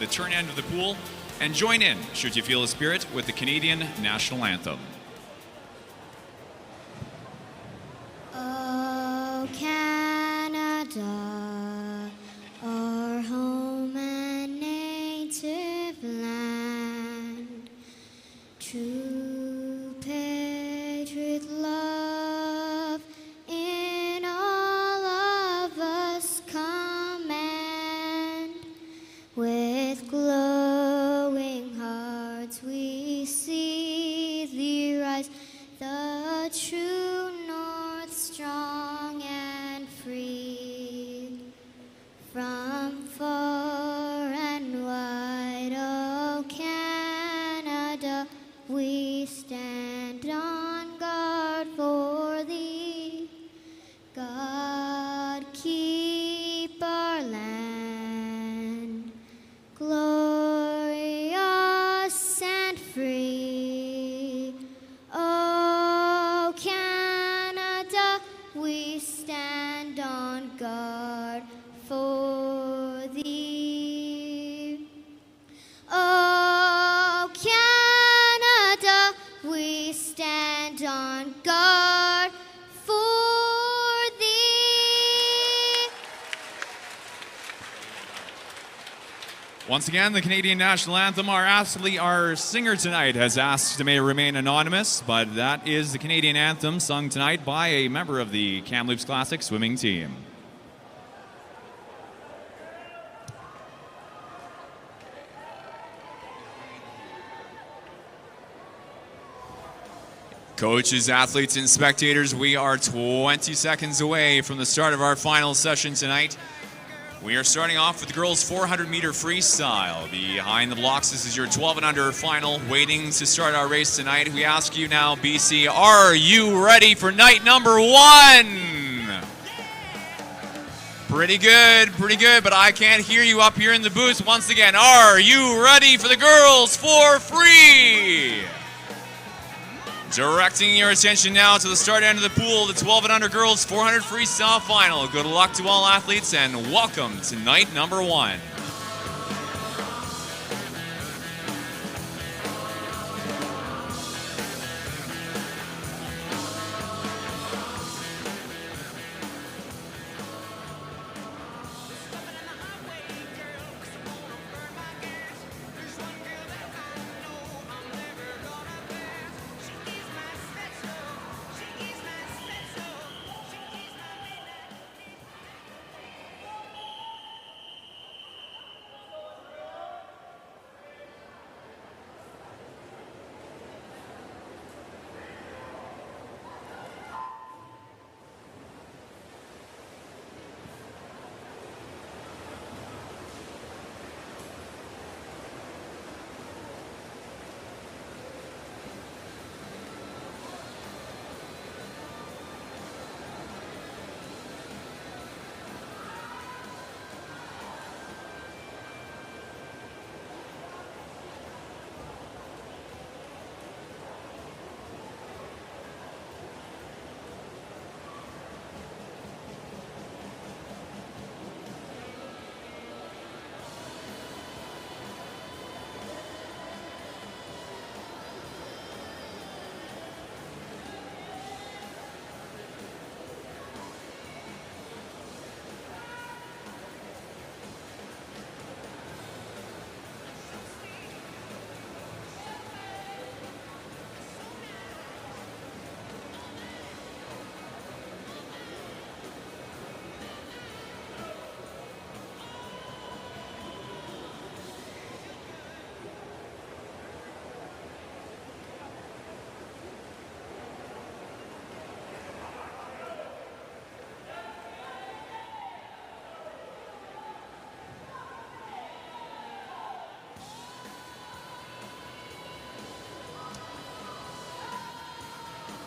the turn end of the pool and join in, should you feel the spirit, with the Canadian National Anthem. Oh, Canada, our home and native land, true patriot love in all of us command. With glowing hearts we see thee rise, the true north, strong and free. From far and wide, oh Canada, we stand on guard for thee. God keep our land glorious and free. Oh, Canada, we stand on guard for thee. Oh, Canada, we stand on guard for thee. Once again, the Canadian National Anthem. Our singer tonight has asked to may remain anonymous, but that is the Canadian Anthem sung tonight by a member of the Kamloops Classic swimming team. Coaches, athletes, and spectators, we are 20 seconds away from the start of our final session tonight. We are starting off with the girls' 400-meter freestyle. Behind the blocks, this is your 12 and under final, waiting to start our race tonight. We ask you now, BC, are you ready for night number 1? Pretty good, but I can't hear you up here in the booth. Once again, are you ready for the girls for free? Directing your attention now to the start end of the pool, the 12 and under girls 400 freestyle final. Good luck to all athletes and welcome to night number 1.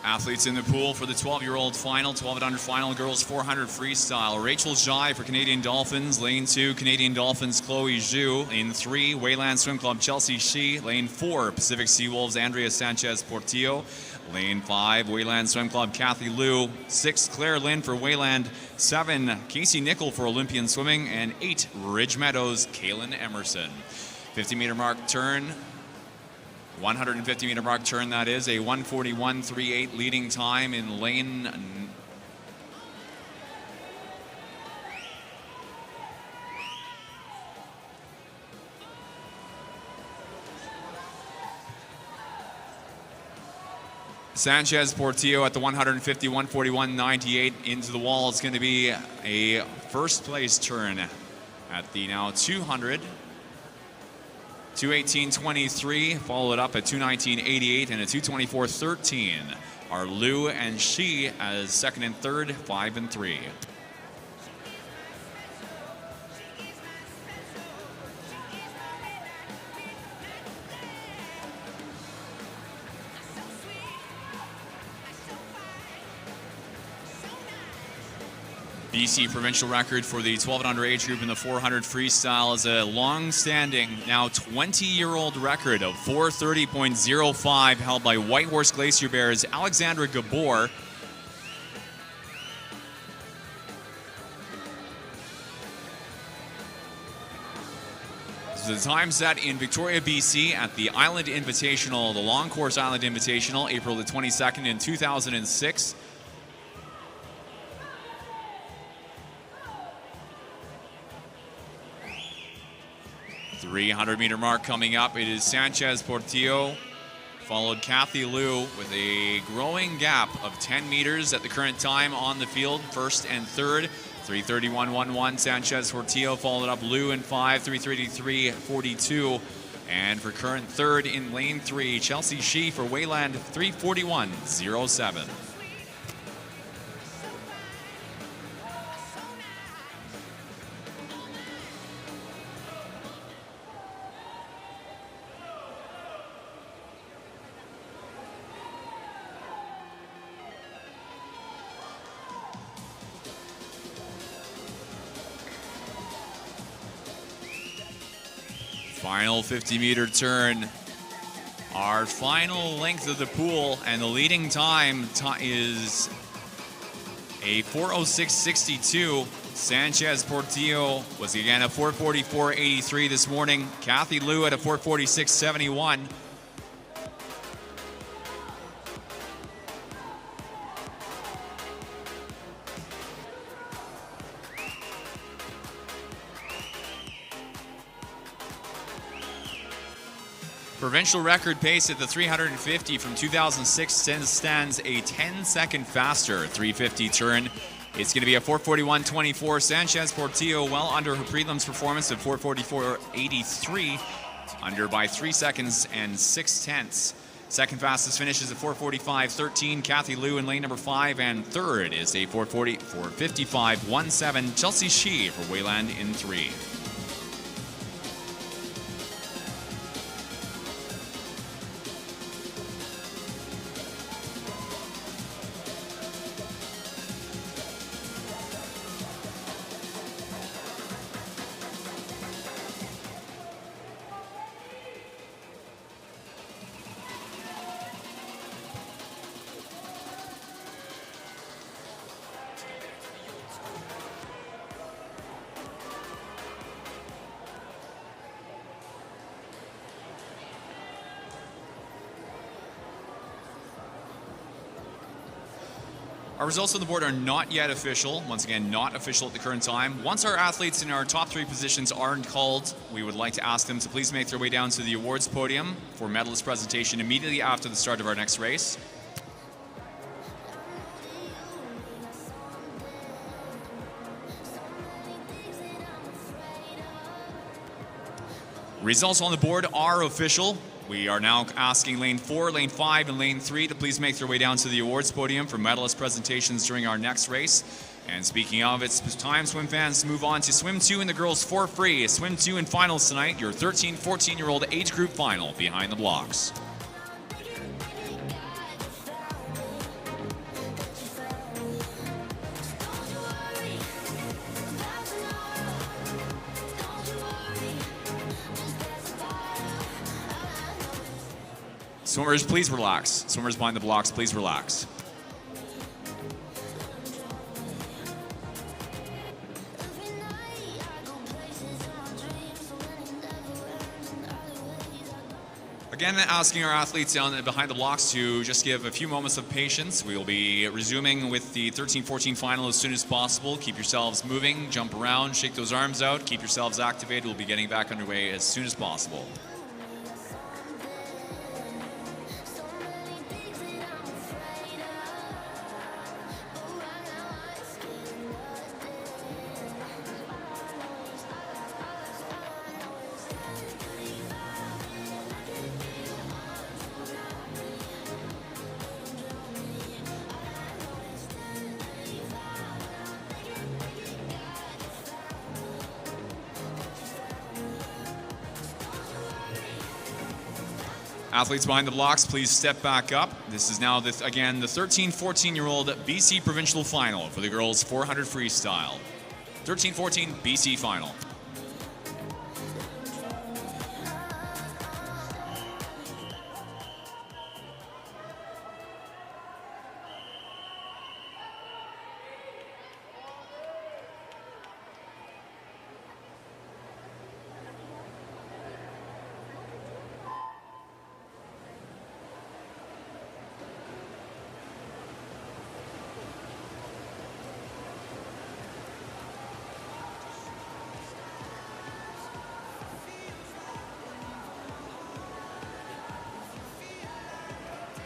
Athletes in the pool for the 12-year-old final, 12 and under final, girls 400 freestyle. Rachel Jai for Canadian Dolphins. Lane 2, Canadian Dolphins, Chloe Zhu. Lane 3, Wayland Swim Club, Chelsea Shi. Lane 4, Pacific Seawolves, Andrea Sanchez Portillo. Lane 5, Wayland Swim Club, Kathy Liu. 6, Claire Lynn for Wayland. 7, Casey Nickel for Olympian Swimming. And 8, Ridge Meadows, Kaylin Emerson. 50-meter mark turn. 150-meter mark turn, that is a 1:41.38 leading time in lane. Sanchez Portillo at the 150, 141.98 into the wall. It's going to be a first place turn at the now 200. 2:18.23, followed up at 2:19.88 and a 2:24.13 are Liu and Shi as second and third, 5 and 3. BC provincial record for the 12 and under age group in the 400 freestyle is a long-standing, now 20-year-old record of 4:30.05 held by Whitehorse Glacier Bear's Alexandra Gabor. So the time set in Victoria, BC at the Island Invitational, the Long Course Island Invitational, April the 22nd in 2006. 300-meter mark coming up. It is Sanchez Portillo, followed Kathy Liu with a growing gap of 10 meters at the current time on the field, first and third. 3:31.11, Sanchez Portillo, followed up Liu in 5, 3:33.42. And for current third in lane 3, Chelsea Shi for Wayland, 3:41.07. Final 50-meter turn. Our final length of the pool, and the leading time is a 4:06.62. Sanchez Portillo was again a 4:44.83 this morning. Kathy Liu at a 4:46.71. Provincial record pace at the 350 from 2006 stands a 10-second faster 350 turn. It's going to be a 4:41.24. Sanchez Portillo well under her prelims performance of 4:44.83, under by 3 seconds and 6/10. Second fastest finish is a 4:45.13. Kathy Liu in lane number 5, and third is a 4:55.17. Chelsea Shi for Wayland in 3. Our results on the board are not yet official. Once again, not official at the current time. Once our athletes in our top 3 positions aren't called, we would like to ask them to please make their way down to the awards podium for medalist presentation immediately after the start of our next race. Results on the board are official. We are now asking lane 4, lane 5, and lane 3 to please make their way down to the awards podium for medalist presentations during our next race. And speaking of, it's time, swim fans, to move on to Swim 2 in the girls for free. Swim 2 in finals tonight, your 13, 14-year-old age group final behind the blocks. Swimmers, please relax. Swimmers behind the blocks, please relax. Again, asking our athletes down behind the blocks to just give a few moments of patience. We will be resuming with the 13-14 final as soon as possible. Keep yourselves moving, jump around, shake those arms out, keep yourselves activated. We'll be getting back underway as soon as possible. Athletes behind the blocks, please step back up. This is now, again, the 13-14-year-old BC Provincial Final for the girls 400 freestyle. 13-14 BC Final.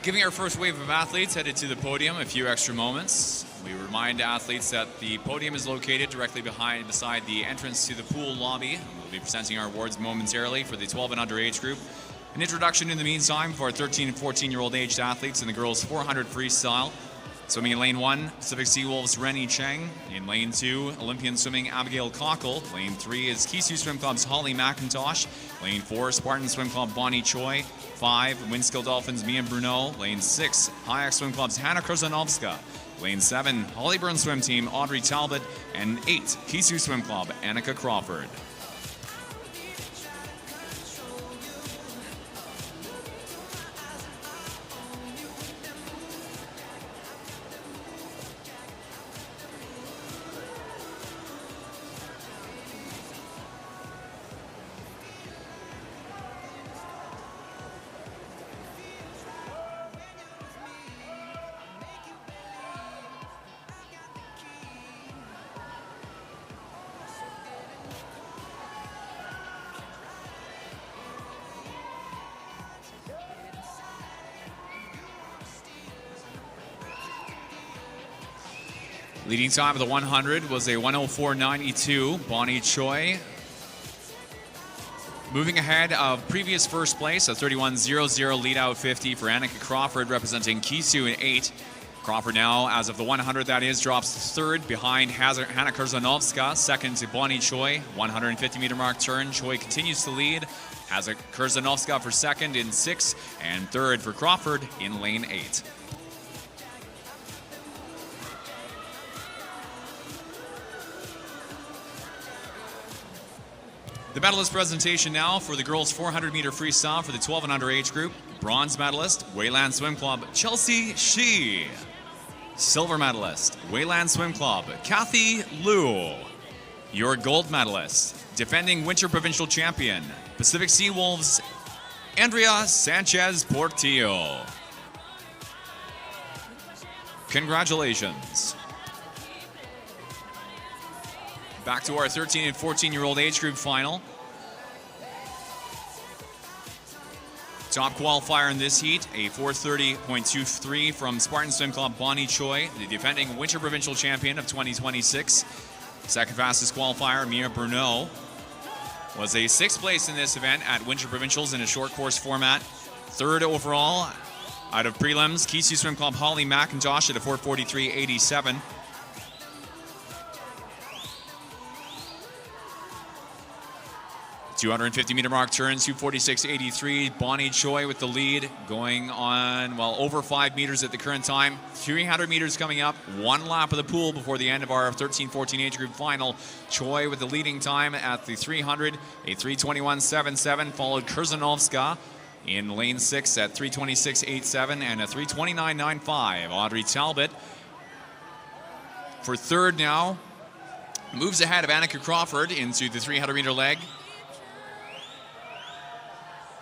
Giving our first wave of athletes headed to the podium a few extra moments. We remind athletes that the podium is located directly beside the entrance to the pool lobby. We'll be presenting our awards momentarily for the 12 and under age group. An introduction in the meantime for our 13 and 14-year-old aged athletes in the girls 400 freestyle. Swimming in lane 1, Pacific Seawolves Rennie Cheng. In lane 2, Olympian swimming Abigail Cockle. Lane 3 is Kisu Swim Club's Holly McIntosh. Lane 4, Spartan Swim Club Bonnie Choi. 5, Windskill Dolphins Mia Bruneau. Lane 6, Hayek Swim Club's Hannah Krzanovska. Lane 7, Hollyburn Swim Team Audrey Talbot. And 8, Kisu Swim Club Annika Crawford. Leading time of the 100 was a 104.92. Bonnie Choi moving ahead of previous first place, a 31.00 lead out 50 for Annika Crawford representing Kisu in 8. Crawford now, as of the 100 that is, drops third behind Hannah Krzanovska, second to Bonnie Choi. 150 meter mark turn, Choi continues to lead. Has a Krzanovska for second in 6 and third for Crawford in lane 8. The medalist presentation now for the girls 400 meter freestyle for the 12 and under age group. Bronze medalist, Wayland Swim Club, Chelsea Shee. Silver medalist, Wayland Swim Club, Kathy Liu. Your gold medalist, defending Winter Provincial Champion, Pacific Seawolves, Andrea Sanchez Portillo. Congratulations. Back to our 13 and 14-year-old age group final. Top qualifier in this heat, a 4:30.23 from Spartan Swim Club Bonnie Choi, the defending Winter Provincial Champion of 2026. Second fastest qualifier, Mia Bruneau, was a 6th place in this event at Winter Provincials in a short course format. Third overall out of prelims, Kisu Swim Club Holly McIntosh at a 4:43.87. 250 meter mark turns, 246.83. Bonnie Choi with the lead, going on, well, over 5 meters at the current time. 300 meters coming up, 1 lap of the pool before the end of our 13-14 age group final. Choi with the leading time at the 300, a 3:21.77, followed Krzanovska in lane 6 at 3:26.87 and a 3:29.95. Audrey Talbot for third now. Moves ahead of Annika Crawford into the 300-meter leg.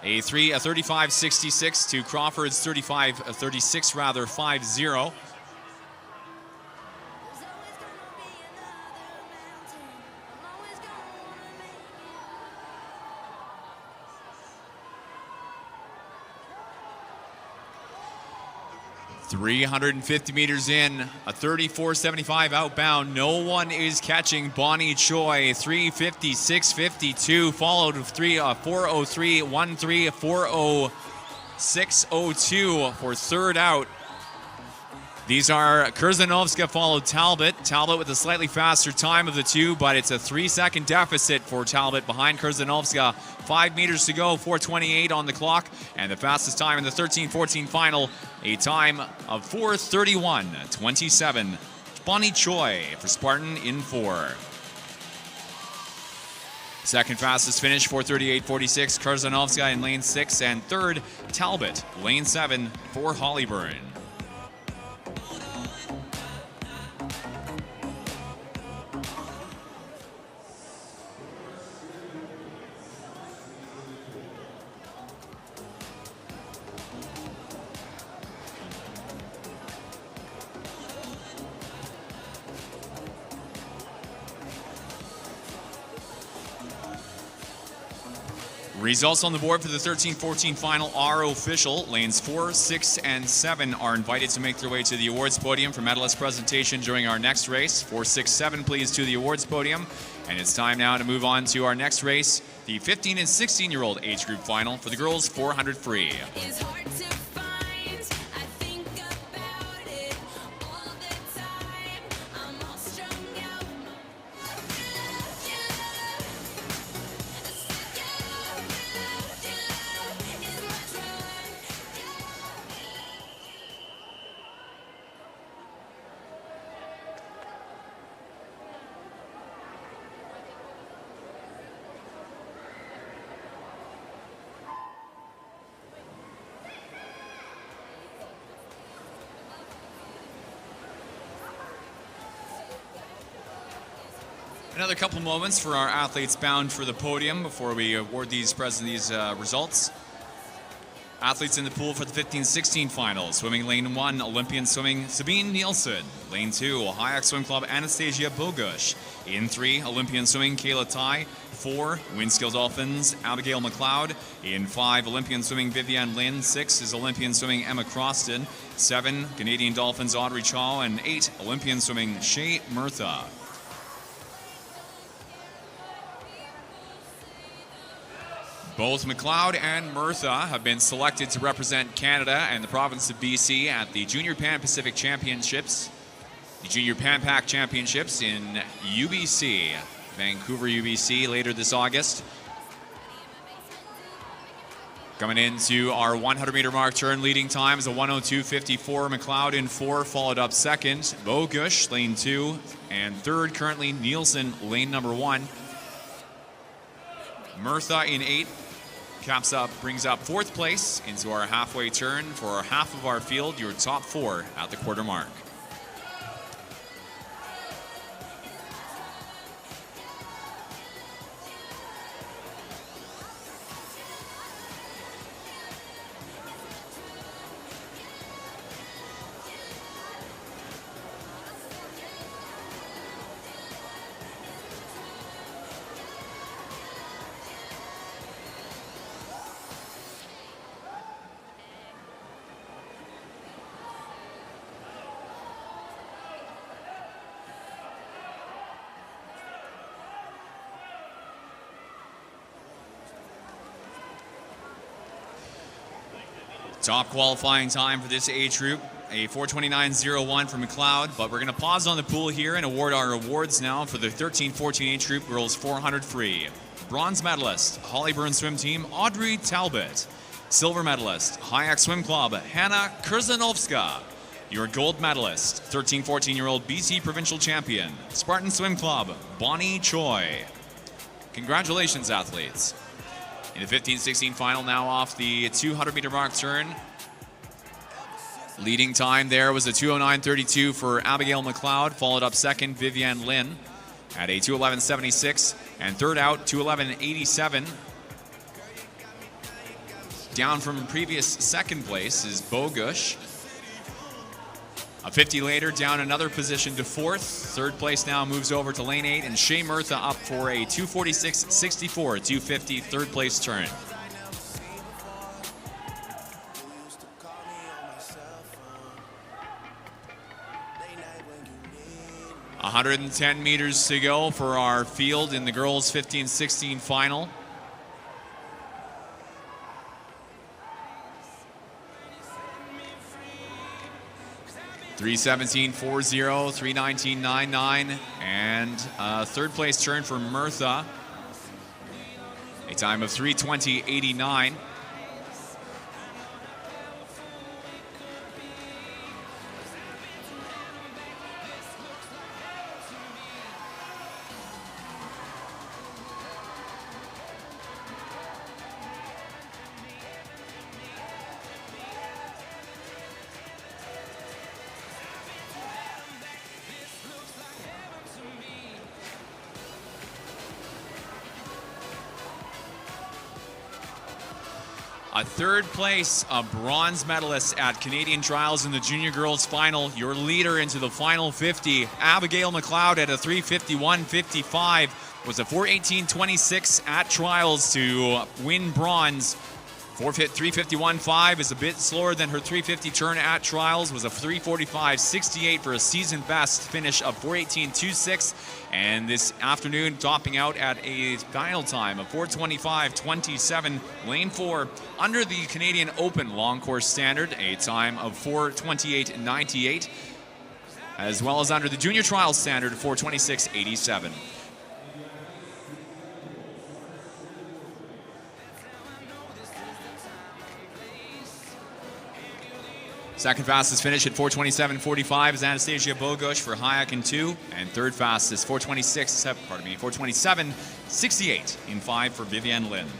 A 35.66 to Crawford's 35.36 rather, 5-0. .350 meters in, a 34.75 outbound. No one is catching Bonnie Choi. 3:56.52, followed of 4:03.13, 4:06.02 for third out. These are Kurzanovska followed Talbot. Talbot with a slightly faster time of the two, but it's a 3-second deficit for Talbot behind Kurzanovska. 5 meters to go, 4:28 on the clock, and the fastest time in the 13-14 final, a time of 4:31.27. Bonnie Choi for Spartan in 4. Second fastest finish, 4:38.46, Kurzanovska in lane 6, and third, Talbot, lane 7 for Hollyburn. Results on the board for the 13-14 final are official. Lanes 4, 6, and 7 are invited to make their way to the awards podium for medalist presentation during our next race. 4, 6, 7 please to the awards podium. And it's time now to move on to our next race, the 15 and 16-year-old age group final for the girls 400 free. Another couple moments for our athletes bound for the podium before we award these results. Athletes in the pool for the 15-16 final. Swimming lane 1, Olympian swimming Sabine Nielsen. Lane 2, Ohio Swim Club Anastasia Bogush. In 3, Olympian swimming Kayla Tai. 4, Winskill Dolphins Abigail McLeod. In 5, Olympian swimming Vivian Lin. 6 is Olympian swimming Emma Croston. 7, Canadian Dolphins Audrey Chaw. And 8, Olympian swimming Shea Murtha. Both McLeod and Murtha have been selected to represent Canada and the province of BC at the Junior Pan Pacific Championships, the Junior Pan Pac Championships in UBC, Vancouver, UBC, later this August. Coming into our 100-meter mark turn, leading time is a 1:02.54. McLeod in 4, followed up second. Bogush, lane 2, and third currently Nielsen, lane number 1. Murtha in 8. Brings up 4th place into our halfway turn for half of our field, your top 4 at the quarter mark. Top qualifying time for this age group, a 4:29.01 for McLeod, but we're going to pause on the pool here and award our awards now for the 13-14 age group, girls 400 free. Bronze medalist, Hollyburn swim team, Audrey Talbot. Silver medalist, Hayek Swim Club, Hannah Kurzanovska. Your gold medalist, 13-14-year-old BC provincial champion, Spartan Swim Club, Bonnie Choi. Congratulations, athletes. In the 15-16 final, now off the 200-meter mark turn. Leading time there was a 2:09.32 for Abigail McLeod, followed up second Vivian Lynn at a 2:11.76, and third out 2:11.87. Down from previous second place is Bogush. A 50 later, down another position to fourth. Third place now moves over to lane 8, and Shea Murtha up for a 2:46.64, 2:50 third place turn. 110 meters to go for our field in the girls' 15-16 final. .317.40, 3:19.99, and third place turn for Murtha. A time of 3:20.89. A third place, a bronze medalist at Canadian Trials in the junior girls final. Your leader into the final 50, Abigail McLeod at a 3:51.55, was a 4:18.26 at Trials to win bronze. 3:51.5 is a bit slower than her 3:50 turn at Trials, was a 3:45.68 for a season best finish of 4:18.26. And this afternoon topping out at a final time of 4:25.27, lane 4, under the Canadian Open long course standard, a time of 4:28.98, as well as under the junior trials standard of 4:26.87. Second fastest finish at 4:27.45 is Anastasia Bogush for Hayek in 2, and third fastest 4:27.68 in 5 for Vivian Lynn.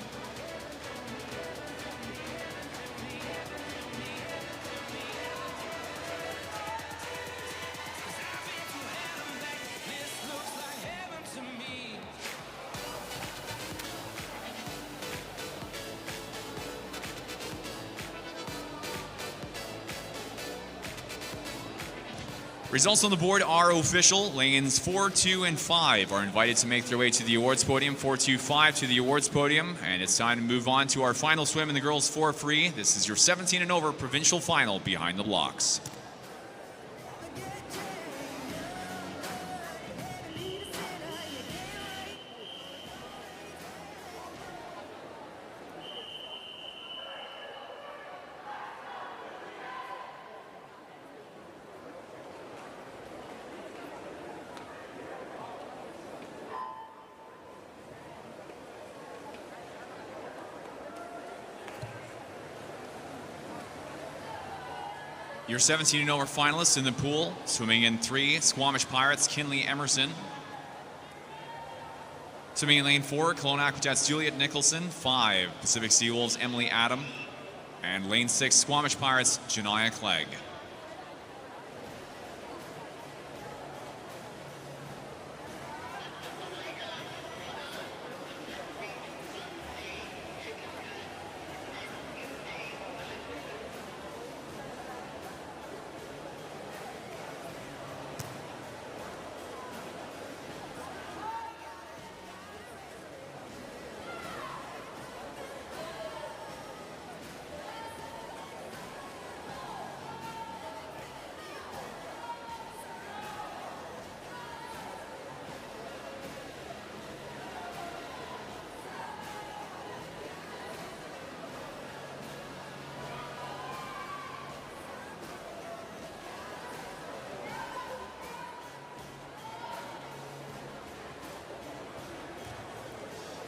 Results on the board are official. Lanes 4, 2, and 5 are invited to make their way to the awards podium. 4, 2, 5 to the awards podium. And it's time to move on to our final swim in the girls 4 free. This is your 17 and over provincial final behind the blocks. Your 17 and over finalists in the pool, swimming in 3, Squamish Pirates, Kinley Emerson. Swimming in lane 4, Kelowna Aquatats, Juliet Nicholson. 5, Pacific Seawolves, Emily Adam. And lane 6, Squamish Pirates, Janaya Clegg.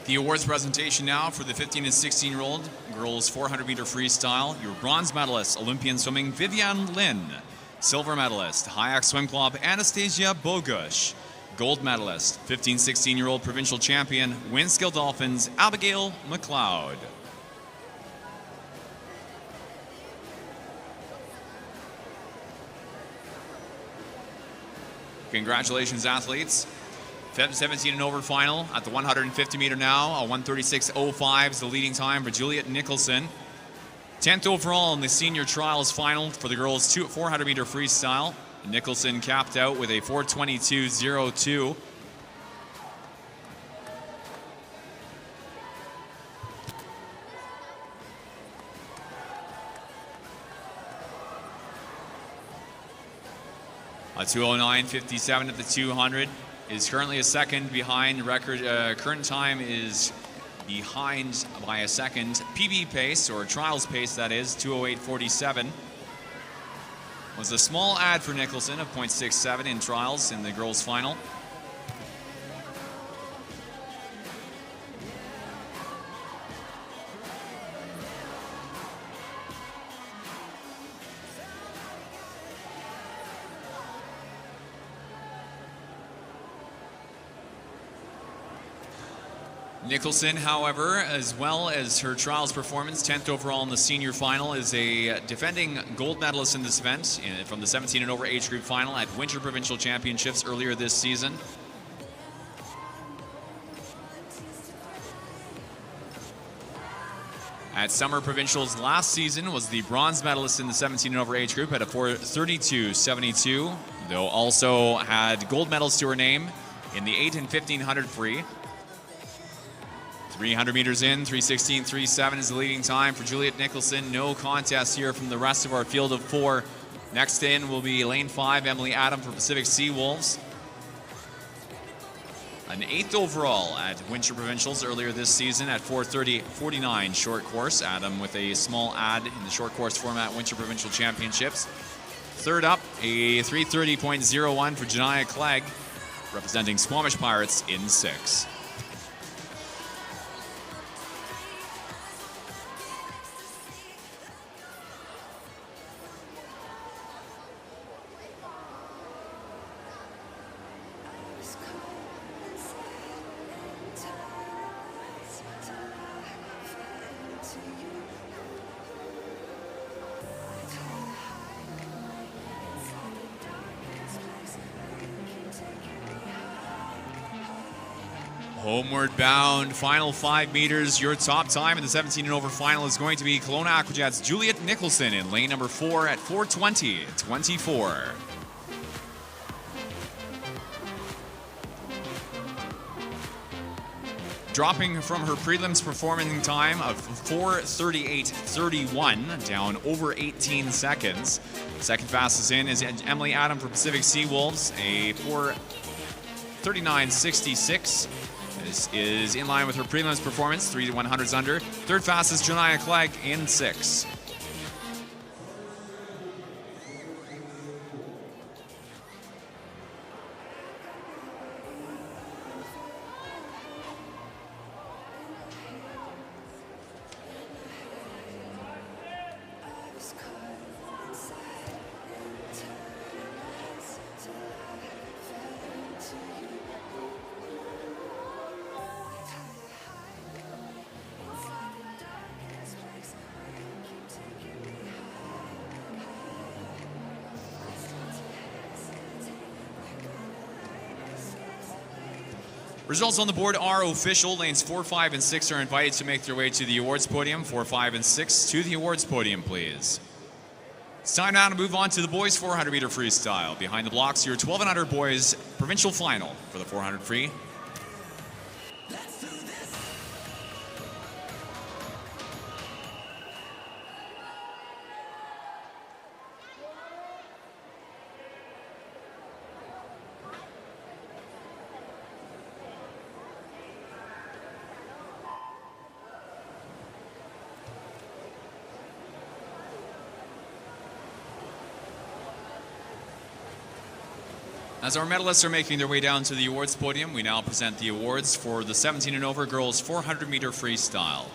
The awards presentation now for the 15 and 16-year-old girls 400-meter freestyle. Your bronze medalist, Olympian swimming, Vivian Lynn. Silver medalist, Hayek Swim Club, Anastasia Bogush. Gold medalist, 15-16-year-old provincial champion, Winskill Dolphins, Abigail McLeod. Congratulations, athletes. 17 and over final at the 150 meter now. A 136.05 is the leading time for Juliet Nicholson. 10th overall in the senior trials final for the girls 400 meter freestyle. Nicholson capped out with a 4:22.02. A 2:09.57 at the 200 is currently a second behind record. Current time is behind by a second. PB pace, or trials pace that is, 2:08.47. Was a small add for Nicholson of 0.67 in trials in the girls' final. Nicholson, however, as well as her trials performance, 10th overall in the senior final, is a defending gold medalist in this event from the 17 and over age group final at Winter Provincial Championships earlier this season. At Summer Provincials last season was the bronze medalist in the 17 and over age group at a 4:32.72, though also had gold medals to her name in the 8 and 1500 free. 300 meters in, 3:16.37 is the leading time for Juliet Nicholson. No contest here from the rest of our field of four. Next in will be lane 5, Emily Adam for Pacific Seawolves. An 8th overall at Winter Provincials earlier this season at 4:30.49 short course. Adam with a small add in the short course format Winter Provincial Championships. Third up, a 3:30.01 for Janiyah Clegg, representing Squamish Pirates in 6. Homeward bound, final 5 meters. Your top time in the 17 and over final is going to be Kelowna Aquajets' Juliet Nicholson in lane number 4 at 4:20.24. Dropping from her prelims performing time of 4:38.31, down over 18 seconds. Second fastest in is Emily Adam for Pacific Seawolves, a 4:39.66. This is in line with her prelims performance, 3 100s under. Third fastest, Janiyah Clegg in 6. Results on the board are official. Lanes 4, 5, and 6 are invited to make their way to the awards podium. 4, 5, and 6 to the awards podium, please. It's time now to move on to the boys 400 meter freestyle. Behind the blocks, your 12 and under boys provincial final for the 400 free. As our medalists are making their way down to the awards podium, we now present the awards for the 17 and over girls 400 meter freestyle.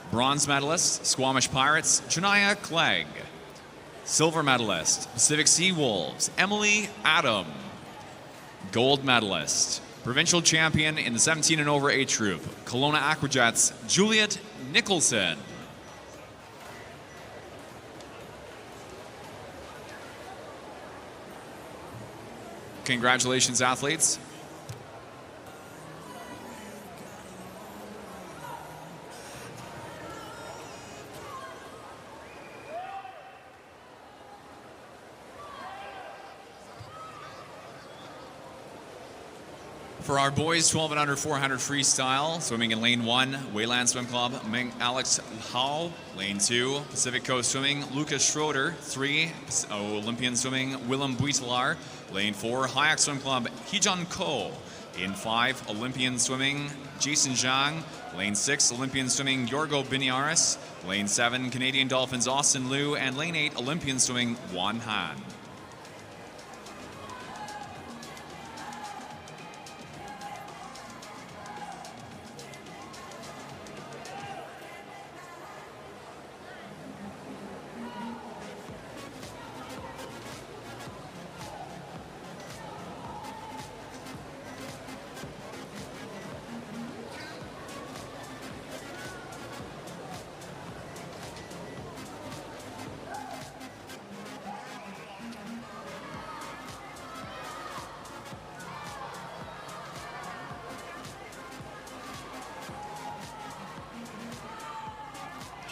Bronze medalist, Squamish Pirates, Janiyah Clegg. Silver medalist, Pacific Seawolves, Emily Adam. gold medalist, provincial champion in the 17 and over age group, Kelowna Aquajets, Juliet Nicholson. Congratulations, athletes. For our boys 12 and under 400 freestyle, swimming in lane 1, Wayland Swim Club, Alex Howe. Lane 2, Pacific Coast Swimming, Lucas Schroeder. 3, Olympian Swimming, Willem Buitelar. Lane 4, Hayak Swim Club, Heejun Ko. In 5, Olympian Swimming, Jason Zhang. Lane 6, Olympian Swimming, Yorgo Biniaris. Lane 7, Canadian Dolphins, Austin Liu. And Lane 8, Olympian Swimming, Juan Han.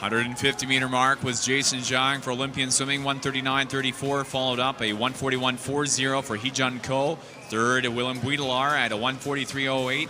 $150-meter mark was Jason Zhang for Olympian Swimming, 139.34, followed up a 141.40 for Heejun Ko. Third, Willem Buitelar at a 143.08.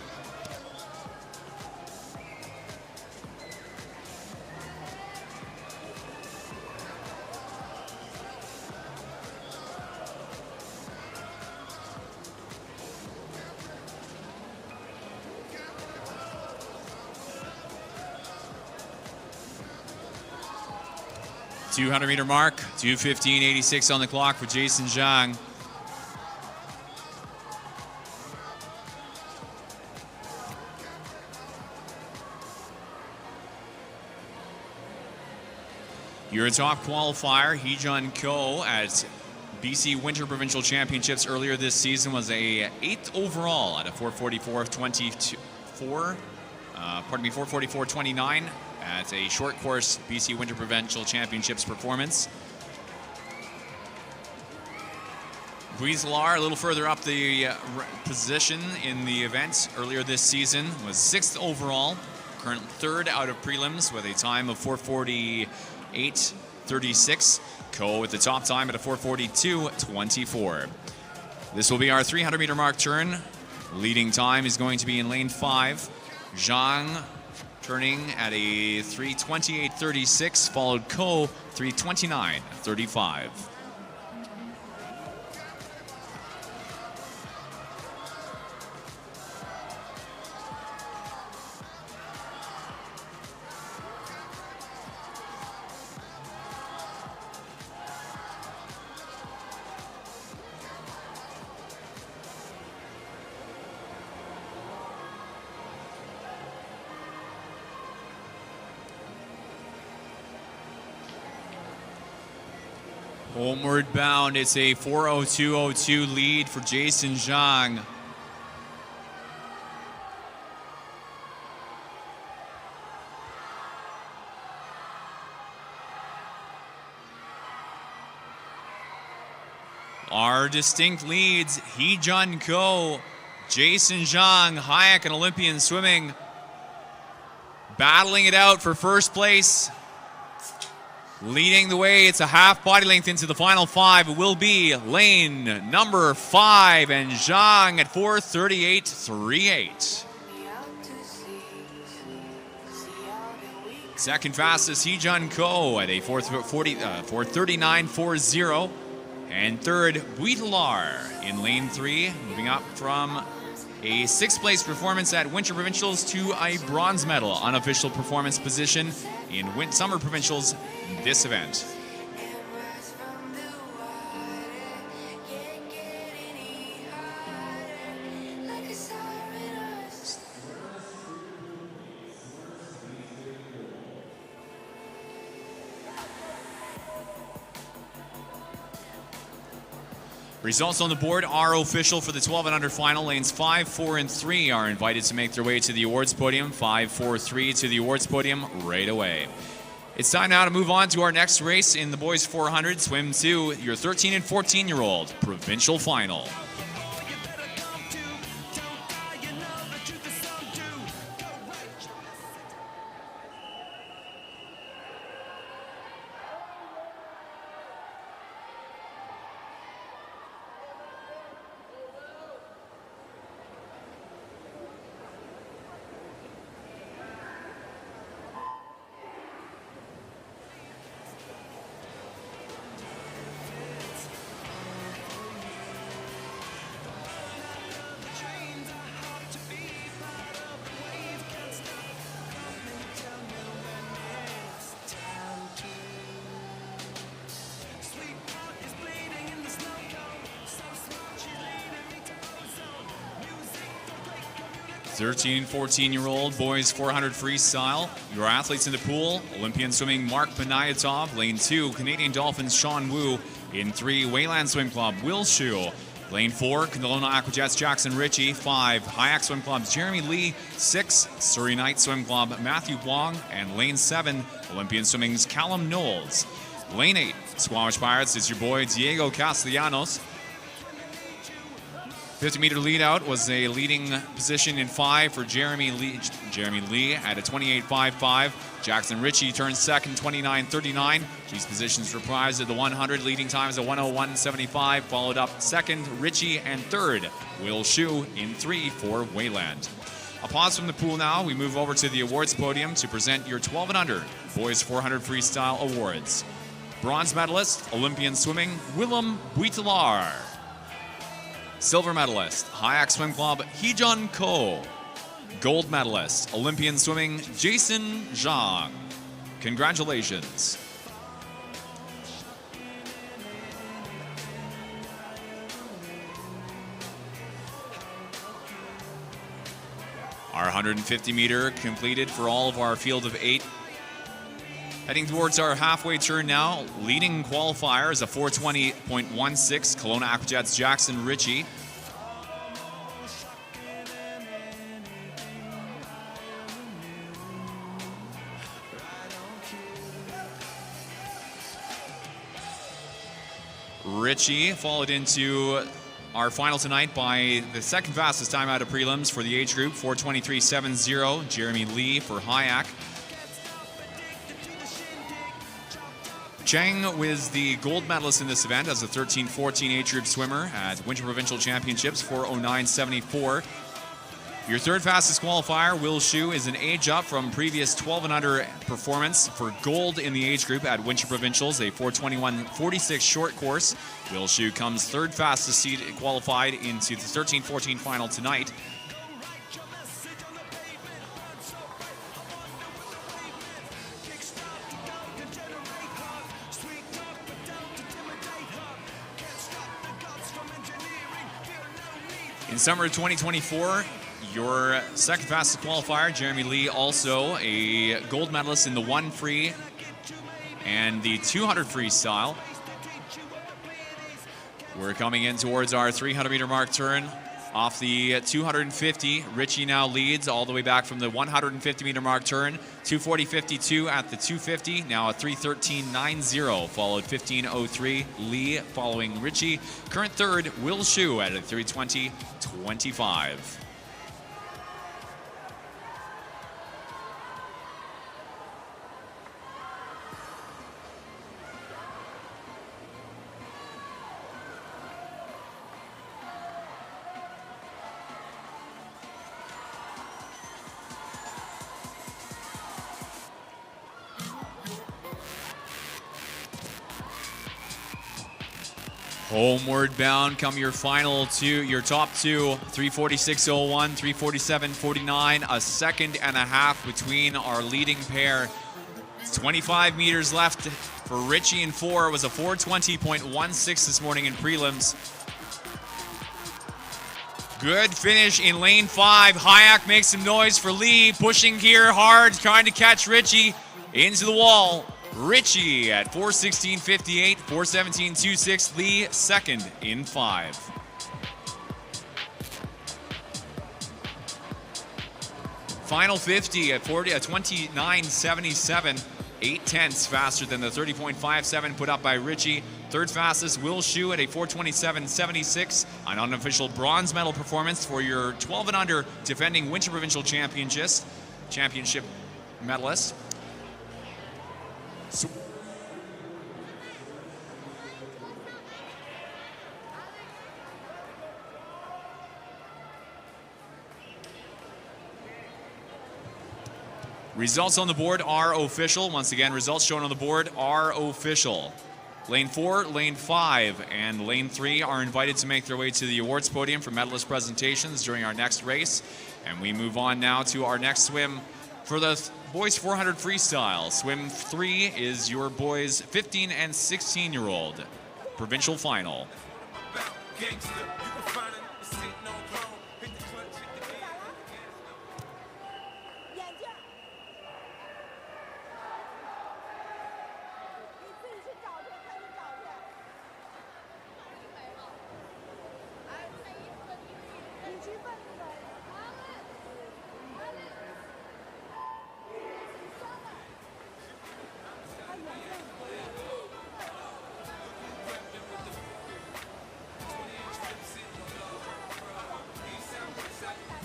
200-meter mark, 2:15.86 on the clock for Jason Zhang. Your top qualifier, Heejun Ko, at BC Winter Provincial Championships earlier this season, was a 8th overall at a 444.29 at a short course BC Winter Provincial Championships performance. Buitelar, a little further up the position in the event earlier this season, was 6th overall, current 3rd out of prelims with a time of 4:48.36. Ko at the top time at a 4:42.24. This will be our 300-meter mark turn. Leading time is going to be in lane 5. Zhang turning at a 3:28.36, followed Ko 3:29.35. Homeward bound, it's a 4:02.02 lead for Jason Zhang. Our distinct leads, Heejun Ko, Jason Zhang, Hayak and Olympian Swimming, battling it out for first place. Leading the way, it's a half body length into the final 5. It will be lane number 5 and Zhang at 4:38.38. Second fastest, Heejun Ko at a 4:39.40. And third, Buitelar in lane 3, moving up from a 6th place performance at Winter Provincials to a bronze medal unofficial performance position in Summer Provincials this event. Results on the board are official for the 12 and under final. Lanes 5, 4, and 3 are invited to make their way to the awards podium. 5, 4, 3 to the awards podium right away. It's time now to move on to our next race in the boys 400 swim 2, your 13 and 14-year-old provincial final. Thirteen and 14-year-old boys 400 freestyle. Your athletes in the pool: Olympian swimming Mark Benayatov, lane 2, Canadian Dolphins Sean Wu, in 3, Wayland Swim Club Will Shu, lane 4, Kelowna Aquajets Jackson Ritchie, 5, Hayak Swim Club's Jeremy Lee, 6, Surrey Knight Swim Club Matthew Wong, and lane 7, Olympian swimming's Callum Knowles. Lane 8, Squamish Pirates is your boy Diego Castellanos. 50-meter lead out was a leading position in 5 for Jeremy Lee at a 28.55. Jackson Ritchie turns second, 29.39. These positions reprised at the 100. Leading times at 101.75. Followed up second, Ritchie, and third, Will Shu in 3 for Wayland. A pause from the pool now. We move over to the awards podium to present your 12 and under boys 400 freestyle awards. Bronze medalist, Olympian swimming, Willem Buitelar. Silver medalist, Hayak Swim Club, Heejun Ko. Gold medalist, Olympian swimming, Jason Zhang. Congratulations. Our 150-meter completed for all of our field of 8. Heading towards our halfway turn now. Leading qualifier is a 420.16, Kelowna Aquajets Jackson Ritchie. Ritchie followed into our final tonight by the second fastest time out of prelims for the age group, 4:23.70, Jeremy Lee for Hayak. Chang was the gold medalist in this event as a 13-14 age group swimmer at Winter Provincial Championships, 4:09.74. Your third fastest qualifier, Will Shu, is an age up from previous 12 and under performance for gold in the age group at Winter Provincials, a 4:21.46 short course. Will Shu comes third fastest seed qualified into the 13-14 final tonight. In summer of 2024, your second fastest qualifier, Jeremy Lee, also a gold medalist in the 1 free and the 200 freestyle. We're coming in towards our 300-meter mark turn. Off the 250, Ritchie now leads all the way back from the 150-meter mark turn. 240.52 at the 250, now a 3:13.90, followed 15:03. Lee following Ritchie. Current third, Will Shu at a 3:20.25. Homeward bound come your final two, your top two, 3:46.01, 3:47.49, a second and a half between our leading pair. 25 meters left for Ritchie in 4. It was a 4:20.16 this morning in prelims. Good finish in lane 5. Hayak makes some noise for Lee, pushing here hard, trying to catch Ritchie into the wall. Richie at 4:16.58, 4:17.26. Lee second in 5. Final 50 at 29.77, 0.8 faster than the 30.57 put up by Richie. Third fastest, Will Shu at a 4:27.76, an unofficial bronze medal performance for your 12 and under defending Winter Provincial Championship medalist. Results on the board are official. Once again, results shown on the board are official. Lane 4, Lane 5, and Lane 3 are invited to make their way to the awards podium for medalist presentations during our next race. And we move on now to our next swim for the boys 400 freestyle. Swim 3 is your boys 15 and 16-year-old provincial final.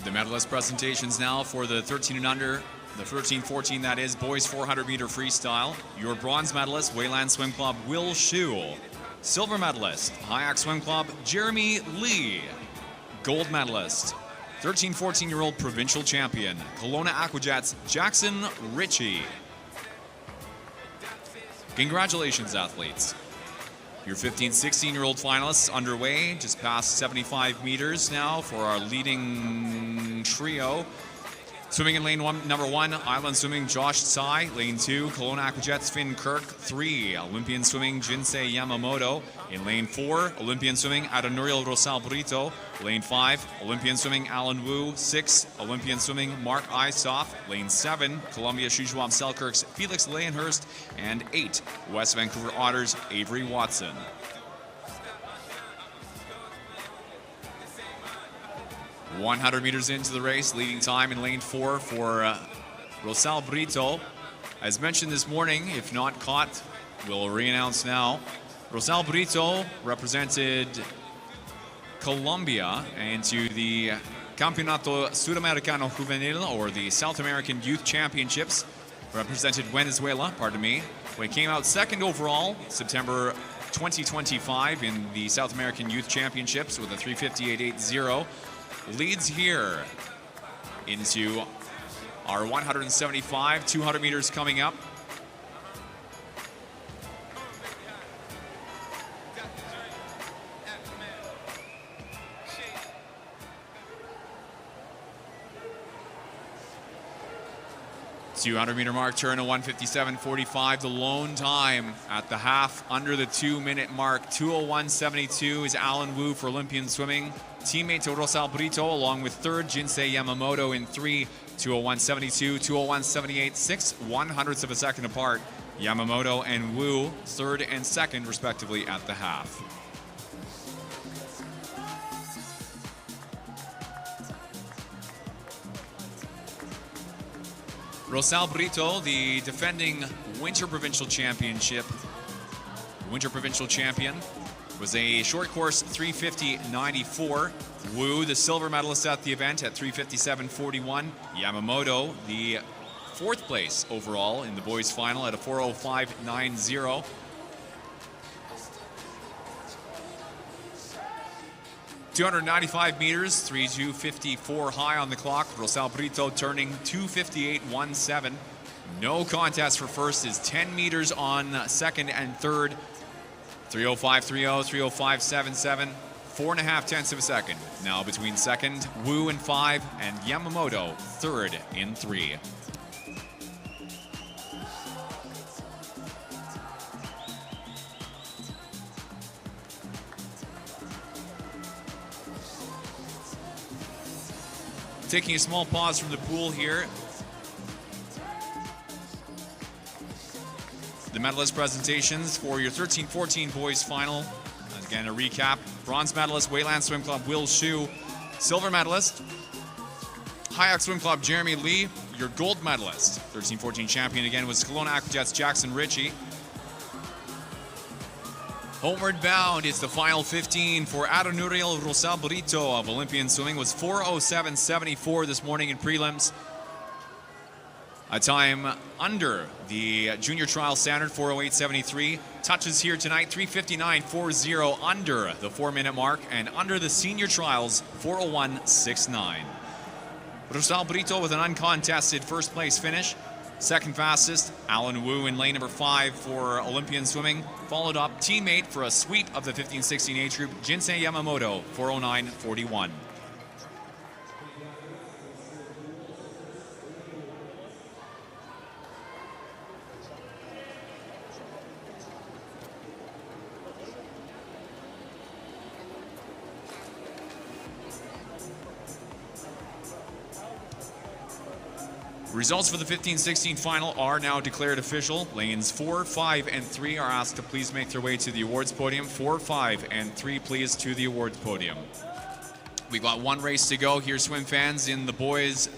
The medalist presentations now for the 13 and under, the 13-14 that is, boys 400 meter freestyle. Your bronze medalist, Wayland Swim Club, Will Shu. Silver medalist, Hayak Swim Club, Jeremy Lee. Gold medalist, 13-14-year-old provincial champion, Kelowna Aquajets, Jackson Ritchie. Congratulations, athletes. Your 15-16-year-old finalists underway, just past 75 meters now for our leading trio. Swimming in lane number 1, Island Swimming, Josh Tsai. Lane 2, Kelowna Aquajets, Finn Kirk. 3, Olympian Swimming, Jinsei Yamamoto. In lane 4, Olympian Swimming, Adonuriel Rosal Brito. Lane 5, Olympian Swimming, Alan Wu. 6, Olympian Swimming, Mark Isoff. Lane 7, Columbia Shuswap Selkirk's Felix Leyenhurst. And 8, West Vancouver Otters, Avery Watson. – 100 meters into the race, leading time in lane 4 for Rosal Brito. As mentioned this morning, if not caught, we'll re-announce now. Rosal Brito represented Colombia into the Campeonato Sudamericano Juvenil, or the South American Youth Championships. Represented Venezuela, pardon me. When he came out second overall, September 2025 in the South American Youth Championships with a 3:58.80. Leads here into our 175, 200 meters coming up. $200-meter mark, turn to 1:57.45. The lone time at the half under the 2-minute mark. 2:01.72 is Alan Wu for Olympian Swimming. Teammate to Rosal Brito, along with third Jinsei Yamamoto in 3. 2:01.72, 2:01.78, 0.06 of a second apart. Yamamoto and Wu, third and second, respectively, at the half. Rosal Brito, the defending Winter Provincial champion, was a short course 3:50.94. Wu, the silver medalist at the event, at 3:57.41. Yamamoto, the fourth place overall in the boys' final, at a 4:05.90. .295 meters, 3:254 high on the clock. Rosal Brito turning 2:58.17. No contest for first is 10 meters on second and third. 3:05.30, 3:05.77, 4.5 of a second. Now between second, Wu in 5, and Yamamoto third in 3. Taking a small pause from the pool here. the medalist presentations for your 13-14 boys final. Again, a recap. Bronze medalist, Wayland Swim Club, Will Shu. Silver medalist, Hayek Swim Club, Jeremy Lee. Your gold medalist, 13-14 champion again, was Kelowna Aquajets, Jackson Ritchie. Homeward bound, it's the final 15 for Aranuriel Rosal Brito of Olympian Swimming. Was 4:07.74 this morning in prelims. A time under the junior trial standard, 4:08.73. Touches here tonight, 3:59.40, under the 4-minute mark, and under the senior trials, 4:01.69. Rosal Brito with an uncontested first place finish. Second fastest, Alan Wu in lane number 5 for Olympian Swimming. Followed up, teammate for a sweep of the 15-16 age group, Jinsei Yamamoto, 4:09.41. Results for the 15-16 final are now declared official. Lanes 4, 5, and 3 are asked to please make their way to the awards podium. 4, 5, and 3 please to the awards podium. We've got one race to go here, swim fans, in the boys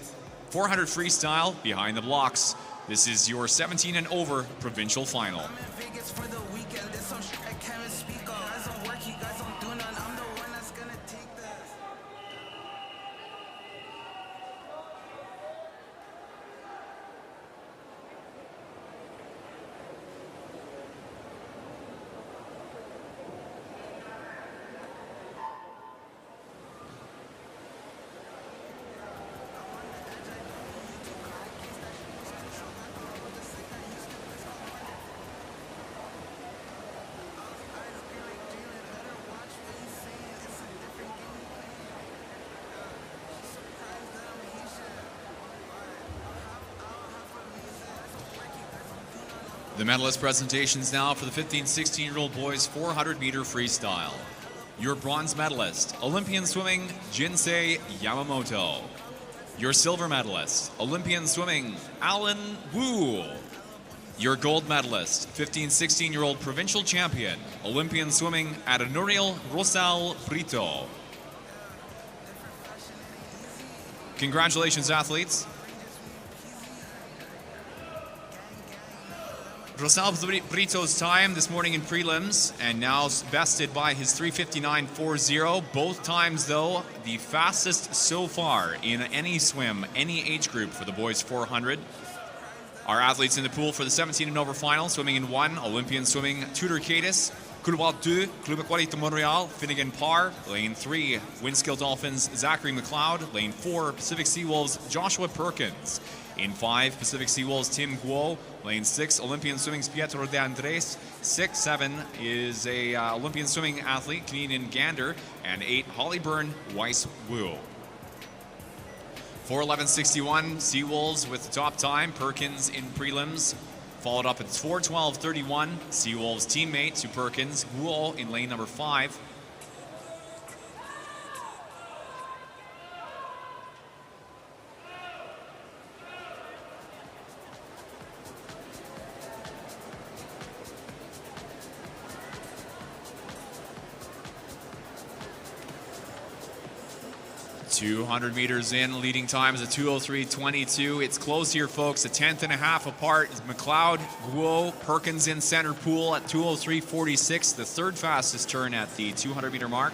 400 freestyle behind the blocks. This is your 17 and over provincial final. The medalist presentations now for the 15-16-year-old boys 400-meter freestyle. Your bronze medalist, Olympian Swimming, Jinsei Yamamoto. Your silver medalist, Olympian Swimming, Alan Wu. Your gold medalist, 15-16-year-old provincial champion, Olympian Swimming, Aranuriel Rosal Brito. Congratulations, athletes. Rosal Brito's time this morning in prelims, and now bested by his 3:59.40. Both times, though, the fastest so far in any swim, any age group for the boys 400. Our athletes in the pool for the 17 and over final, swimming in 1, Olympian Swimming, Tudor Cadis. Courtois 2, Club Aquatique de Montréal, Finnegan Parr. Lane 3, Windskill Dolphins, Zachary McLeod. Lane 4, Pacific Seawolves, Joshua Perkins. In 5, Pacific Seawolves, Tim Guo. Lane 6, Olympian Swimming's Pietro de Andres. 6, 7 is a Olympian Swimming athlete, Canadian Gander. And 8, Holly Byrne, Weiss Wu. 4:11.61, Seawolves with the top time. Perkins in prelims. Followed up at 4:12.31, Seawolves teammate to Perkins, Guo in lane number 5. .200 meters in, leading time is a 2:03.22. It's close here, folks. A tenth and a half apart is McLeod, Guo, Perkins in center pool at 2:03.46, the third fastest turn at the 200-meter mark.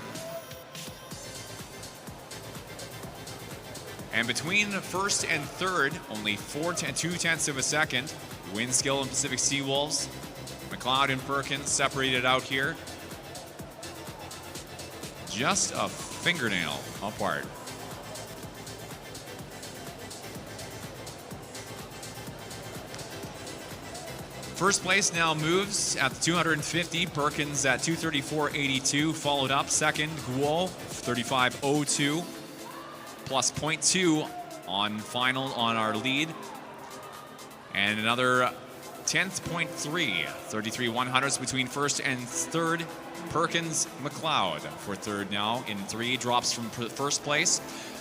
And between first and third, only 2/10 of a second. Windskill and Pacific Seawolves. McLeod and Perkins separated out here. Just a fingernail apart. First place now moves at the 250. Perkins at 2:34.82. Followed up second, Guo, 35.02. Plus 0.2 on final on our lead. And another 10th.3, 33/100ths between first and third. Perkins, McLeod for third now in 3, drops from first place.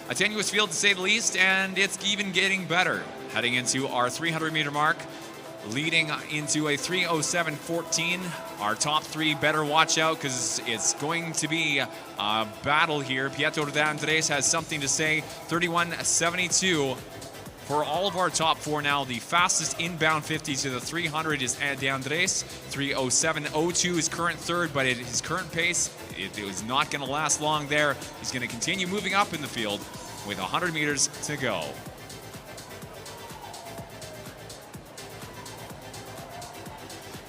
A tenuous field to say the least, and it's even getting better. Heading into our 300-meter mark. leading into a 3:07.14. Our top three better watch out because it's going to be a battle here. Pietro de Andres has something to say. 31:72 for all of our top four now. The fastest inbound 50 to the 300 is De Andres. 3:07.02 is current third, but at his current pace, it is not going to last long there. He's going to continue moving up in the field with 100 meters to go.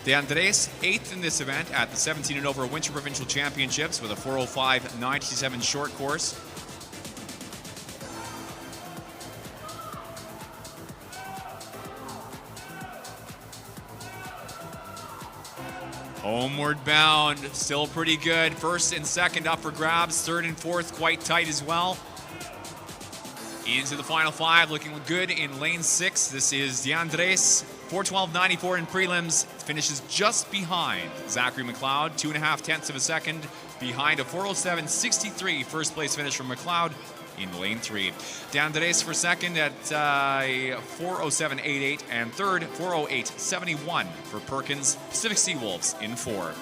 De Andres, 8th in this event at the 17 and over Winter Provincial Championships with a 4:05.97 short course. Homeward bound, still pretty good. First and second up for grabs. Third and fourth quite tight as well. Into the final five, looking good in lane 6. This is De Andres, 4:12.94 in prelims, finishes just behind Zachary McLeod, 2.5 tenths of a second behind a 4:07.63 first place finish from McLeod in lane 3. De Andres for second at 4:07.88 and third 4:08.71 for Perkins. Pacific Seawolves in 4.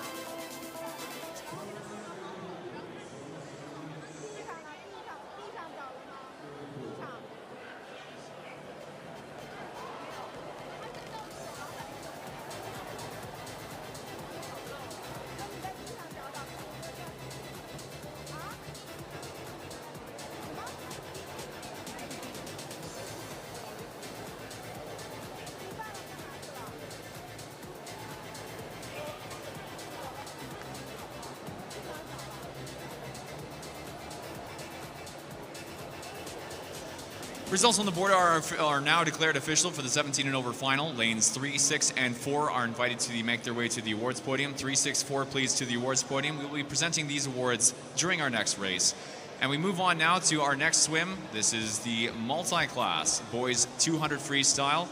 Results on the board are now declared official for the 17 and over final. Lanes 3, 6, and 4 are invited to make their way to the awards podium. 3, 6, 4, please, to the awards podium. We will be presenting these awards during our next race. And we move on now to our next swim. This is the multi-class boys 200 freestyle.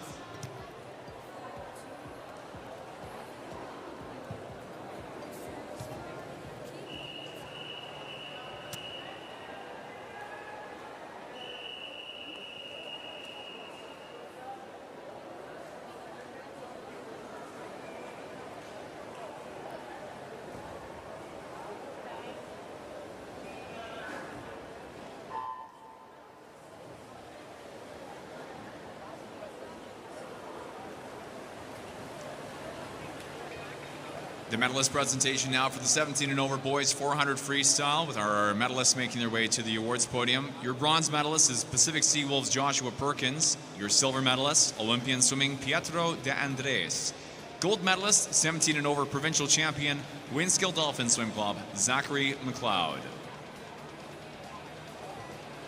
The medalist presentation now for the 17 and over boys 400 freestyle, with our medalists making their way to the awards podium. Your bronze medalist is Pacific Seawolves Joshua Perkins. Your silver medalist, Olympian swimming Pietro de Andres. Gold medalist, 17 and over provincial champion, Windskill Dolphin Swim Club, Zachary McLeod.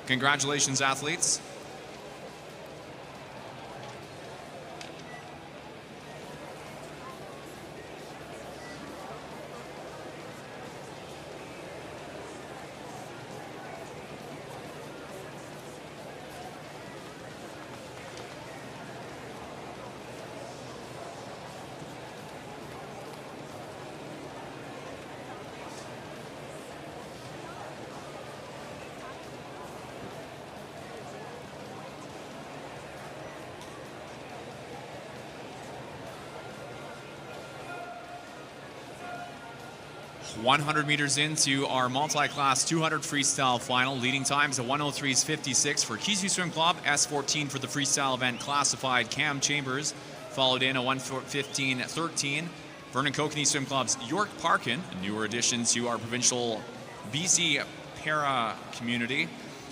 Congratulations, athletes. .100 meters into our multi-class 200 freestyle final. Leading times at 1:03.56 for Kizu Swim Club. S14 for the freestyle event classified Cam Chambers. Followed in a 1:15.13. Vernon Kokanee Swim Club's York Parkin, a newer addition to our provincial BC para community.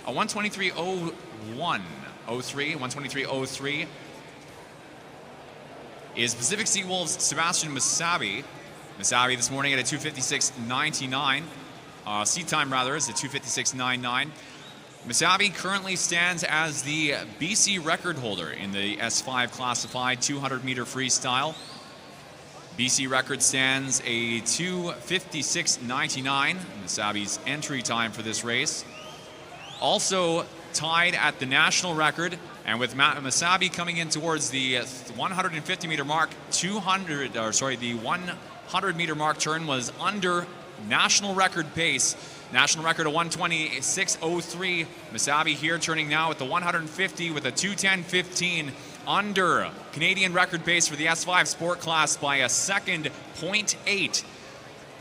A 1:23.03 is Pacific Seawolves Sebastian Masabi. Masabi this morning at a 2:56.99. Seat time rather is a 2:56.99. Masabi currently stands as the BC record holder in the S5 classified 200 meter freestyle. BC record stands a 2:56.99. Masabi's entry time for this race. Also tied at the national record, and with Masabi coming in towards the 150 meter mark, the 100 meter mark turn was under national record pace. National record of 1:26.03. Masabi here turning now at the 150 with a 2:10.15. under. Canadian record pace for the S5 sport class by a second, 0.8.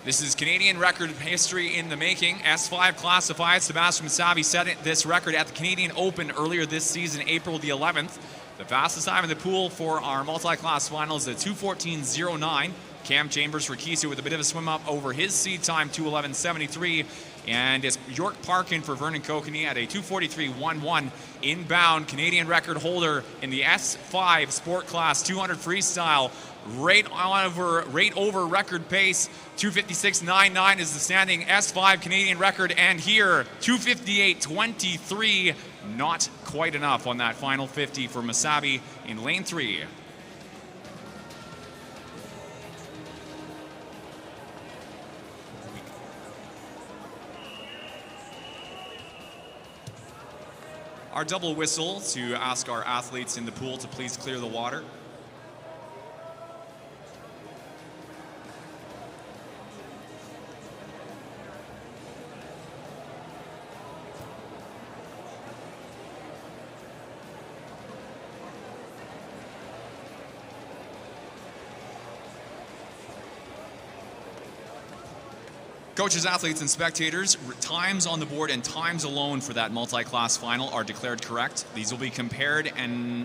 This is Canadian record history in the making. S5 classified. Sebastian Masabi set this record at the Canadian Open earlier this season, April the 11th. The fastest time in the pool for our multi-class final is a 2:14.09. Cam Chambers for Kisu with a bit of a swim up over his seed time, 2:11.73. And it's York Parkin for Vernon Kokanee at a 2:43.11 inbound. Canadian record holder in the S5 sport class 200 freestyle. Right over record pace. 2:56.99 is the standing S5 Canadian record. And here, 2:58.23. Not quite enough on that final 50 for Masabi in lane 3. Our double whistle to ask our athletes in the pool to please clear the water. Coaches, athletes, and spectators, times on the board and times alone for that multi-class final are declared correct. These will be compared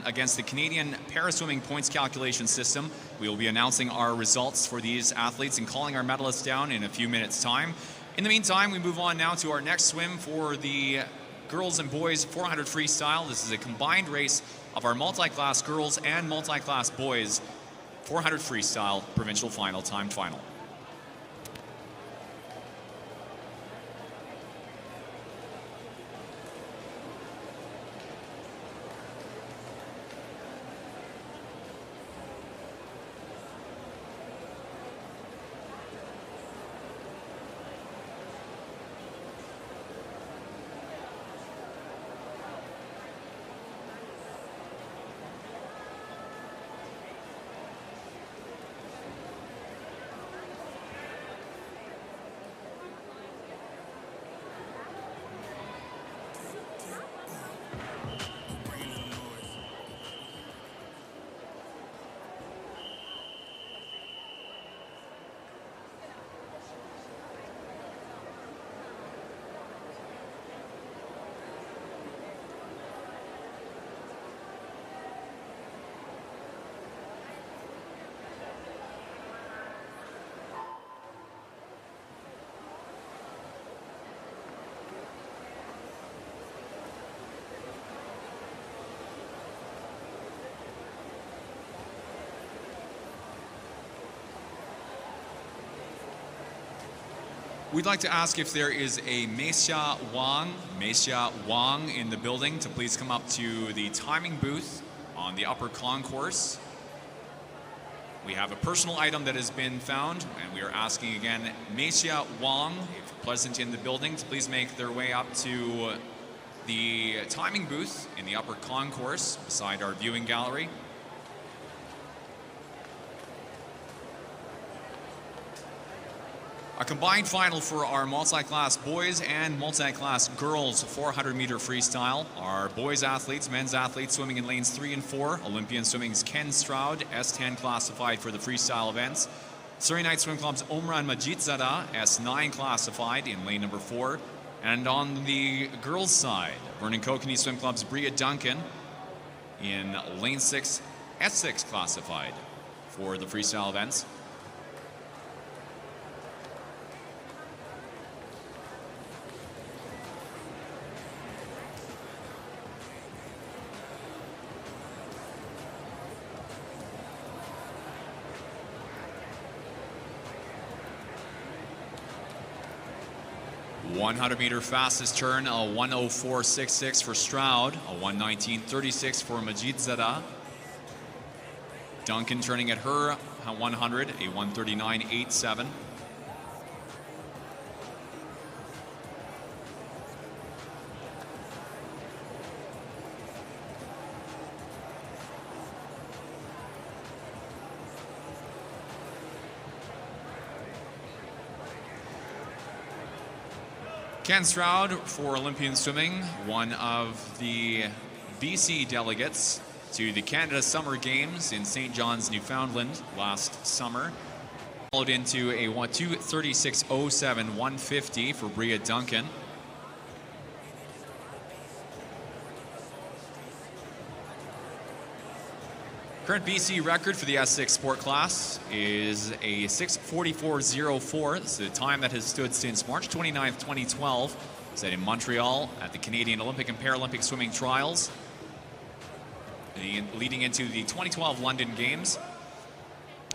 against the Canadian Paraswimming points calculation system. We will be announcing our results for these athletes and calling our medalists down in a few minutes' time. In the meantime, we move on now to our next swim for the girls and boys 400 freestyle. This is a combined race of our multi-class girls and multi-class boys 400 freestyle provincial final, timed final. We'd like to ask if there is a Meisha Wang in the building to please come up to the timing booth on the upper concourse. We have a personal item that has been found, and we are asking again, Meisha Wang, if present in the building, to please make their way up to the timing booth in the upper concourse beside our viewing gallery. A combined final for our multi-class boys and multi-class girls 400-meter freestyle. Our boys athletes, men's athletes swimming in lanes 3 and 4. Olympian Swimming's Ken Stroud, S10 classified for the freestyle events. Surrey Night Swim Club's Omran Majidzada, S9 classified in lane number 4. And on the girls' side, Vernon Kokanee Swim Club's Bria Duncan in lane 6, S6 classified for the freestyle events. .100-meter fastest turn, a 1:04.66 for Stroud, a 1:19.36 for Majidzada. Duncan turning at her 100, a 1:39.87. Ken Stroud for Olympian Swimming, one of the BC delegates to the Canada Summer Games in St. John's, Newfoundland last summer. Followed into a 2:36.07 150 for Bria Duncan. Current BC record for the S6 sport class is a 6:44.04. This is a time that has stood since March 29th, 2012, set in Montreal at the Canadian Olympic and Paralympic Swimming Trials, leading into the 2012 London Games.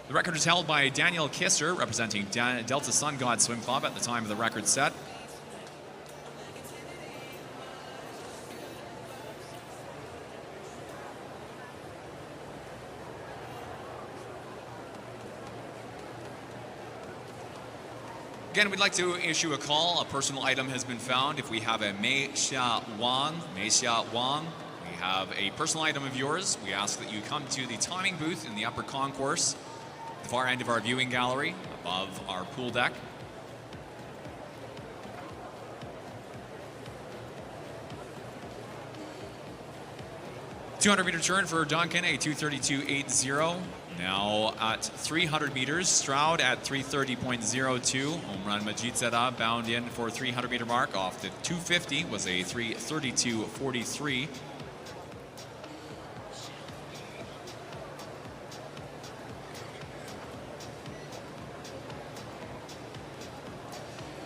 The record is held by Danielle Kisser, representing Delta Sun God Swim Club at the time of the record set. Again, we'd like to issue a call. A personal item has been found. If we have a Mei Xia Wang, we have a personal item of yours. We ask that you come to the timing booth in the upper concourse, the far end of our viewing gallery, above our pool deck. "200-meter turn for Duncan, a 2:32.80. Now at 300 meters, Stroud at 3:30.02. Omran Majid-Zada bound in for 300-meter mark off the 250 was a 3:32.43.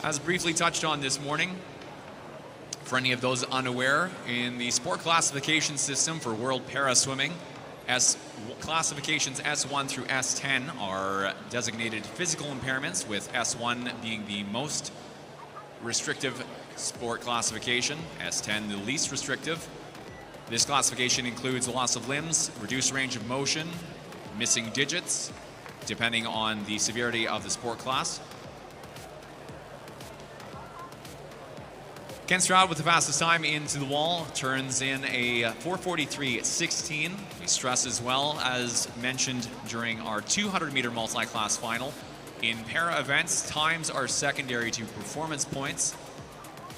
As briefly touched on this morning, for any of those unaware, in the sport classification system for World Para Swimming, classifications S1 through S10 are designated physical impairments, with S1 being the most restrictive sport classification, S10 the least restrictive. This classification includes loss of limbs, reduced range of motion, missing digits, depending on the severity of the sport class. Ken Stroud with the fastest time into the wall, turns in a 4:43.16. We stress as well, as mentioned during our 200-meter multi-class final, in para events, times are secondary to performance points,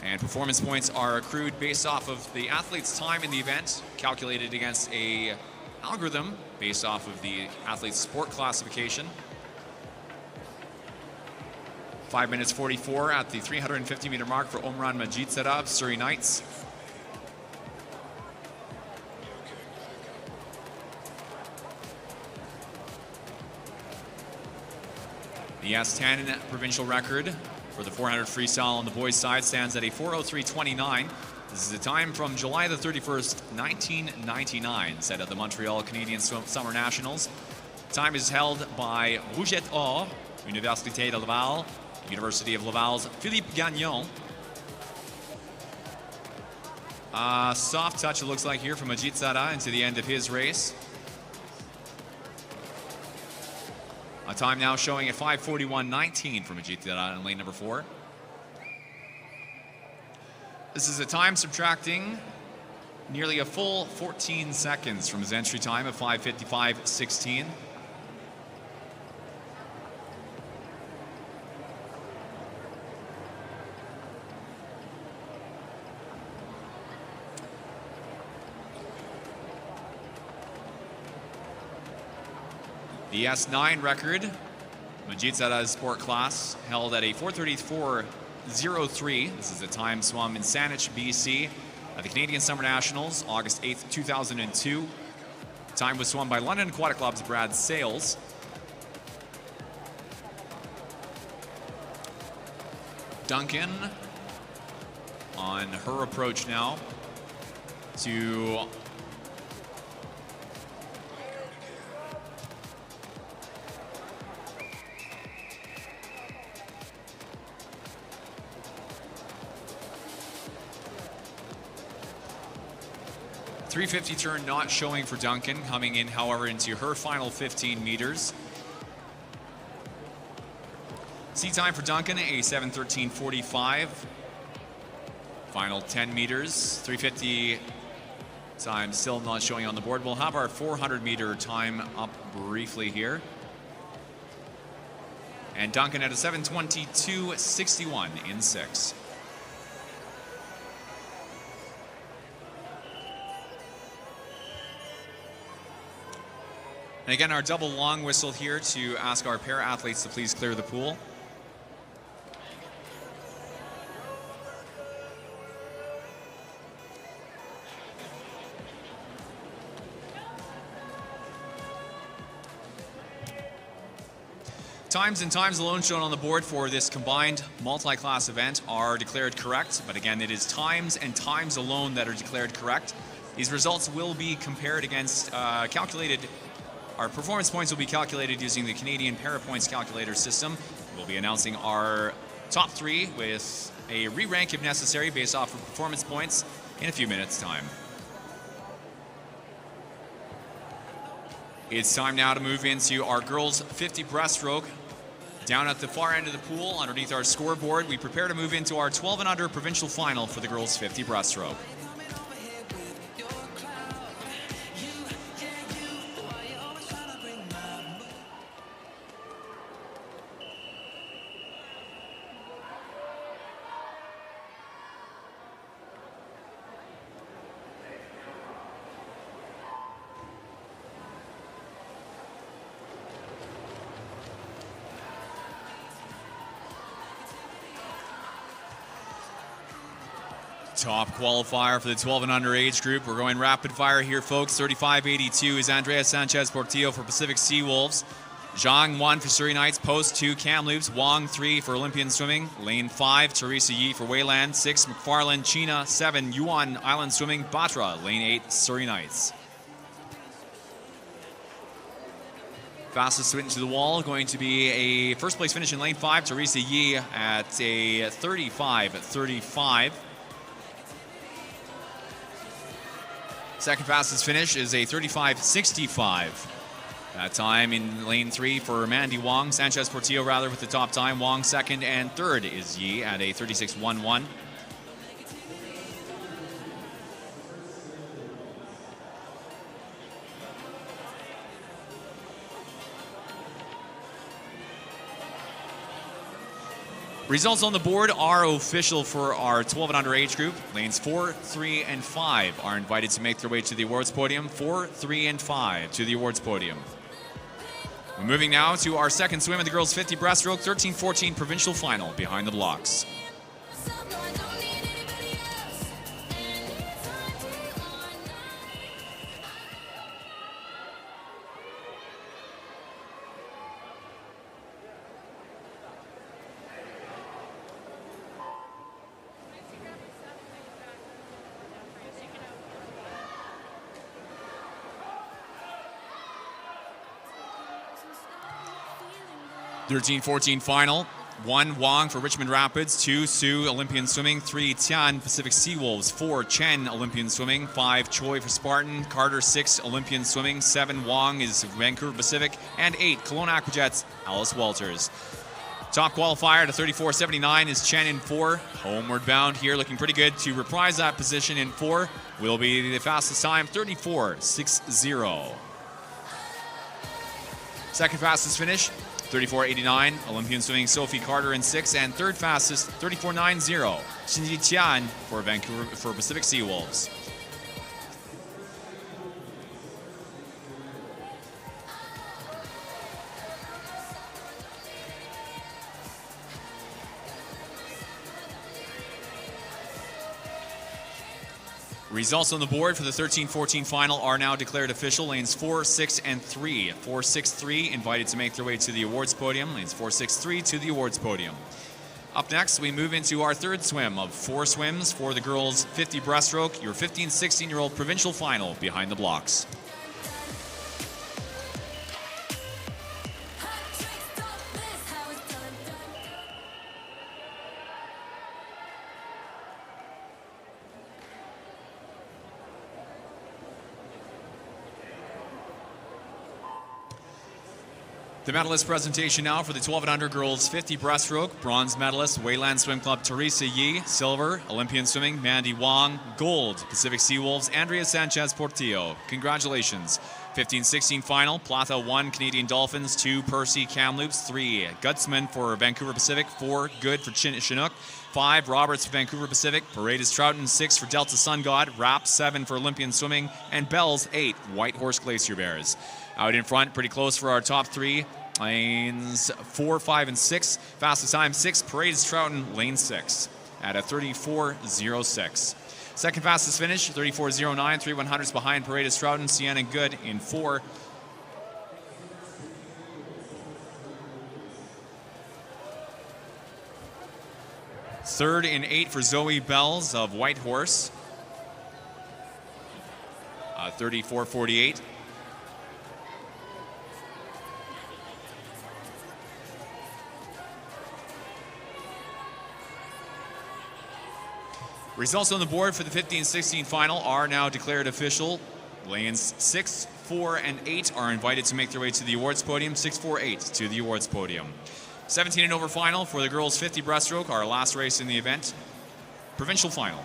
and performance points are accrued based off of the athlete's time in the event, calculated against a algorithm based off of the athlete's sport classification. 5 minutes 44 at the 350-meter mark for Omran Majid-Zada of Surrey Knights. The S10 provincial record for the 400 freestyle on the boys' side stands at a 4:03.29. This is a time from July the 31st, 1999, set at the Montreal Canadian Summer Nationals. Time is held by Rouget Or, Université de Laval, University of Laval's Philippe Gagnon. Soft touch, it looks like, here from Majid-Zada into the end of his race. A time now showing at 5:41.19 for Majid-Zada in lane number 4. This is a time subtracting nearly a full 14 seconds from his entry time of 5:55.16. The S9 record, Majid-Zada's sport class, held at a 4:34.03. This is a time swum in Saanich, BC, at the Canadian Summer Nationals, August 8th, 2002. The time was swum by London Aquatic Club's Brad Sales. Duncan on her approach now to .350 turn not showing for Duncan, coming in, however, into her final 15 meters. Sea time for Duncan, a 7:13.45. Final 10 meters, 350 time still not showing on the board. We'll have our 400-meter time up briefly here. And Duncan at a 7:22.61 in 6. And again, our double long whistle here to ask our para athletes to please clear the pool. Times and times alone shown on the board for this combined multi-class event are declared correct, but again, it is times and times alone that are declared correct. These results will be compared against our performance points will be calculated using the Canadian Parapoints calculator system. We'll be announcing our top 3 with a re-rank if necessary based off of performance points in a few minutes' time. It's time now to move into our girls 50 breaststroke. Down at the far end of the pool, underneath our scoreboard, we prepare to move into our 12 and under provincial final for the girls 50 breaststroke. Top qualifier for the 12 and under age group. We're going rapid fire here, folks. 35.82 is Andrea Sanchez Portillo for Pacific Seawolves. Zhang 1 for Surrey Knights. Post 2 Kamloops. Wong 3 for Olympian Swimming. Lane 5 Teresa Yi for Wayland. 6 McFarland China. 7 Yuan Island Swimming. Batra. Lane 8 Surrey Knights. Fastest sprint to the wall going to be a first place finish in lane 5. Teresa Yi at a 35.35. Second fastest finish is a 35.65. That time in lane 3 for Mandy Wong. Sanchez Portillo rather with the top time. Wong second and third is Yi at a 36.11. Results on the board are official for our 12 and under age group. Lanes 4, 3, and 5 are invited to make their way to the awards podium. 4, 3, and 5 to the awards podium. We're moving now to our second swim of the girls 50 breaststroke 13-14 provincial final behind the blocks. (13-14) final. 1 Wong for Richmond Rapids, 2 Sioux Olympian Swimming, 3 Tian Pacific Seawolves, 4 Chen Olympian Swimming, 5 Choi for Spartan, Carter 6 Olympian Swimming, 7 Wong is Vancouver Pacific, and 8 Kelowna Aquajets Alice Walters. Top qualifier to 34.79 is Chen in 4. Homeward bound here, looking pretty good to reprise that position in 4. Will be the fastest time, 34.60. Second fastest finish, 34.89, Olympian Swimming Sophie Carter in 6, and third fastest, 34.90, Shinji Tian for Pacific Seawolves. Results on the board for the 13-14 final are now declared official. Lanes 4, 6, and 3. 4, 6, 3 invited to make their way to the awards podium. Lanes 4, 6, 3 to the awards podium. Up next, we move into our third swim of 4 swims for the girls 50 breaststroke, your 15-16-year-old provincial final behind the blocks. The medalist presentation now for the 12 and under girls 50 breaststroke. Bronze medalist Wayland Swim Club Teresa Yi. Silver Olympian Swimming Mandy Wong. Gold Pacific Seawolves Andrea Sanchez Portillo. Congratulations. 15-16 final. Plata 1 Canadian Dolphins. 2 Percy Kamloops. 3 Gutzman for Vancouver Pacific. 4 Good for Chinook. 5 Roberts for Vancouver Pacific. Paredes Trouton. 6 for Delta Sun God. Rapp 7 for Olympian Swimming. And Bells 8 White Horse Glacier Bears. Out in front, pretty close for our top three. Lanes 4, 5, and 6. Fastest time 6. Parade is Trouton, lane 6 at a 34.06. Second fastest finish 34.09. 3 100s behind Parade is Trouton. Sienna Good in 4. Third in 8 for Zoe Bells of Whitehorse. 34.48. Results on the board for the 15-16 final are now declared official. Lanes 6, 4, and 8 are invited to make their way to the awards podium. 6, 4, 8 to the awards podium. 17 and over final for the girls 50 breaststroke, our last race in the event. Provincial final.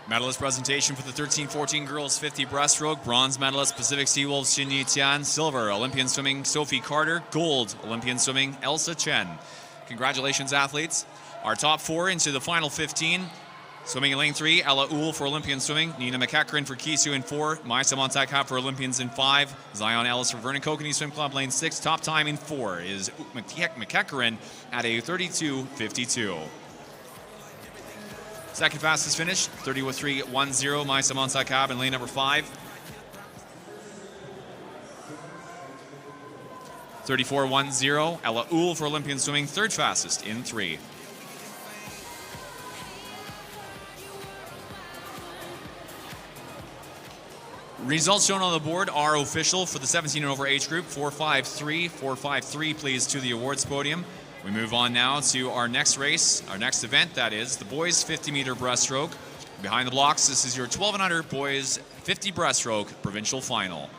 Medalist presentation for the 13-14 girls 50 breaststroke. Bronze medalist Pacific Seawolves Xinyi Tian. Silver Olympian swimming Sophie Carter. Gold Olympian swimming Elsa Chen. Congratulations, athletes. Our top 4 into the final 15. Swimming in lane 3, Ella Uhl for Olympian swimming. Nina McEachran for Kisu in 4. Maisa Montakat for Olympians in 5. Zion Ellis for Vernon Kokanee Swim Club lane 6. Top time in 4 is McEachran at a 32.52. Second fastest finish, 30.310, Maisa Montakat in lane number 5. 34.10, Ella Uhl for Olympian swimming, third fastest in 3. Results shown on the board are official for the 17 and over age group. 453 please to the awards podium. We move on now to our next race, our next event, that is the boys 50-meter breaststroke. Behind the blocks, this is your 12 and under boys 50 breaststroke provincial final.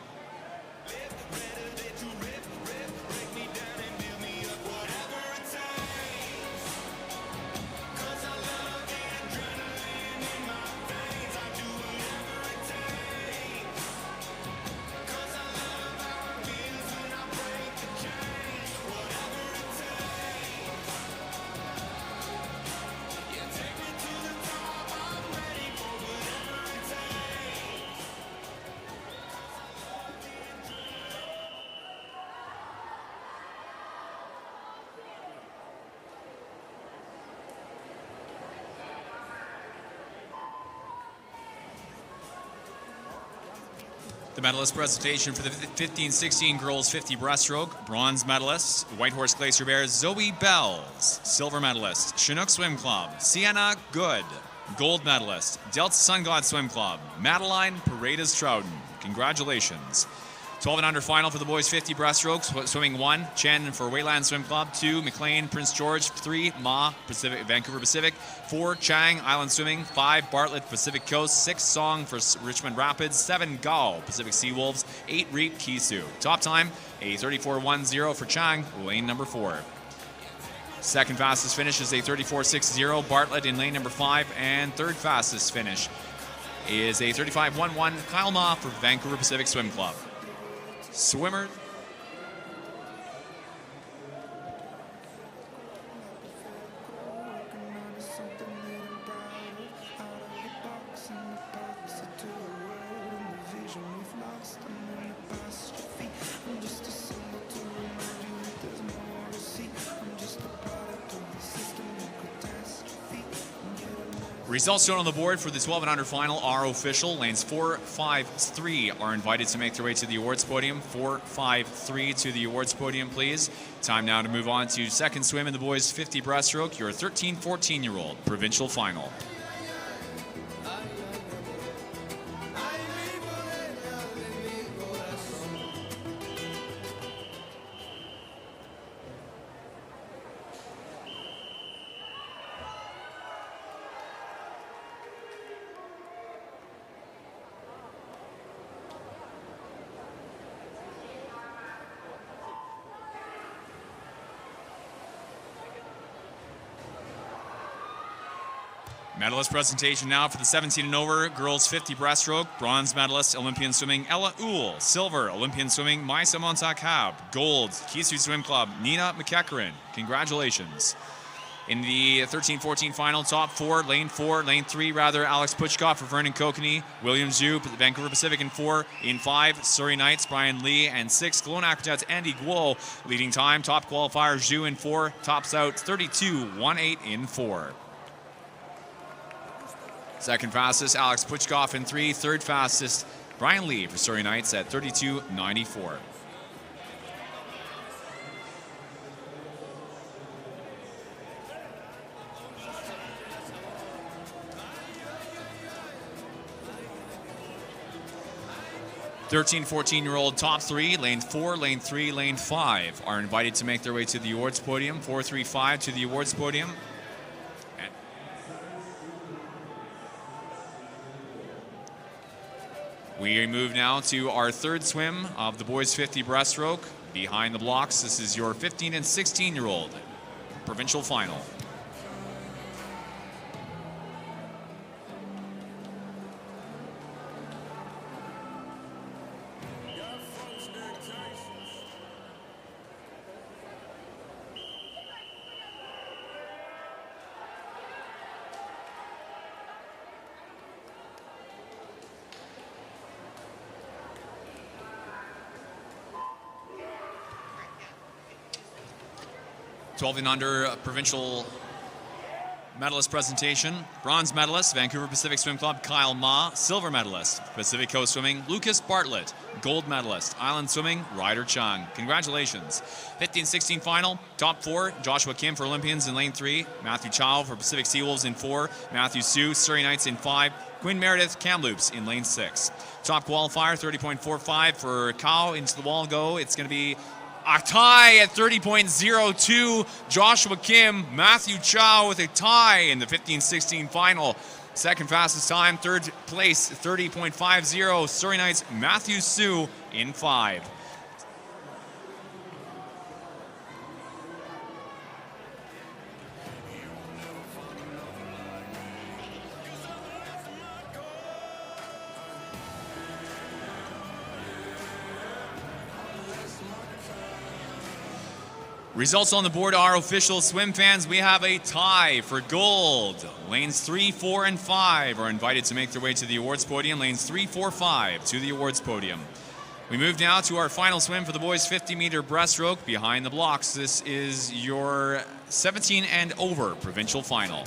The medalist presentation for the 15-16 girls 50 breaststroke. Bronze medalist, Whitehorse Glacier Bears, Zoe Bells. Silver medalist, Chinook Swim Club, Sienna Good. Gold medalist, Delta Sun God Swim Club, Madeline Paredes Trouton. Congratulations. 12 and under final for the boys 50 breaststroke. Swimming 1, Chen for Wayland Swim Club. 2, McLean, Prince George. 3, Ma, Pacific, Vancouver Pacific. 4, Chang, Island Swimming. 5, Bartlett, Pacific Coast. 6, Song for Richmond Rapids. 7, Gao, Pacific Seawolves. 8, Reap, Kisu. Top time, a 34.10 for Chang, lane number 4. Second fastest finish is a 34.60, Bartlett in lane number 5. And third fastest finish is a 35.11, Kyle Ma for Vancouver Pacific Swim Club. Swimmer. Results shown on the board for the 12 and under final are official. Lanes 4, 5, 3 are invited to make their way to the awards podium. 4, 5, 3 to the awards podium, please. Time now to move on to second swim in the boys 50 breaststroke, your 13-14-year-old provincial final. Medalist presentation now for the 17 and over girls 50 breaststroke. Bronze medalist Olympian swimming Ella Uhl. Silver Olympian swimming Maisa Montakhab. Gold Keystone Swim Club Nina McEachran. Congratulations. In the 13-14 final, top lane 3 Alex Puchkoff for Vernon Kokanee. William Zhu, Vancouver Pacific in 4. In 5, Surrey Knights, Brian Lee. And 6, Kelowna Aqueducts, Andy Guo. Leading time, top qualifier, Zhu in 4. Tops out 32-18 in 4. Second fastest, Alex Puchkoff in 3. Third fastest, Brian Lee for Surrey Knights at 32.94. Thirteen, 14-year-old top 3, lane 4, lane 3, lane 5 are invited to make their way to the awards podium. 4-3-5 to the awards podium. We move now to our third swim of the boys 50 breaststroke. Behind the blocks, this is your 15 and 16-year-old provincial final. Twelve and under provincial medalist presentation. Bronze medalist, Vancouver Pacific Swim Club, Kyle Ma. Silver medalist, Pacific Coast Swimming, Lucas Bartlett. Gold medalist, Island Swimming, Ryder Chung. Congratulations. 15-16 final, top 4, Joshua Kim for Olympians in lane 3. Matthew Chow for Pacific Seawolves in 4. Matthew Su, Surrey Knights in 5. Quinn Meredith, Kamloops in lane 6. Top qualifier, 30.45 for Cow. Into the wall go. It's going to be a tie at 30.02. Joshua Kim, Matthew Chow with a tie in the 15-16 final. Second fastest time, third place, 30.50. Surrey Knights, Matthew Su in 5. Results on the board are official. Swim fans, we have a tie for gold. Lanes 3, 4, and 5 are invited to make their way to the awards podium. Lanes 3, 4, 5 to the awards podium. We move now to our final swim for the boys 50-meter breaststroke. Behind the blocks, this is your 17 and over provincial final.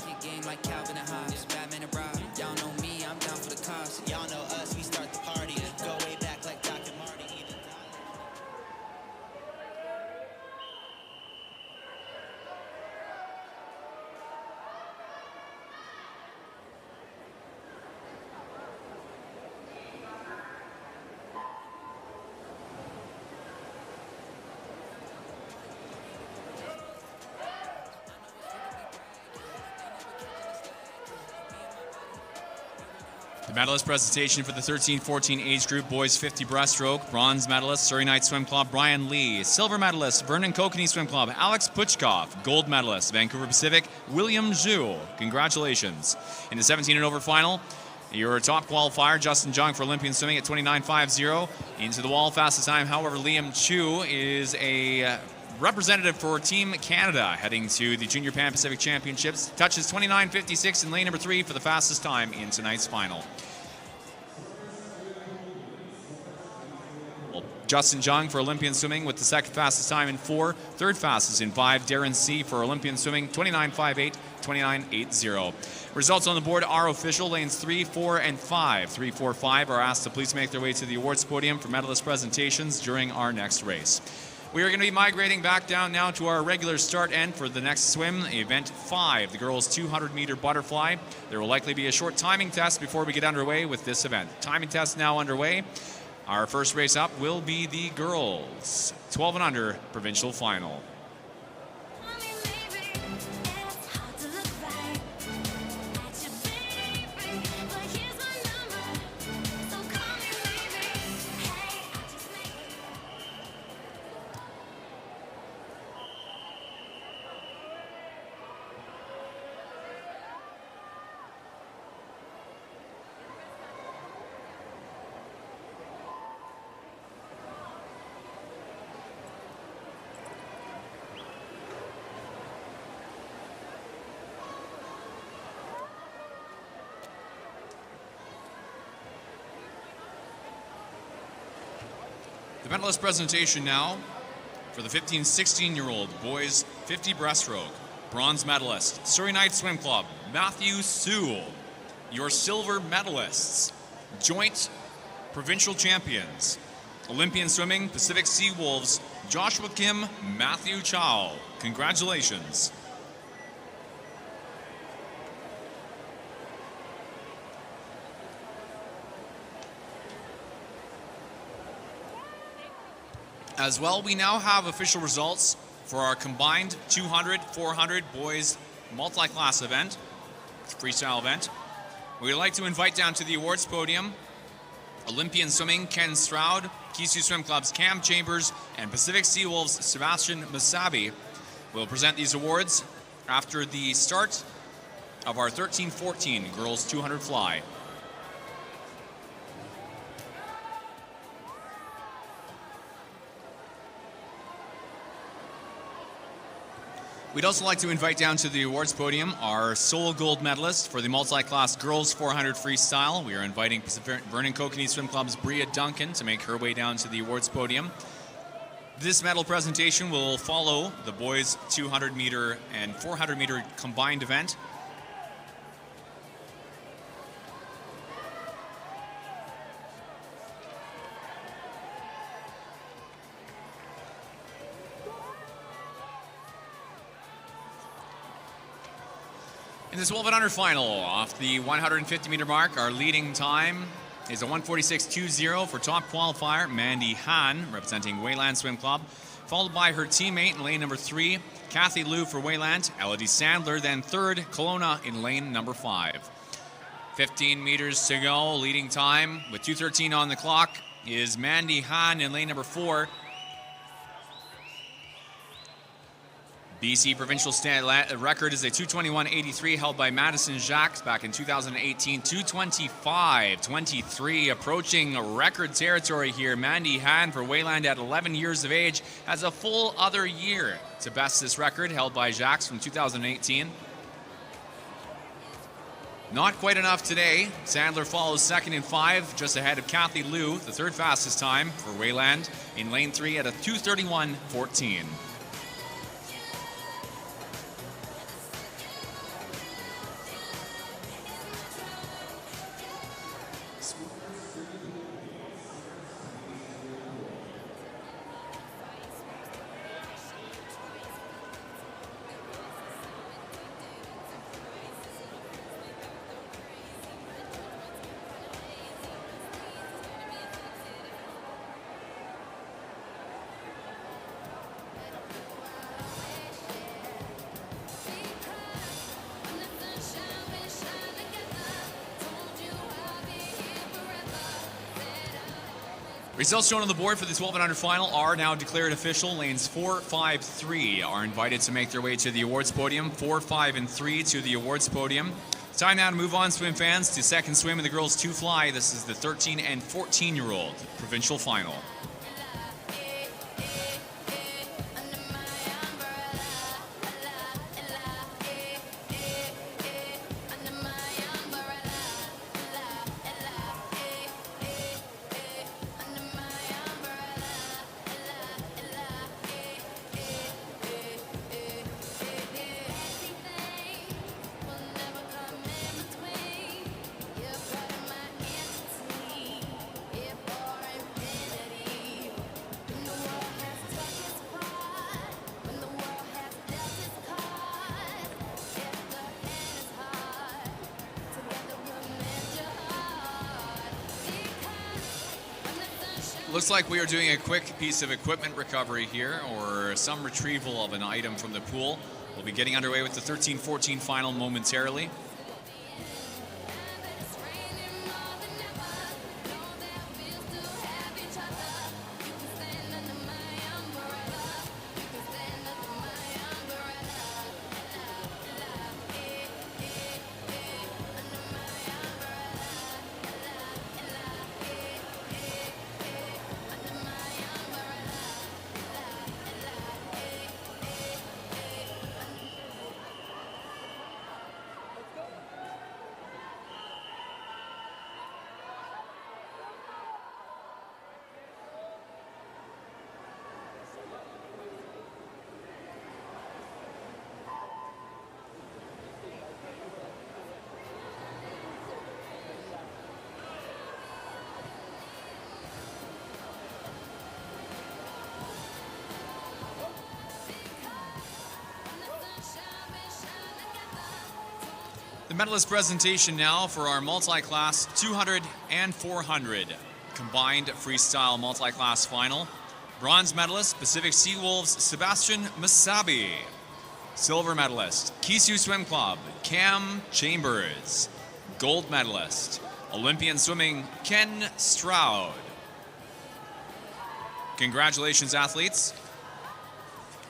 The medalist presentation for the 13-14 age group, boys 50 breaststroke. Bronze medalist, Surrey Knights Swim Club, Brian Lee. Silver medalist, Vernon Kokanee Swim Club, Alex Puchkoff. Gold medalist, Vancouver Pacific, William Zhu. Congratulations. In the 17 and over final, your top qualifier, Justin Jung for Olympian swimming at 29.50. Into the wall, fastest time, however, Liam Chu is a representative for Team Canada heading to the Junior Pan Pacific Championships. Touches 29.56 in lane number 3 for the fastest time in tonight's final. Justin Jung for Olympian swimming with the second fastest time in 4. Third fastest in 5. Darren C. for Olympian swimming, 29.58, 29.80. Results on the board are official. Lanes 3, 4, and 5. 3, 4, 5 are asked to please make their way to the awards podium for medalist presentations during our next race. We are going to be migrating back down now to our regular start end for the next swim, event 5, the girls 200-meter butterfly. There will likely be a short timing test before we get underway with this event. Timing test now underway. Our first race up will be the girls 12 and under provincial final. medalist presentation now for the 15-16-year-old boys 50 breaststroke. Bronze medalist, Surrey Knight Swim Club, Matthew Sewell. Your silver medalists, joint provincial champions, Olympian swimming, Pacific Sea Wolves, Joshua Kim, Matthew Chow. Congratulations. As well, we now have official results for our combined 200, 400 boys multi-class event, freestyle event. We'd like to invite down to the awards podium Olympian Swimming, Ken Stroud, Kisu Swim Club's Cam Chambers, and Pacific Sea Wolves' Sebastian Masabi. We'll present these awards after the start of our 13-14 girls 200 fly. We'd also like to invite down to the awards podium our sole gold medalist for the multi-class girls 400 freestyle. We are inviting Vernon Kokanee Swim Club's Bria Duncan to make her way down to the awards podium. This medal presentation will follow the boys 200 meter and 400 meter combined event. In this 12 and under final, off the 150 meter mark, our leading time is a 1:46.20 for top qualifier, Mandy Han, representing Wayland Swim Club, followed by her teammate in lane number 3, Kathy Liu for Wayland, Elodie Sandler, then third, Kelowna in lane number 5. 15 meters to go, leading time with 2:13 on the clock is Mandy Han in lane number 4. BC provincial record is a 2:21.83 held by Madison Jacques back in 2018. 2:25.23, approaching record territory here. Mandy Han for Wayland at 11 years of age has a full other year to best this record held by Jacques from 2018. Not quite enough today. Sandler follows second in 5, just ahead of Kathy Liu, the third fastest time for Wayland in lane 3 at a 2:31.14. Results shown on the board for the 12 and under final are now declared official. Lanes 4, 5, 3 are invited to make their way to the awards podium. 4, 5, and 3 to the awards podium. It's time now to move on, swim fans, to second swim in the girls 2 fly. This is the 13 and 14-year-old provincial final. Looks like we are doing a quick piece of equipment recovery here, or some retrieval of an item from the pool. We'll be getting underway with the 13-14 final momentarily. The medalist presentation now for our multi-class 200 and 400 combined freestyle multi-class final. Bronze medalist, Pacific Seawolves, Sebastian Masabi. Silver medalist, Kisu Swim Club, Cam Chambers. Gold medalist, Olympian Swimming, Ken Stroud. Congratulations, athletes.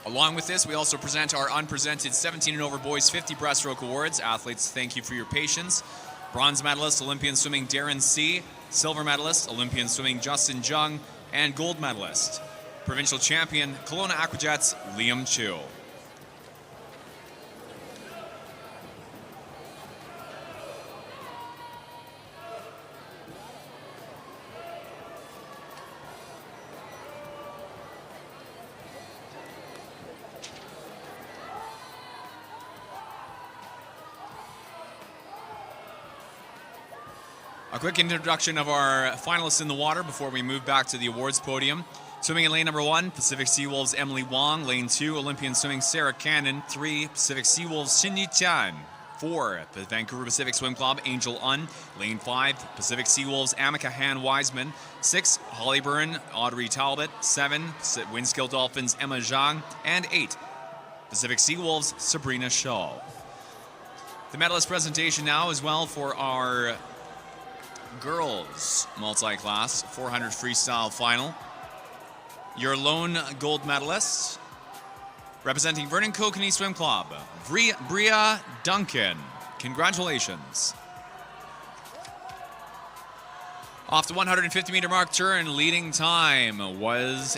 Along with this, we also present our unpresented 17 and over boys 50 breaststroke awards. Athletes, thank you for your patience. Bronze medalist, Olympian Swimming, Darren C. Silver medalist, Olympian Swimming, Justin Jung. And gold medalist, provincial champion, Kelowna Aquajets, Liam Chu. A quick introduction of our finalists in the water before we move back to the awards podium. Swimming in lane number 1, Pacific Seawolves Emily Wong. Lane 2, Olympian Swimming Sarah Cannon. 3, Pacific Seawolves Shinyi Chan. 4, the Vancouver Pacific Swim Club Angel Un. Lane 5, Pacific Seawolves Amika Han Wiseman. 6, Hollyburn Audrey Talbot. 7, Windskill Dolphins Emma Zhang. And 8, Pacific Seawolves Sabrina Shaw. The medalist presentation now as well for our girls multi-class 400 freestyle final. Your lone gold medalist, representing Vernon Kokanee Swim Club, Bria Duncan. Congratulations. Off the 150 meter mark turn, leading time was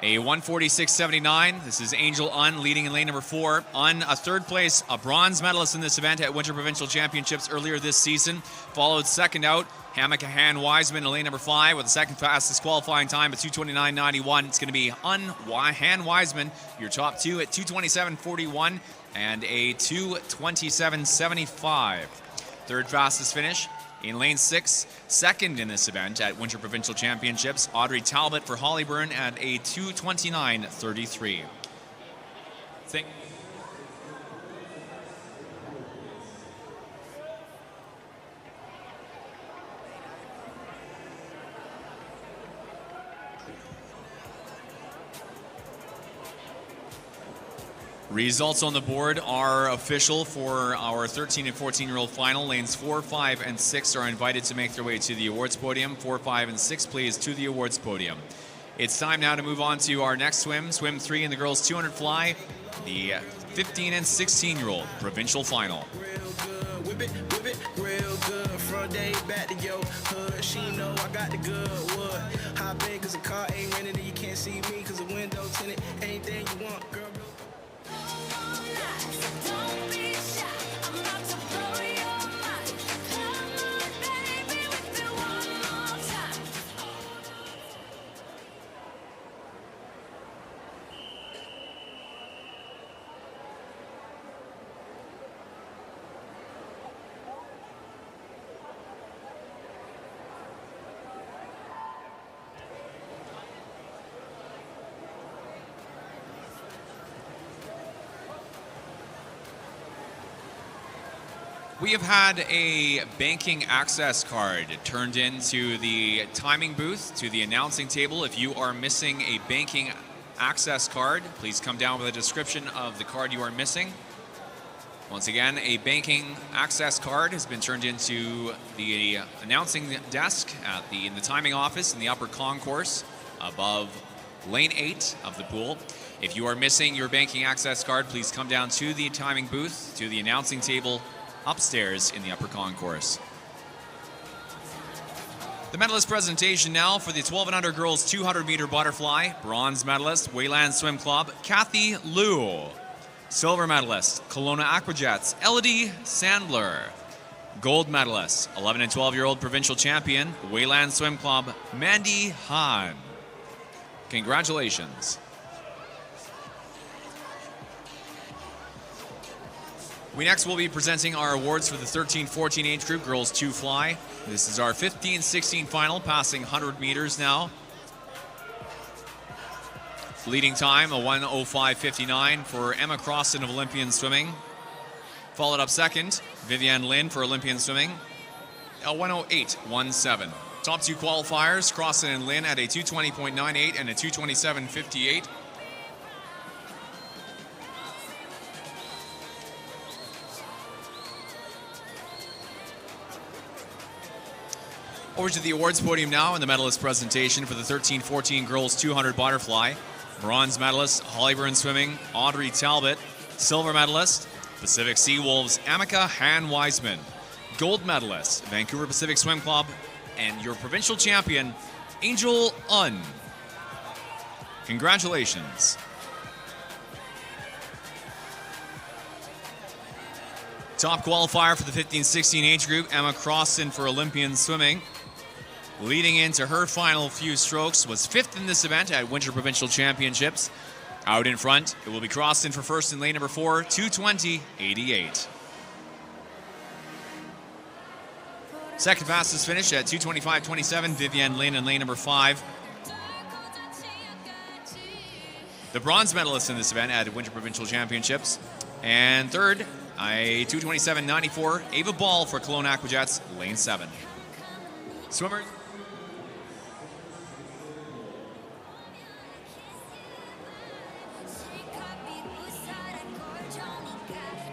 a 1:46.79. This is Angel Un leading in lane number 4. Un, a third place, a bronze medalist in this event at Winter Provincial Championships earlier this season. Followed second out, Hamika Han Wiseman in lane number 5 with the second fastest qualifying time at 2:29.91. It's going to be Han Wiseman, your top two at 2:27.41 and a 2:27.75. Third fastest finish in lane 6, second in this event at Winter Provincial Championships, Audrey Talbot for Hollyburn at a 2:29.33. Results on the board are official for our 13 and 14-year-old final. Lanes 4, 5, and 6 are invited to make their way to the awards podium. 4, 5, and 6, please, to the awards podium. It's time now to move on to our next swim. Swim 3 in the girls 200 fly, the 15 and 16-year-old provincial final. Whip it, real good. Front day back to your hood. She know I got the good wood. High big cause the car ain't rented and you can't see me cause the window tinted. Anything you want, girl. Don't be shy, I'm about to blow your mind. Come on, baby, with me one more time. We have had a banking access card turned into the timing booth, to the announcing table. If you are missing a banking access card, please come down with a description of the card you are missing. Once again, a banking access card has been turned into the announcing desk in the timing office in the upper concourse above lane 8 of the pool. If you are missing your banking access card, please come down to the timing booth, to the announcing table upstairs in the upper concourse. The medalist presentation now for the 12 and under girls 200 meter butterfly. Bronze medalist, Wayland Swim Club, Kathy Liu. Silver medalist, Kelowna Aquajets, Elodie Sandler. Gold medalist, 11 and 12-year-old provincial champion, Wayland Swim Club, Mandy Han. Congratulations. We next will be presenting our awards for the 13-14 age group, girls 2 fly. This is our 15-16 final, passing 100 meters now. Leading time, a 1:05.59 for Emma Crossan of Olympian Swimming. Followed up second, Vivienne Lin for Olympian swimming, a 1:08.17. Top two qualifiers, Crossan and Lin at a 2:20.98 and a 2:27.58. Over to the awards podium now in the medalist presentation for the 13-14 girls 200 butterfly. Bronze medalist, Hollyburn Swimming, Audrey Talbot. Silver medalist, Pacific Sea Wolves, Amika Han-Wiseman. Gold medalist, Vancouver Pacific Swim Club, and your provincial champion, Angel Un. Congratulations. Top qualifier for the 15-16 age group, Emma Crossan for Olympian swimming. Leading into her final few strokes, was fifth in this event at Winter Provincial Championships. Out in front, it will be Crossan for first in lane number 4, 2:20.88. Second fastest finish at 2:25.27, Vivienne Lin in lane number 5. The bronze medalist in this event at Winter Provincial Championships. And third, a 2:27.94, Ava Ball for Kelowna Aquajets, lane 7. Swimmers.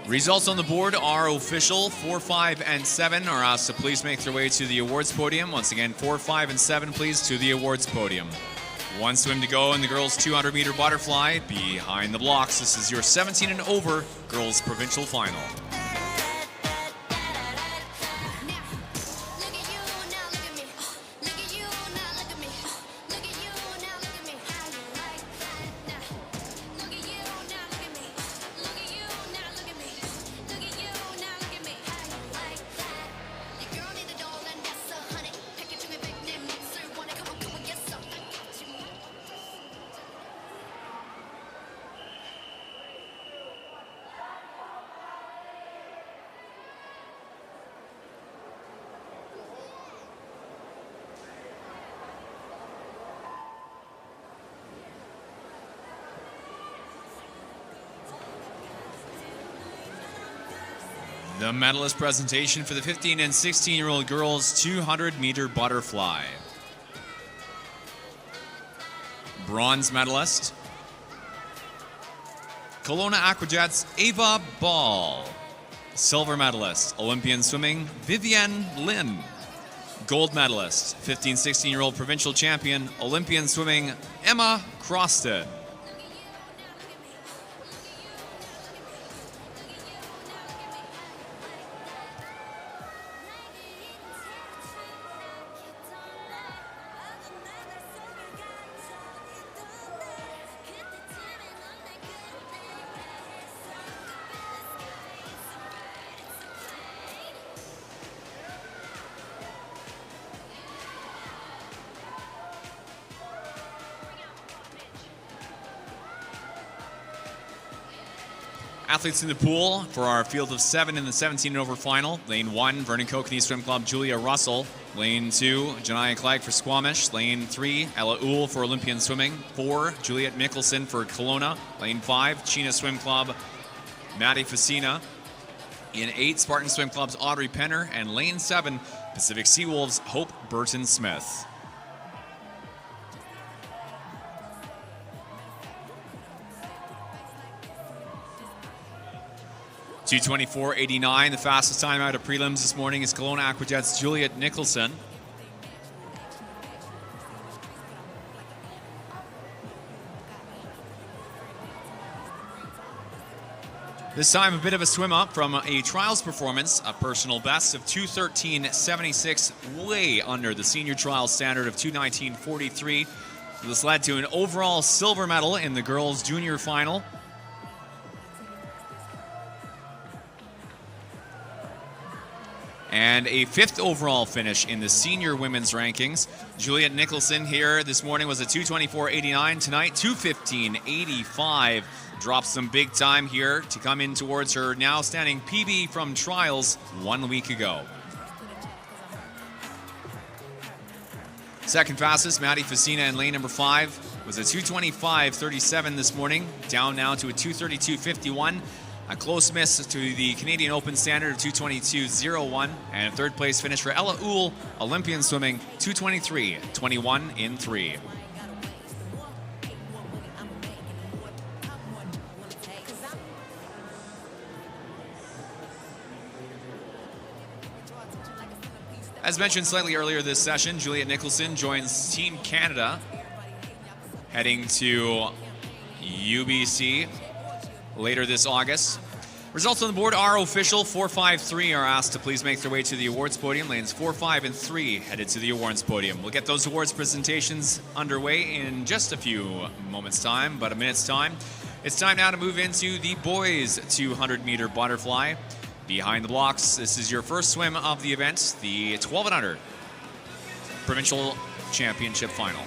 Results on the board are official. 4, 5, and 7 are asked to please make their way to the awards podium. Once again, 4, 5, and 7, please, to the awards podium. One swim to go in the girls' 200-meter butterfly. Behind the blocks, this is your 17 and over girls' provincial final. The medalist presentation for the 15 and 16-year-old girls 200-meter butterfly. Bronze medalist, Kelowna Aquajets, Ava Ball. Silver medalist, Olympian swimming, Vivienne Lin. Gold medalist, 15-16-year-old provincial champion, Olympian swimming, Emma Crossan. Athletes in the pool for our field of 7 in the 17 and over final. Lane 1, Vernon Kokanee Swim Club, Julia Russell. Lane 2, Janaya Clegg for Squamish. Lane 3, Ella Uhl for Olympian Swimming. 4, Juliet Mickelson for Kelowna. Lane 5, Chena Swim Club, Maddie Facina. In 8, Spartan Swim Club's Audrey Penner. And lane 7, Pacific Sea Wolves, Hope Burton Smith. .224.89, the fastest time out of prelims this morning is Kelowna Aquajets' Juliet Nicholson. This time a bit of a swim up from a trials performance, a personal best of 2:13.76, way under the senior trial standard of 2:19.43. This led to an overall silver medal in the girls' junior final. And a 5th overall finish in the senior women's rankings. Juliet Nicholson here this morning was a 2:24.89. Tonight, 2:15.85. Drops some big time here to come in towards her now standing PB from trials 1 week ago. Second fastest, Maddie Facina in lane number 5, was a 2:25.37 this morning. Down now to a 2:32.51. A close miss to the Canadian Open standard of 2:22.01, and a third place finish for Ella Uhl, Olympian swimming, 2:23.21 in 3. As mentioned slightly earlier this session, Juliet Nicholson joins Team Canada heading to UBC later this August. Results on the board are official. 4, 5, 3 are asked to please make their way to the awards podium. Lanes 4, 5, and 3 headed to the awards podium. We'll get those awards presentations underway in just a few moments' time, but a minute's time. It's time now to move into the boys 200-meter butterfly. Behind the blocks, this is your first swim of the event, the 12 and under Provincial Championship Final.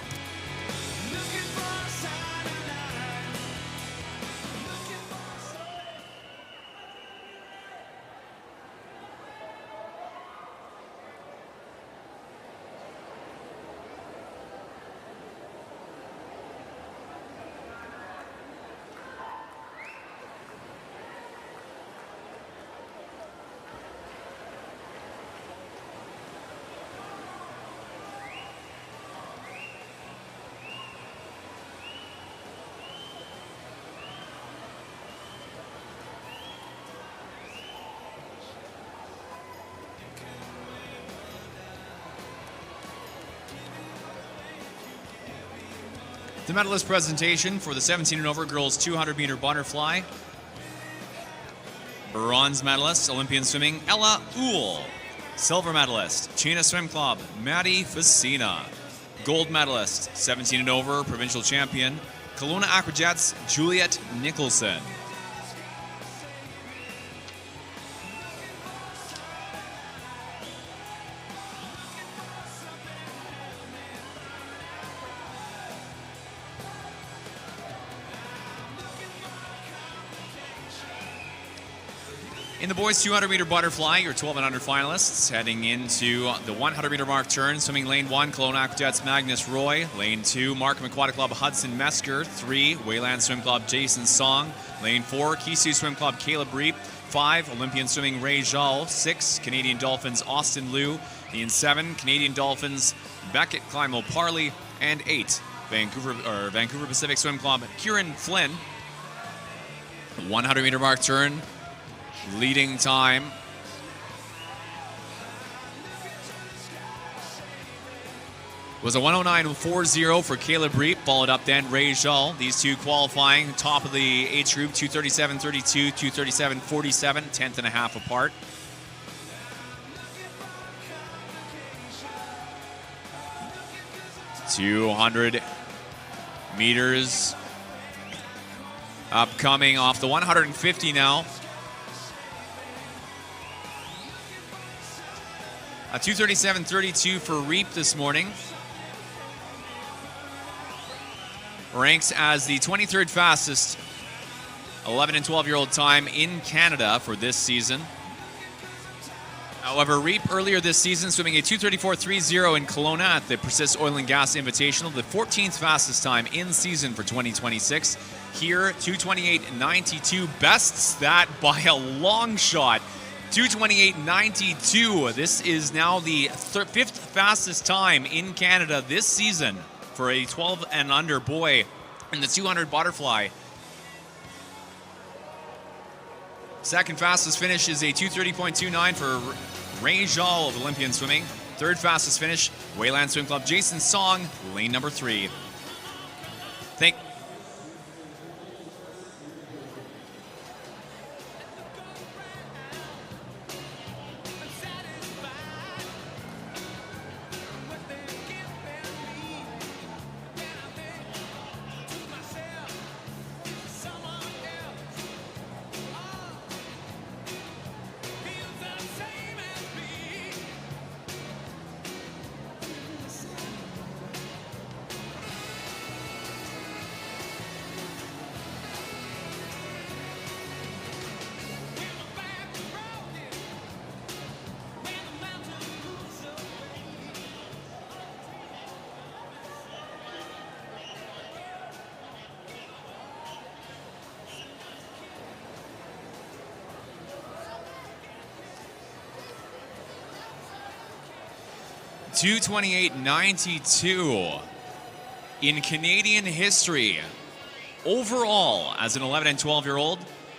The medalist presentation for the 17 and over girls 200-meter butterfly. Bronze medalist, Olympian swimming, Ella Uhl. Silver medalist, Chena Swim Club, Maddie Facina. Gold medalist, 17 and over, provincial champion, Kelowna Aquajets, Juliet Nicholson. In the boys 200-meter butterfly, your 12 and under finalists heading into the 100-meter mark turn. Swimming lane 1, Kelowna Aquajets Magnus Roy. Lane 2, Markham Aquatic Club Hudson Mesker. 3, Wayland Swim Club Jason Song. Lane 4, Kisu Swim Club Caleb Reap. 5, Olympian Swimming Ray Jal. 6, Canadian Dolphins Austin Liu. In 7, Canadian Dolphins Beckett Climo Parley. And 8, Vancouver Pacific Swim Club Kieran Flynn. 100-meter mark turn. Leading time was a 109.40 for Caleb Reap, followed up then Ray Jal. These two qualifying top of the age group, 237.32, 237.47, 10th and a half apart. .200 meters upcoming off the 150 now. A 237.32 for Reap this morning. Ranks as the 23rd fastest 11 and 12-year-old time in Canada for this season. However, Reap earlier this season swimming a 234.30 in Kelowna at the Persist Oil and Gas Invitational, the 14th fastest time in season for 2026. Here, 228.92, bests that by a long shot. 228.92. This is now the 5th fastest time in Canada this season for a 12 and under boy in the 200 butterfly. Second fastest finish is a 230.29 for Ray Jal of Olympian Swimming. Third fastest finish, Wayland Swim Club Jason Song, lane number 3. 2:28.92 in Canadian history. Overall, as an 11 and 12-year-old,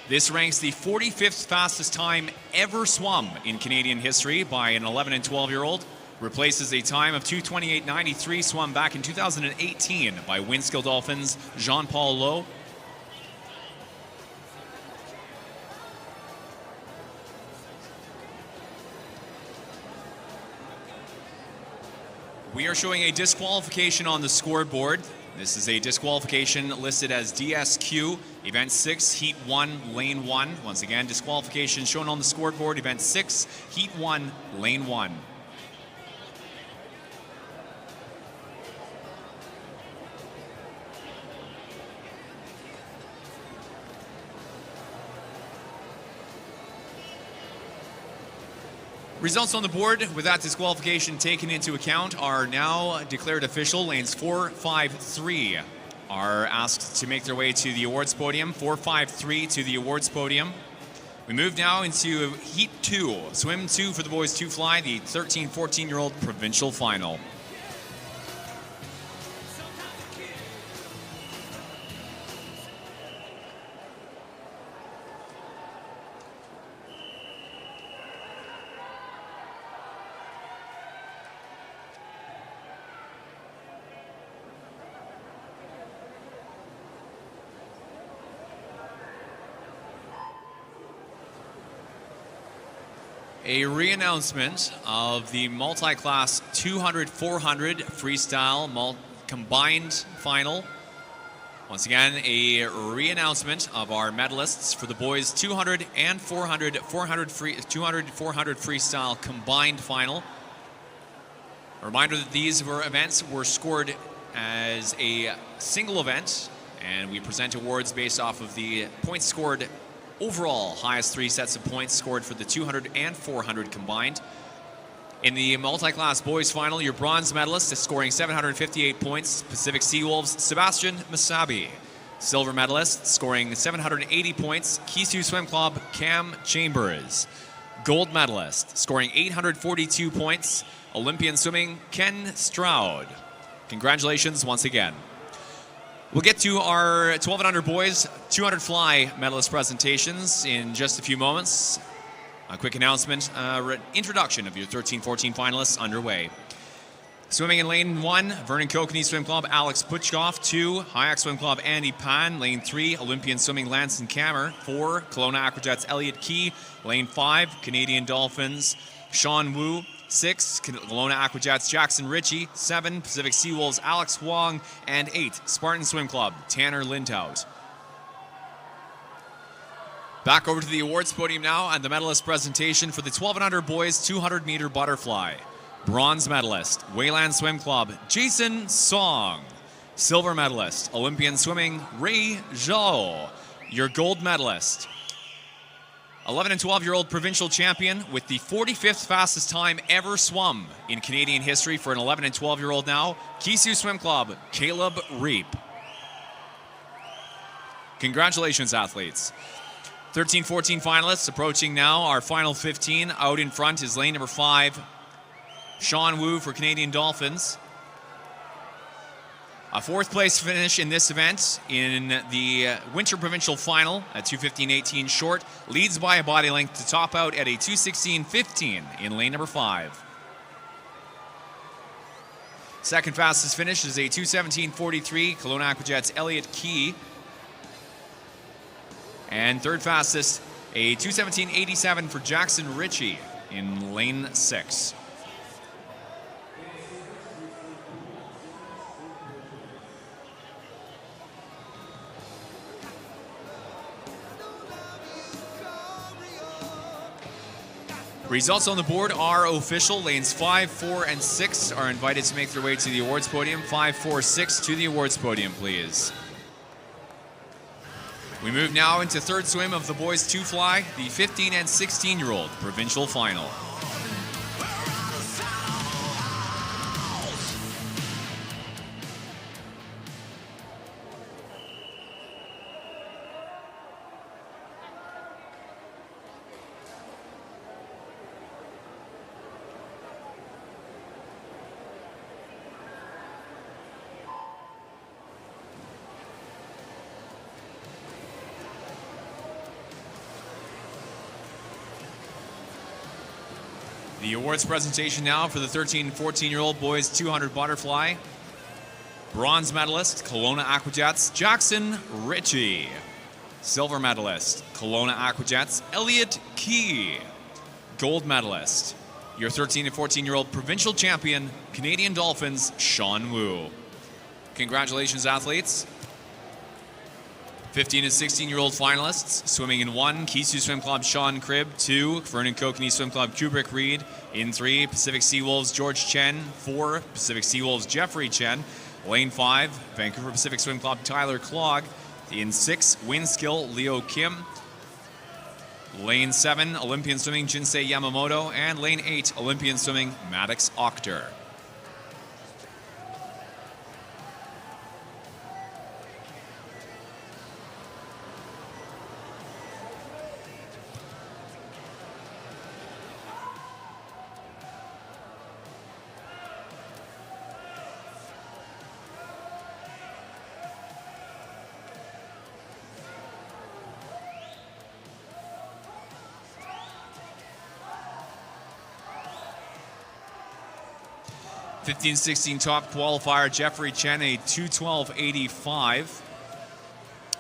this ranks the 45th fastest time ever swum in Canadian history by an 11 and 12-year-old. Replaces a time of 2:28.93 swum back in 2018 by Winskill Dolphins' Jean-Paul Lowe. We are showing a disqualification on the scoreboard. This is a disqualification listed as DSQ, Event 6, Heat 1, Lane 1. Once again, disqualification shown on the scoreboard, Event 6, Heat 1, Lane 1. Results on the board with that disqualification taken into account are now declared official. Lanes 4, 5, 3 are asked to make their way to the awards podium. 4, 5, 3 to the awards podium. We move now into Heat 2, Swim 2 for the boys 2 fly, the 13, 14-year-old provincial final. A re-announcement of the multi-class 200-400 freestyle combined final. Once again, a re-announcement of our medalists for the boys 200 and 400 freestyle combined final. A reminder that these events were scored as a single event, and we present awards based off of the points scored overall, highest 3 sets of points scored for the 200 and 400 combined. In the multi-class boys final, your bronze medalist is scoring 758 points, Pacific Seawolves, Sebastian Masabi. Silver medalist scoring 780 points, Kisu Swim Club, Cam Chambers. Gold medalist scoring 842 points, Olympian Swimming, Ken Stroud. Congratulations once again. We'll get to our 12 and under boys 200 fly medalist presentations in just a few moments. A quick announcement, introduction of your 13-14 finalists underway. Swimming in lane 1, Vernon Kokanee Swim Club, Alex Puchkoff. 2, Hayak Swim Club, Andy Pan. Lane 3, Olympian Swimming, Lance and Kammer. 4, Kelowna Aquajets, Elliot Key. Lane 5, Canadian Dolphins, Sean Wu. 6, Kelowna Aquajets, Jackson Ritchie. 7, Pacific Seawolves, Alex Huang. And 8, Spartan Swim Club, Tanner Lindhout. Back over to the awards podium now and the medalist presentation for the 12 and under boys 200-meter butterfly. Bronze medalist, Wayland Swim Club, Jason Song. Silver medalist, Olympian Swimming, Ray Zhao. Your gold medalist, 11 and 12-year-old provincial champion with the 45th fastest time ever swum in Canadian history for an 11 and 12-year-old now, Kisu Swim Club, Caleb Reap. Congratulations, athletes. 13-14 finalists approaching now our final 15. Out in front is lane number 5, Sean Wu for Canadian Dolphins. A 4th place finish in this event in the Winter Provincial Final at 2:15.18 short. Leads by a body length to top out at a 2:16.15 in lane number 5. Second fastest finish is a 2:17.43, Kelowna Aquajets Elliot Key. And third fastest, a 2:17.87 for Jackson Ritchie in lane 6. Results on the board are official. Lanes 5, 4, and 6 are invited to make their way to the awards podium. 5, 4, 6 to the awards podium, please. We move now into third swim of the boys 2 fly, the 15 and 16-year-old provincial final. The awards presentation now for the 13 and 14-year-old boys 200 butterfly. Bronze medalist, Kelowna Aquajets, Jackson Ritchie. Silver medalist, Kelowna Aquajets, Elliot Key. Gold medalist, your 13 and 14-year-old provincial champion, Canadian Dolphins, Sean Wu. Congratulations, athletes. 15 and 16-year-old finalists, swimming in 1, Kisu Swim Club, Sean Cribb. 2, Vernon Kokanee Swim Club, Kubrick Reed. In 3, Pacific Seawolves, George Chen. 4, Pacific Seawolves, Jeffrey Chen. Lane 5, Vancouver Pacific Swim Club, Tyler Clogg. In 6, Windskill, Leo Kim. Lane 7, Olympian Swimming, Jinsei Yamamoto. And Lane 8, Olympian Swimming, Maddox Octor. (15-16) top qualifier Jeffrey Chen, a 2:12.85.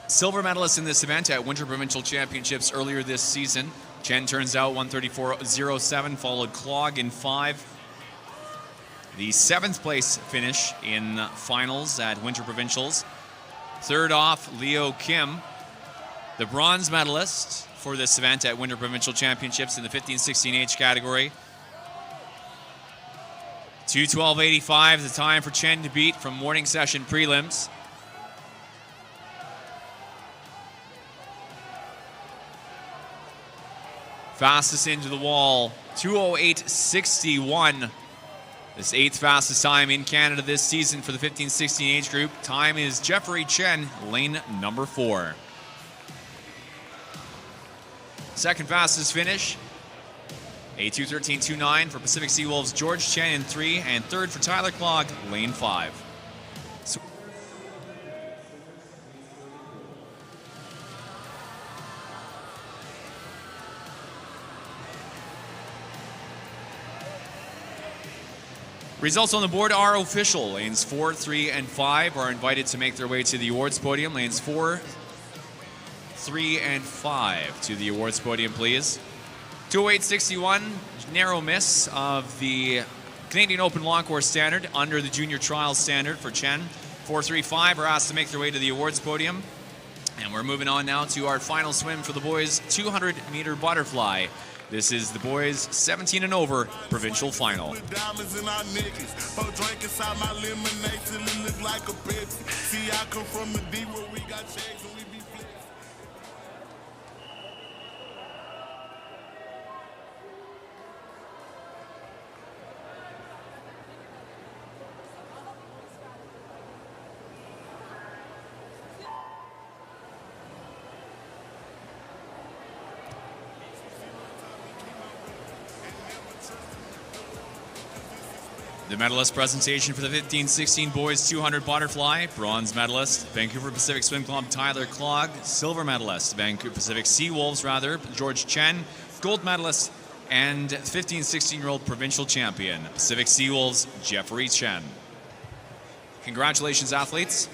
Silver medalist in this event at Winter Provincial Championships earlier this season. Chen turns out 1:34.07, followed Clogg in 5. The 7th place finish in finals at Winter Provincials. Third off, Leo Kim, the bronze medalist for this event at Winter Provincial Championships in the 15-16 age category. 2:12.85, the time for Chen to beat from morning session prelims. Fastest into the wall, 2:08.61. This 8th fastest time in Canada this season for the 15-16 age group. Time is Jeffrey Chen, lane number 4. Second fastest finish, a 2:13.29 for Pacific Seawolves, George Chen in 3, and third for Tyler Clogg, lane 5. Results on the board are official. Lanes 4, 3, and 5 are invited to make their way to the awards podium. Lanes 4, 3, and 5 to the awards podium, please. 2:08.61, narrow miss of the Canadian Open Long Course standard under the junior trial standard for Chen. 4:35 are asked to make their way to the awards podium. And we're moving on now to our final swim for the boys 200-meter butterfly. This is the boys 17 and over provincial final. The medalist presentation for the 15-16 boys 200 butterfly. Bronze medalist, Vancouver Pacific Swim Club, Tyler Clogg. Silver medalist, Vancouver Pacific Seawolves, George Chen. Gold medalist and 15-16-year-old provincial champion, Pacific Seawolves, Jeffrey Chen. Congratulations, athletes.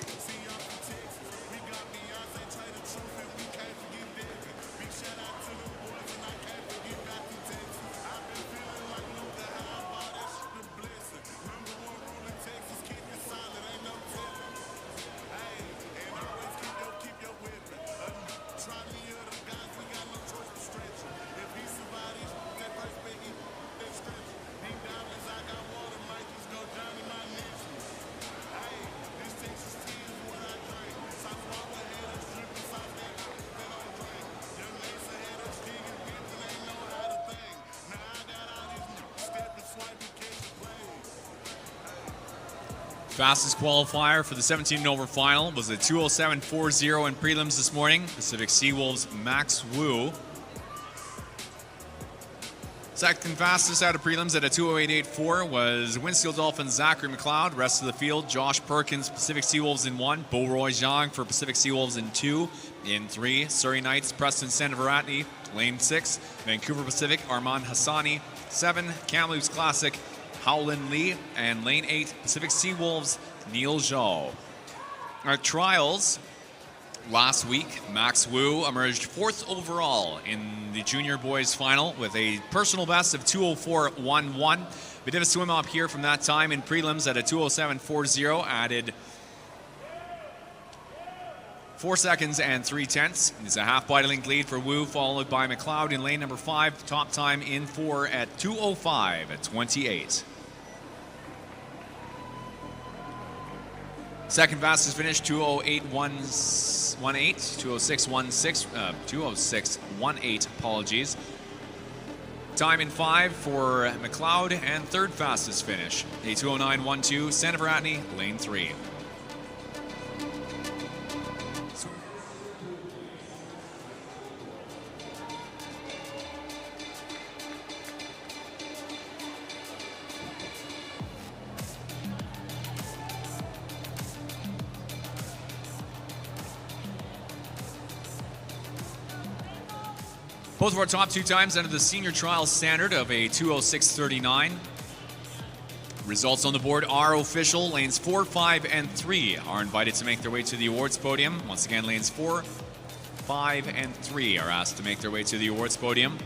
Fastest qualifier for the 17 and over final was a 2:07.40 in prelims this morning. Pacific Seawolves Max Wu. Second fastest out of prelims at a 2:08.84 was Windskill Dolphins Zachary McLeod. Rest of the field, Josh Perkins, Pacific Seawolves in 1. Bo Roy Zhang for Pacific Seawolves in 2. In 3, Surrey Knights, Preston Sanavaratney. Lane 6, Vancouver Pacific, Armand Hassani. 7, Kamloops Classic, Howlin Lee, and lane 8, Pacific Sea Wolves, Neil Zhao. Our trials last week, Max Wu emerged 4th overall in the junior boys final with a personal best of 2:04.11. We did a swim up here from that time in prelims at a 2:07.40, added 4 seconds and 3/10. It's a half body length lead for Wu, followed by McLeod in lane number 5. Top time in 4 at 2:05.28. Second fastest finish, 2:08.18, 2:06.18, apologies. Time in 5 for McLeod, and third fastest finish, a 2:09.12, Sanavaratney, lane 3. Both of our top 2 times under the senior trial standard of a 2:06.39. Results on the board are official. Lanes 4, 5, and 3 are invited to make their way to the awards podium. Once again, lanes 4, 5, and 3 are asked to make their way to the awards podium.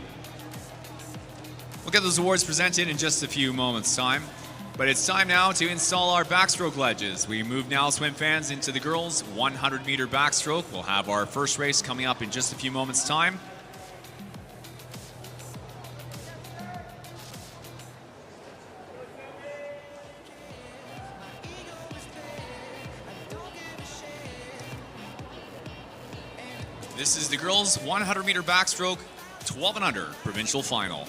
We'll get those awards presented in just a few moments' time. But it's time now to install our backstroke ledges. We move now, swim fans, into the girls' 100-meter backstroke. We'll have our first race coming up in just a few moments' time. This is the girls' 100-meter backstroke, 12 and under, provincial final.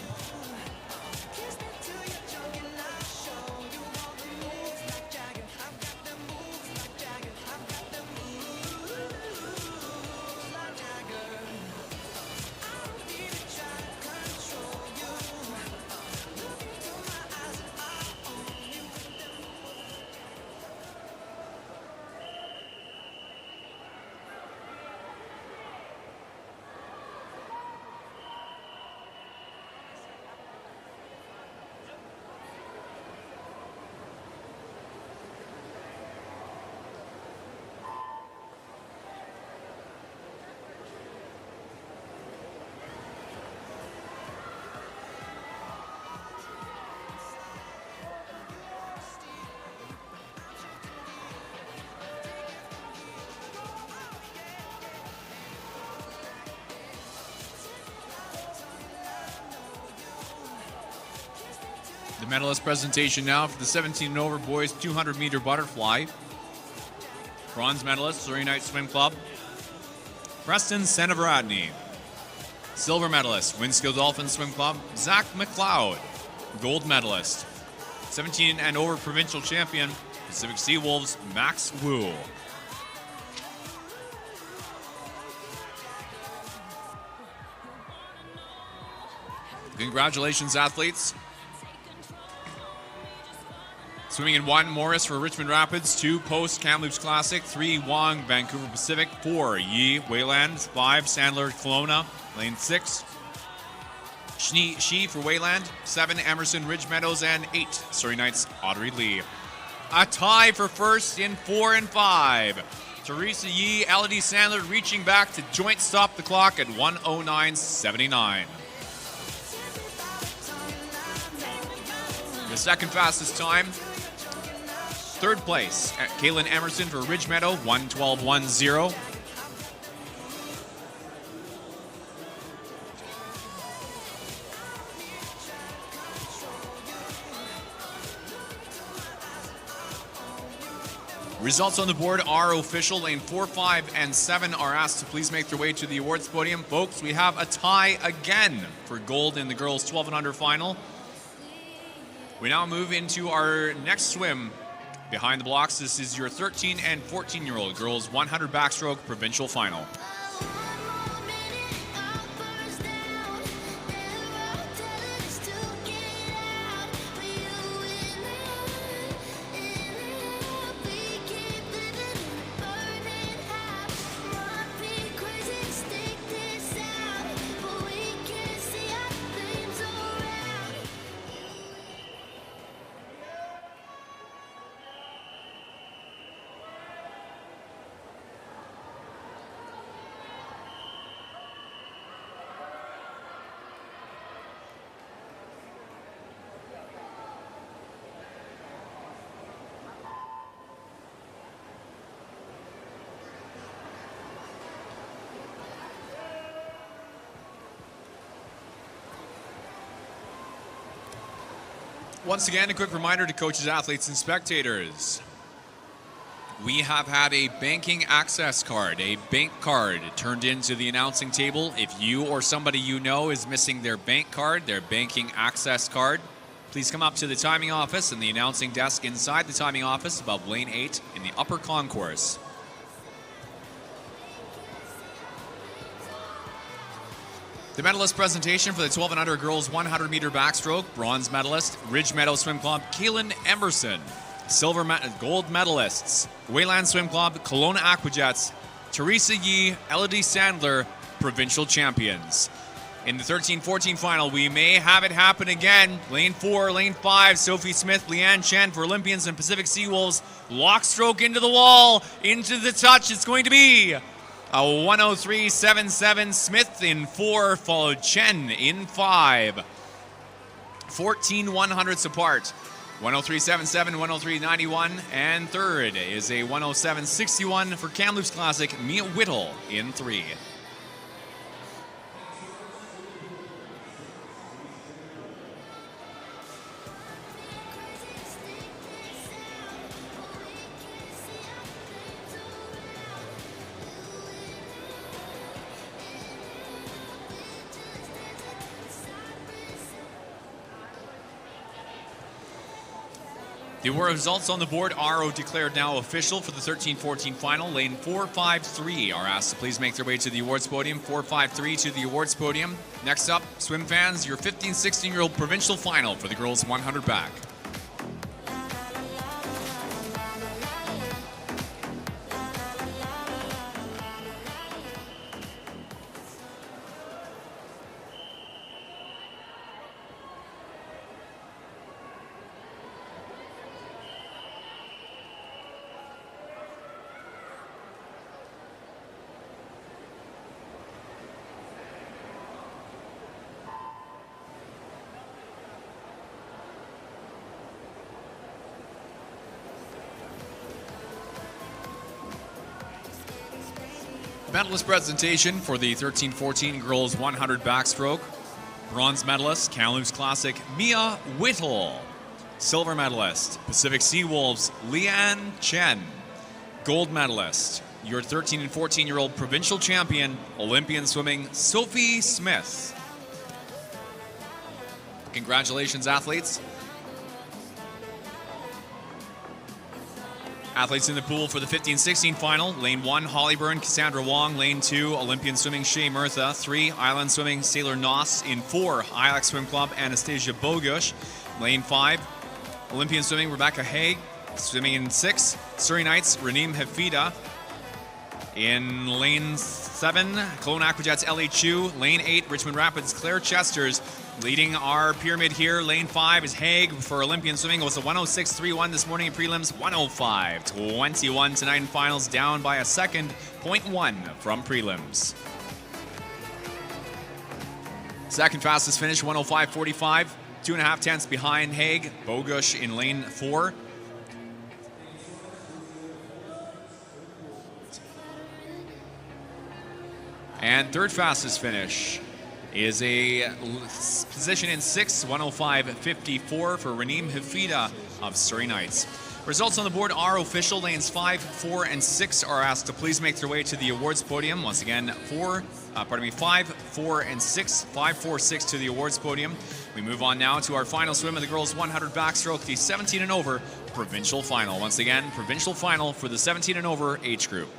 The medalist presentation now for the 17 and over boys 200-meter butterfly. Bronze medalist, Surrey Night Swim Club, Preston Sanavaratney. Silver medalist, Winskill Dolphin Swim Club, Zach McLeod. Gold medalist, 17 and over provincial champion, Pacific Sea Wolves, Max Wu. Congratulations, athletes. Swimming in 1, Morris for Richmond Rapids. 2, Post, Kamloops Classic. 3, Wong, Vancouver Pacific. 4, Yi, Wayland. 5, Sandler, Kelowna, lane 6. Shi for Wayland. 7, Emerson, Ridge Meadows. And 8, Surrey Knights, Audrey Lee. A tie for first in 4 and 5. Teresa Yi, Elodie Sandler reaching back to joint stop the clock at 1:09.79. The second fastest time, third place, Kaylin Emerson for Ridge Meadow, 1:12.10. Results on the board are official. Lane 4, 5, and 7 are asked to please make their way to the awards podium. Folks, we have a tie again for gold in the girls' 12 and under final. We now move into our next swim behind the blocks. This is your 13 and 14-year-old girls 100 backstroke provincial final. Once again, a quick reminder to coaches, athletes, and spectators. We have had a banking access card, a bank card, turned into the announcing table. If you or somebody you know is missing their bank card, their banking access card, please come up to the timing office and the announcing desk inside the timing office above lane 8 in the upper concourse. The medalist presentation for the 12 and under girls 100 meter backstroke. Bronze medalist, Ridge Meadow Swim Club, Kaylin Emerson. Gold medalists, Wayland Swim Club, Kelowna Aquajets, Teresa Yee, Elodie Sandler, provincial champions. In the 13-14 final, we may have it happen again. Lane 4, lane 5, Sophie Smith, Leanne Chen for Olympians and Pacific Seawolves. Lock stroke into the wall, into the touch. It's going to be a 103.77. Smith in 4, followed Chen in 5. 14 100ths apart. 103.77, 103.91, and third is a 107.61 for Kamloops Classic, Mia Whittle in 3. The results on the board are declared now official for the 13-14 final. Lane 4, 5, 3 are asked to please make their way to the awards podium. 4, 5, 3 to the awards podium. Next up, swim fans, your 15-16-year-old provincial final for the girls 100 back. Medalist presentation for the 13-14 girls 100 backstroke. Bronze medalist, Kamloops Classic, Mia Whittle. Silver medalist, Pacific Seawolves, Leanne Chen. Gold medalist, your 13 and 14-year-old provincial champion, Olympian swimming, Sophie Smith. Congratulations, athletes. Athletes in the pool for the 15-16 final. Lane 1, Holly Byrne, Cassandra Wong. Lane 2, Olympian swimming, Shea Murtha. 3, Island swimming, Sailor Noss. In 4, Ilex Swim Club, Anastasia Bogush. Lane 5, Olympian swimming, Rebecca Haig. Swimming in 6, Surrey Knights, Raneem Hafida. In lane 7, Kelowna Aquajets, Ellie Chu. Lane 8, Richmond Rapids, Claire Chesters. Leading our pyramid here, lane 5 is Haig for Olympian swimming. It was a 106.31 this morning in prelims, 105.21 tonight in finals, down by a second, 0.1 from prelims. Second fastest finish, 105.45, 2.5 tenths behind Haig. Bogush in lane 4. And third fastest finish is a position in 6, 105.54 for Raneem Hafida of Surrey Knights. Results on the board are official. Lanes 5, 4, and 6 are asked to please make their way to the awards podium. Once again, 5, 4, and 6. 5, 4, 6 to the awards podium. We move on now to our final swim of the girls 100 backstroke, the 17 and over provincial final. Once again, provincial final for the 17 and over age group.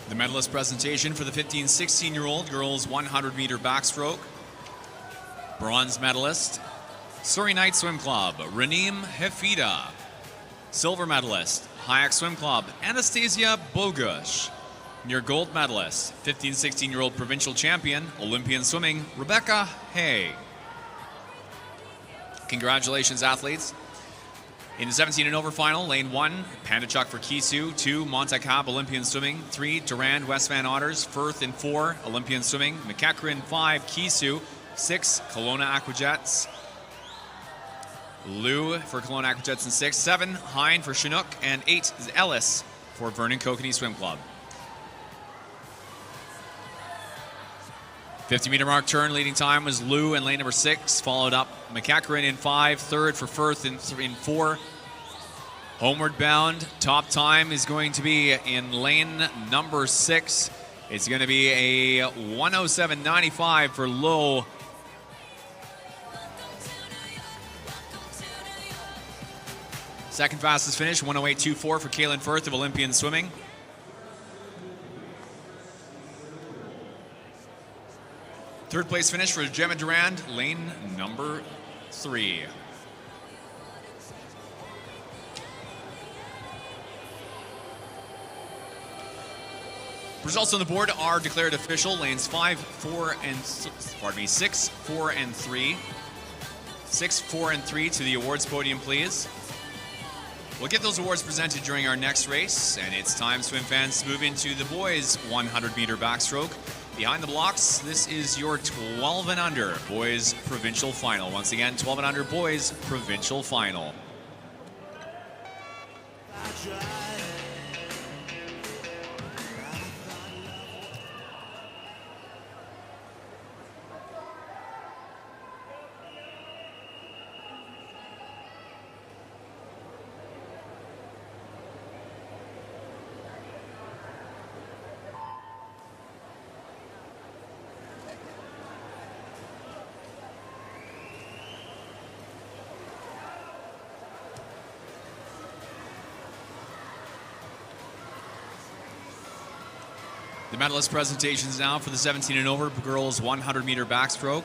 The medalist presentation for the 15-16-year-old girls 100 meter backstroke. Bronze medalist, Surrey Knights Swim Club, Raneem Hafida. Silver medalist, Hayek Swim Club, Anastasia Bogush. Your gold medalist, 15-16-year-old provincial champion, Olympian swimming, Rebecca Hay. Congratulations, athletes. In the 17 and over final, lane 1, Pandachuk for Kisu. 2, Monte Cab, Olympian Swimming. 3, Durand, West Van Otters. Firth in 4, Olympian Swimming. McEachran 5, Kisu. 6, Kelowna Aquajets. Lou for Kelowna Aquajets in 6. 7, Hine for Chinook. And 8 is Ellis for Vernon Kokanee Swim Club. 50-meter mark turn leading time was Lou in lane number 6, followed up McEachran in 5, third for Firth in 4. Homeward bound, top time is going to be in lane number 6. It's going to be a 107.95 for Lou. Second fastest finish, 108.24 for Kaylin Firth of Olympian Swimming. Third place finish for Gemma Durand, lane number 3. Results on the board are declared official. Lanes 5, 4, and 6, 4, and 3. 6, 4, and 3 to the awards podium, please. We'll get those awards presented during our next race, and it's time, swim fans, to move into the boys' 100-meter backstroke. Behind the blocks, this is your 12 and under boys provincial final. Once again, 12 and under boys provincial final. The medalist presentations now for the 17 and over girls 100-meter backstroke.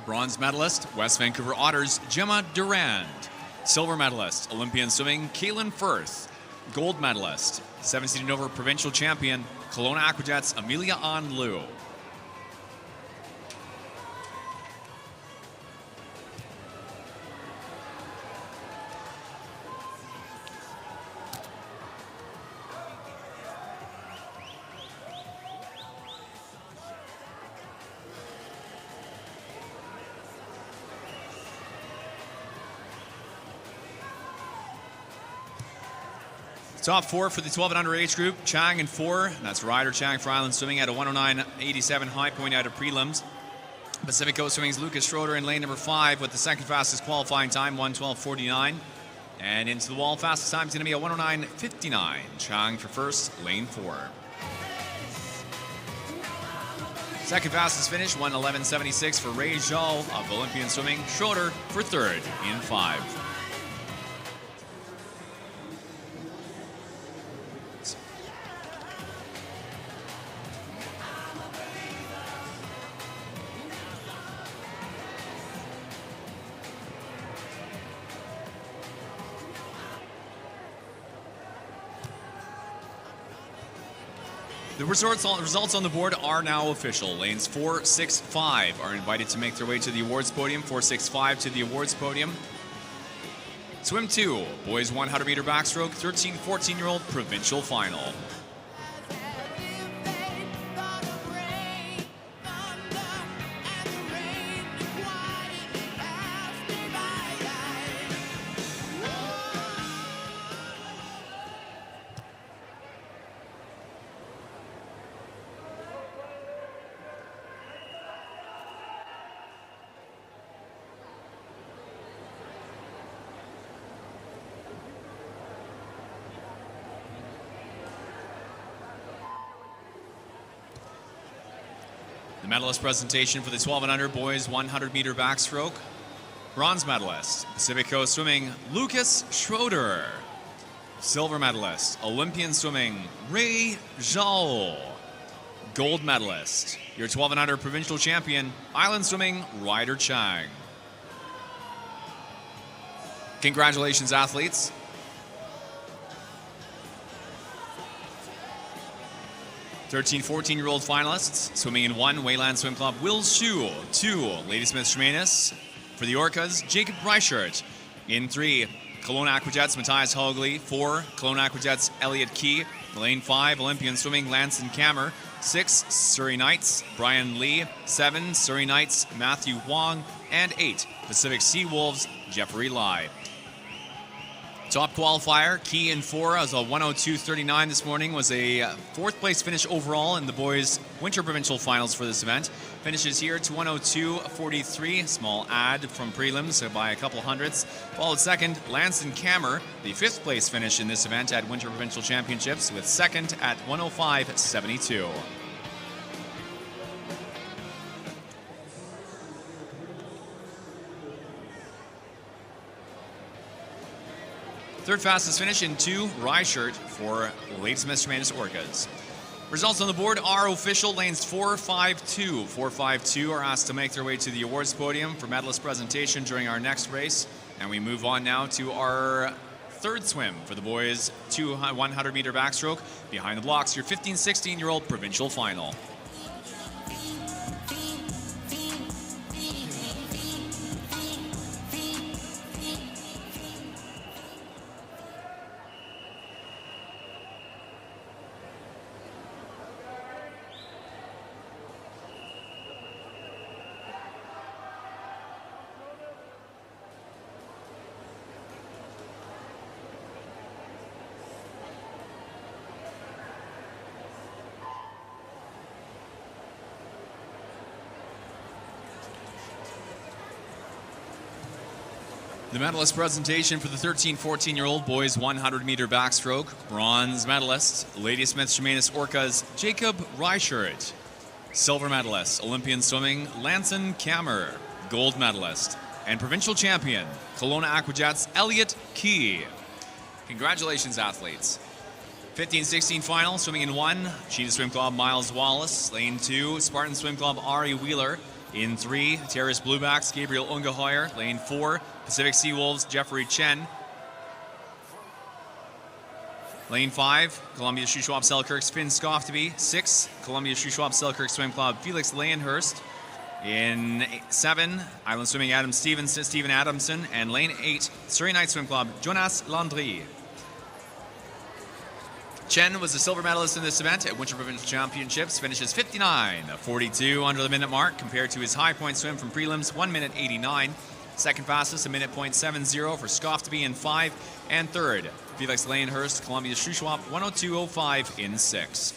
Bronze medalist, West Vancouver Otters, Gemma Durand. Silver medalist, Olympian Swimming, Kaylin Firth. Gold medalist, 17 and over provincial champion, Kelowna Aquajets, Amelia Ann Liu. Top 4 for the 12 and under age group. Chang in 4. That's Ryder Chang for Island Swimming at a 109.87 high point out of prelims. Pacific Coast Swimming's Lucas Schroeder in lane number 5 with the second fastest qualifying time, 112.49. And into the wall, fastest time is going to be a 109.59. Chang for first, lane 4. Second fastest finish, 111.76 for Ray Zhao of Olympian Swimming. Schroeder for third in 5. The results on the board are now official. Lanes 4, 6, 5 are invited to make their way to the awards podium. 4, 6, 5 to the awards podium. Swim 2, boys 100-meter backstroke, 13, 14-year-old provincial final. The medalist presentation for the 12 and under boys 100-meter backstroke. Bronze medalist, Pacific Coast Swimming, Lucas Schroeder. Silver medalist, Olympian Swimming, Ray Zhao. Gold medalist, your 12 and under provincial champion, Island Swimming, Ryder Chang. Congratulations, athletes. 13, 14-year-old finalists. Swimming in 1, Wayland Swim Club, Will Shu. 2, Ladysmith Tremanis. For the Orcas, Jacob Reichert. In 3, Kelowna Aquajets, Matthias Hogley. 4, Kelowna Aquajets, Elliot Key. Lane 5, Olympian Swimming, Lanson Kammer. 6, Surrey Knights, Brian Lee. 7, Surrey Knights, Matthew Wong. And 8, Pacific Sea Wolves, Jeffrey Lai. Top qualifier, Key in 4 as a 102.39 this morning, was a 4th place finish overall in the boys' winter provincial finals for this event. Finishes here to 102.43, small add from prelims by a couple hundredths. Followed second, Lanson Kammer, the 5th place finish in this event at winter provincial championships, with second at 105.72. Third fastest finish in 2, Reichert for Ladies Mr. Manus Orcas. Results on the board are official. Lanes 4, 5, 2. 4, 5, 2 are asked to make their way to the awards podium for medalist presentation during our next race. And we move on now to our third swim for the boys' 100-meter backstroke. Behind the blocks, your 15-16-year-old provincial final. The medalist presentation for the 13-14-year-old boys 100-meter backstroke. Bronze medalist, Lady Smith Shemanis Orcas, Jacob Reichert. Silver medalist, Olympian swimming, Lanson Kammer. Gold medalist and provincial champion, Kelowna Aquajets, Elliot Key. Congratulations, athletes. 15-16 final, swimming in 1, Cheetah Swim Club, Miles Wallace. Lane 2, Spartan Swim Club, Ari Wheeler. In 3, Terrace Bluebacks, Gabriel Ungehoyer. Lane 4, Pacific Sea Wolves, Jeffrey Chen. Lane 5, Columbia Shuswap Selkirk, Finn Scofteby. 6, Columbia Shuswap Selkirk Swim Club, Felix Leyenhurst. In 7, Island Swimming Stephen Adamson. And lane 8, Surrey Night Swim Club, Jonas Landry. Chen was the silver medalist in this event at Winter Provincial Championships, finishes 59.42 under the minute mark compared to his high point swim from prelims, 1 minute 89. Second fastest, a minute .70 for Scofteby in 5. And third, Felix Leyenhurst, Columbia Shuswap, 102.05 in 6.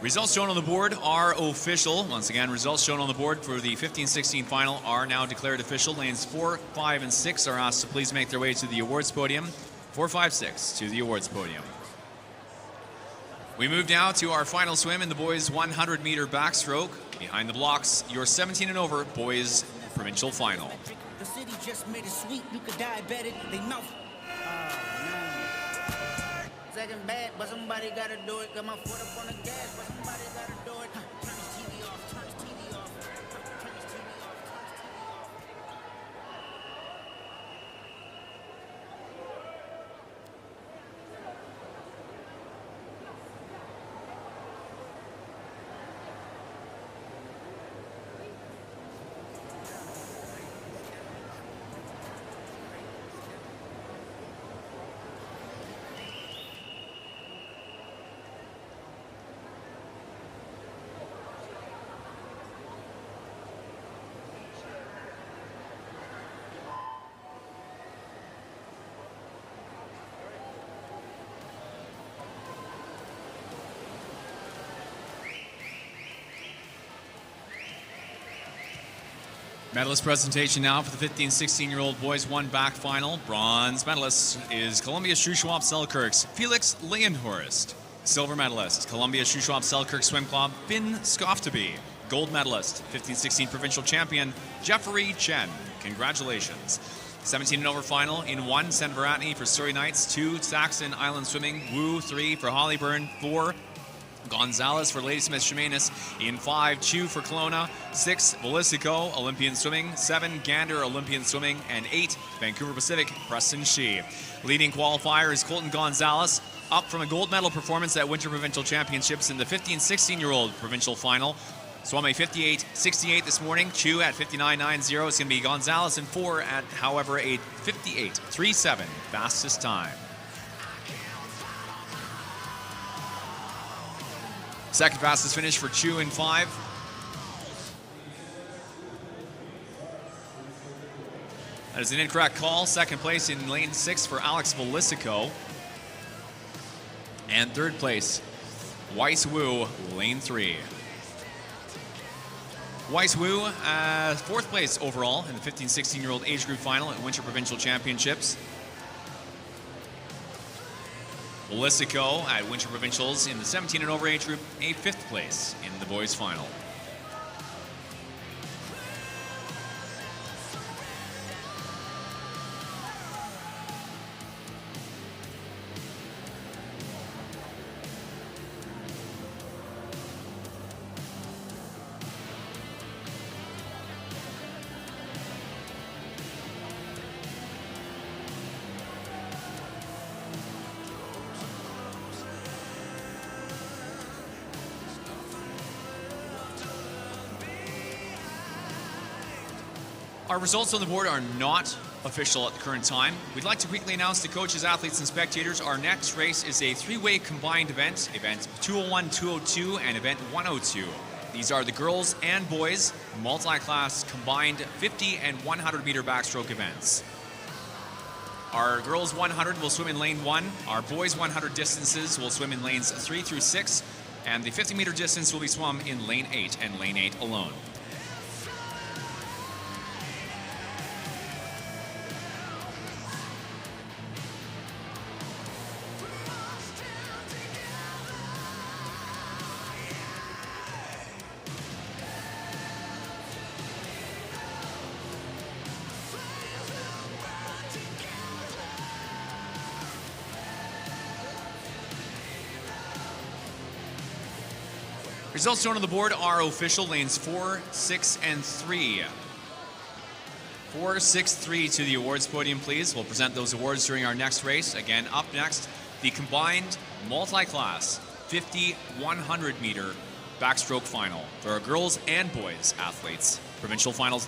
Results shown on the board are official. Once again, results shown on the board for the 15-16 final are now declared official. Lanes 4, 5, and 6 are asked to please make their way to the awards podium. 4, 5, 6 to the awards podium. We move now to our final swim in the boys 100-meter backstroke. Behind the blocks, your 17 and over boys provincial final. The city just made it sweet. You could diabetic. They mouth. Second bad, but somebody gotta do it. Got my foot up on the gas, but somebody gotta do it. Turn his TV off, turn his TV off. Turn his TV off, turn his TV off. Medalist presentation now for the 15-16-year-old boys 1 back final. Bronze medalist is Columbia Shuswap Selkirk's Felix Leyenhurst. Silver medalist, Columbia Shuswap Selkirk Swim Club, Finn Scofteby. Gold medalist, 15-16 provincial champion, Jeffrey Chen. Congratulations. 17 and over final in 1, Sen Varatni for Surrey Knights. 2, Saxon Island Swimming. Wu, 3 for Hollyburn. 4, Gonzalez for Lady Smith Shemanis. In 5, Chu for Kelowna. 6, Velicico, Olympian Swimming. 7, Gander, Olympian Swimming. And 8, Vancouver Pacific, Preston Shee. Leading qualifier is Colton Gonzalez. up from a gold medal performance at Winter Provincial Championships in the 50 and 16-year-old provincial final. Swam a 58.68 this morning. Chu at 59.90. It's going to be Gonzalez in 4 at, however, a 58.37 fastest time. Second fastest finish for Chu in 5. That is an incorrect call. Second place in lane 6 for Alex Velicico. And third place, Weiss Wu, lane 3. Weiss Wu, fourth place overall in the 15-16-year-old age group final at Winter Provincial Championships. Velicico at Winter Provincials in the 17 and over age group, a 5th place in the boys final. Our results on the board are not official at the current time. We'd like to quickly announce to coaches, athletes, and spectators our next race is a 3-way combined event, event 201, 202, and event 102. These are the girls and boys multi-class combined 50 and 100 meter backstroke events. Our girls 100 will swim in lane 1. Our boys 100 distances will swim in lanes 3 through 6. And the 50 meter distance will be swum in lane 8 and lane 8 alone. Results shown on the board are official. Lanes 4, 6, and 3. 4, 6, 3 to the awards podium, please. We'll present those awards during our next race. Again, up next, the combined multi-class 50, 100 meter backstroke final for our girls and boys athletes. Provincial finals.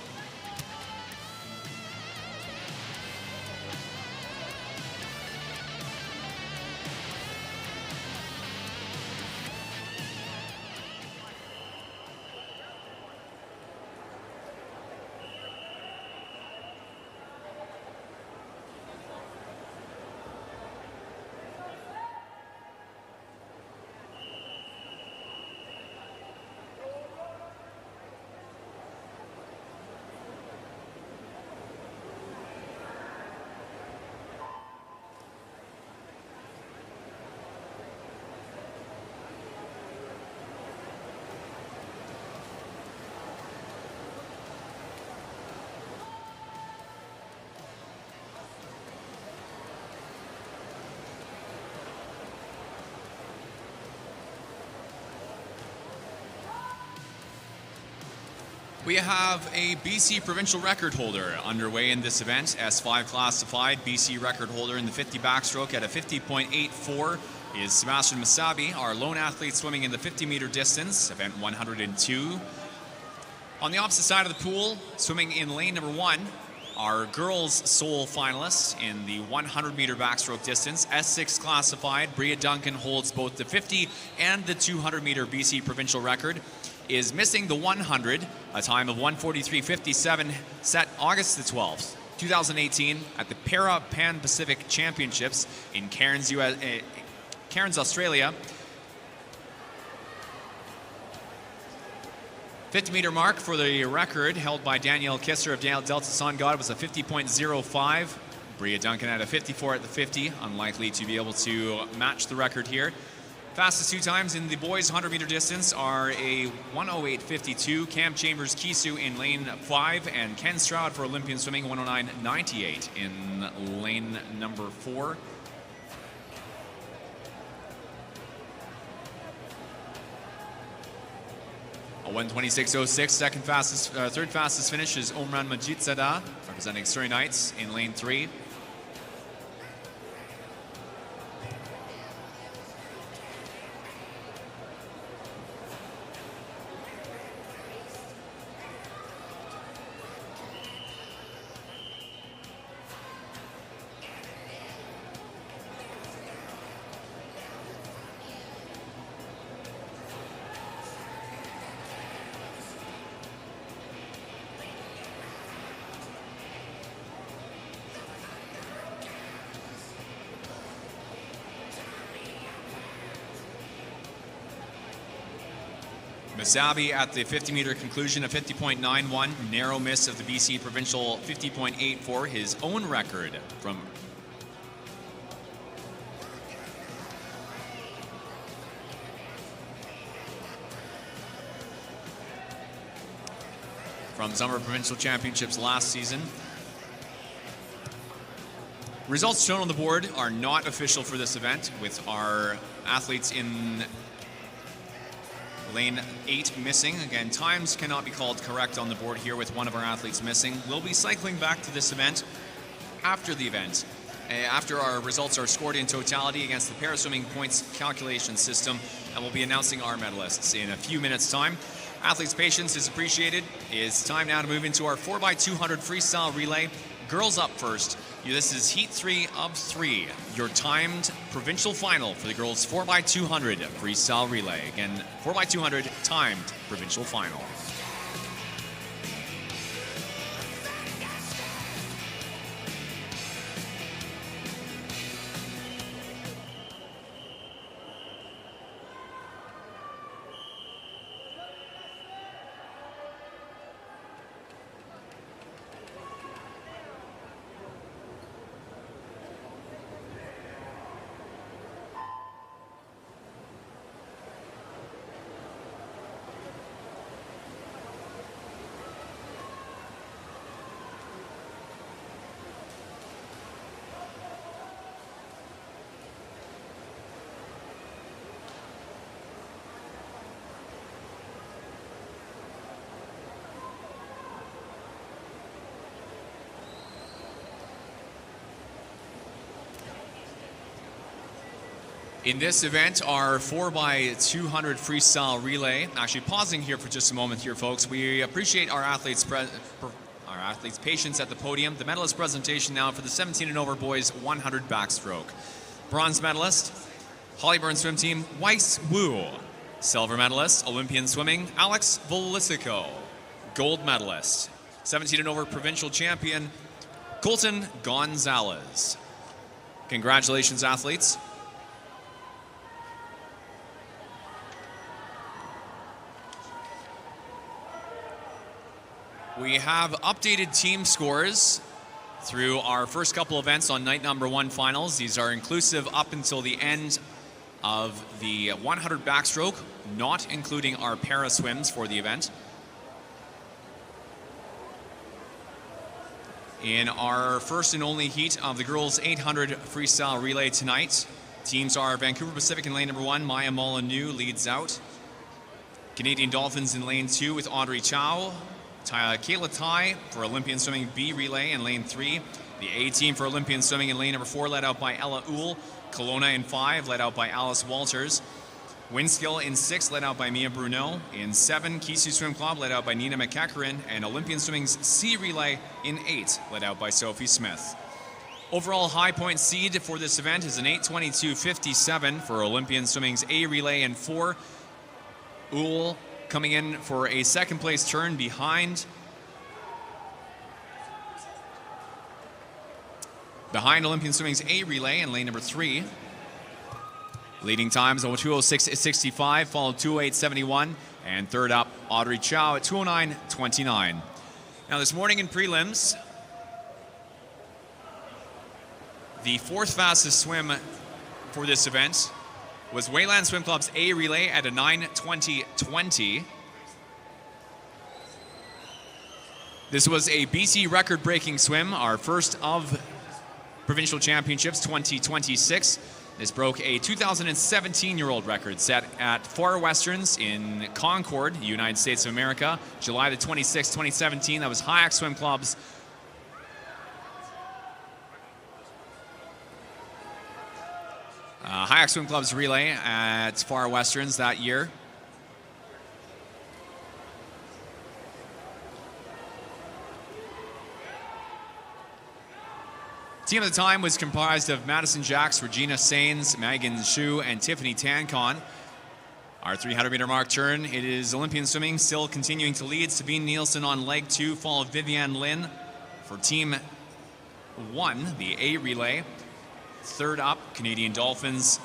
We have a BC provincial record holder underway in this event. S5 classified BC record holder in the 50 backstroke at a 50.84 is Sebastian Masabi, our lone athlete swimming in the 50 meter distance, event 102. On the opposite side of the pool, swimming in lane number 1, our girls sole finalists in the 100 meter backstroke distance. S6 classified, Bria Duncan holds both the 50 and the 200 meter BC provincial record. Is missing the 100, a time of 1:43.57, set August the 12th, 2018 at the Para Pan Pacific Championships in Cairns, Australia. 50 meter mark for the record held by Danielle Kisser of Delta Sun God was a 50.05. Bria Duncan had a 54 at the 50, unlikely to be able to match the record here. Fastest 2 times in the boys 100 meter distance are a 1:08.52. Cam Chambers Kisu in lane 5 and Ken Stroud for Olympian swimming 1:09.98 in lane number 4. A 1:26.06. Third fastest finish is Omran Majid-Zada representing Surrey Knights in lane 3. Masabi at the 50-meter conclusion, a 50.91, narrow miss of the BC Provincial 50.84, his own record from Summer Provincial Championships last season. Results shown on the board are not official for this event, with our athletes in lane 8 missing. Again, times cannot be called correct on the board here with one of our athletes missing. We'll be cycling back to this event after the event, after our results are scored in totality against the paraswimming points calculation system, and we'll be announcing our medalists in a few minutes' time. Athletes' patience is appreciated. It's time now to move into our 4x200 freestyle relay. Girls up first. This is heat 3 of 3, your timed provincial final for the girls 4x200 freestyle relay. Again, 4x200 timed provincial final. In this event, our 4x200 freestyle relay, actually pausing here for just a moment here, folks. We appreciate our athletes' patience at the podium. The medalist presentation now for the 17 and over boys 100 backstroke. Bronze medalist, Hollyburn swim team, Weiss Wu. Silver medalist, Olympian swimming, Alex Volisico. Gold medalist, 17 and over provincial champion, Colton Gonzalez. Congratulations, athletes. We have updated team scores through our first couple events on night number 1 finals. These are inclusive up until the end of the 100 backstroke, not including our para swims for the event. In our first and only heat of the girls 800 freestyle relay tonight, teams are Vancouver Pacific in lane number 1, Maya Molyneux leads out. Canadian Dolphins in lane 2 with Audrey Chow. Kayla Tai for Olympian Swimming B relay in lane 3. The A team for Olympian Swimming in lane number 4 led out by Ella Uhl. Kelowna in 5 led out by Alice Walters. Windskill in 6 led out by Mia Bruneau. In 7, Kisu Swim Club led out by Nina McEachran. And Olympian Swimming's C relay in 8 led out by Sophie Smith. Overall high point seed for this event is an 8:22.57 for Olympian Swimming's A relay in 4. Uhl coming in for a second place turn behind Olympian Swimming's A relay in lane number 3. Leading times over 2:06.65, followed 2:08.71, and third up, Audrey Chow at 2:09.29. Now this morning in prelims, the 4th fastest swim for this event was Wayland Swim Club's A relay at a 9:20.20. This was a BC record-breaking swim, our first of Provincial Championships 2026. This broke a 2017-year-old record set at Far Westerns in Concord, United States of America, July the 26th, 2017. That was Hayek Swim Club's Hayek Swim Club's relay at Far Westerns that year. Team at the time was comprised of Madison Jacks, Regina Sains, Megan Xu, and Tiffany Tancon. Our 300-meter mark turn, it is Olympian Swimming still continuing to lead. Sabine Nielsen on leg 2, followed Vivienne Lin for Team 1, the A relay. Third up, Canadian Dolphins,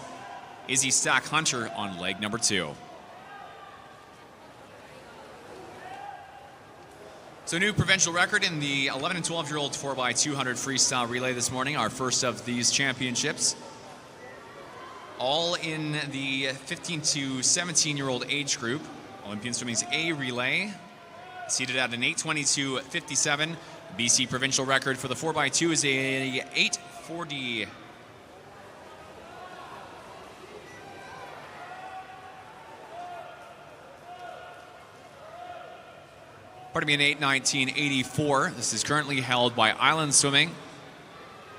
Izzy Stack-Hunter on leg number 2. So new provincial record in the 11 and 12-year-old 4x200 freestyle relay this morning, our first of these championships. All in the 15 to 17-year-old age group. Olympian Swimming's A relay, seated at an 8:22.57. BC provincial record for the 4x2 is a 8:40. Pardon me, an 8:19.84. This is currently held by Island Swimming.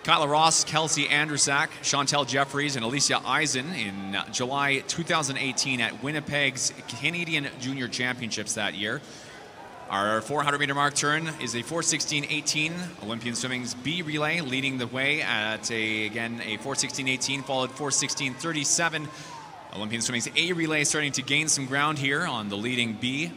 Kyla Ross, Kelsey Andrusak, Chantel Jeffries, and Alicia Eisen in July 2018 at Winnipeg's Canadian Junior Championships that year. Our 400-meter mark turn is a 4:16.18. Olympian Swimming's B relay leading the way at a 4:16.18, followed 4:16.37. Olympian Swimming's A relay starting to gain some ground here on the leading B.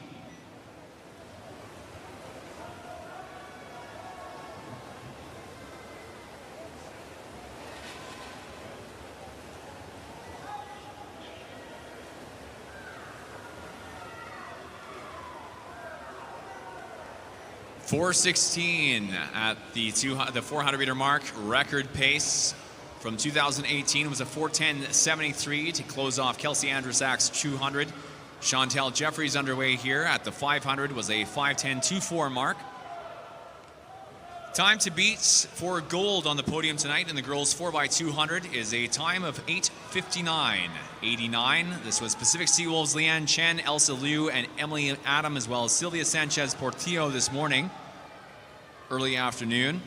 .416 at the 400-meter mark. Record pace from 2018 was a 4:10.73 to close off Kelsey Andrusak's 200. Chantel Jeffries underway here at the 500 was a 5:10.24 mark. Time to beat for gold on the podium tonight in the girls 4x200 is a time of 8:59.89. This was Pacific Seawolves Leanne Chen, Elsa Liu, and Emily Adam, as well as Sylvia Sanchez Portillo this morning, early afternoon.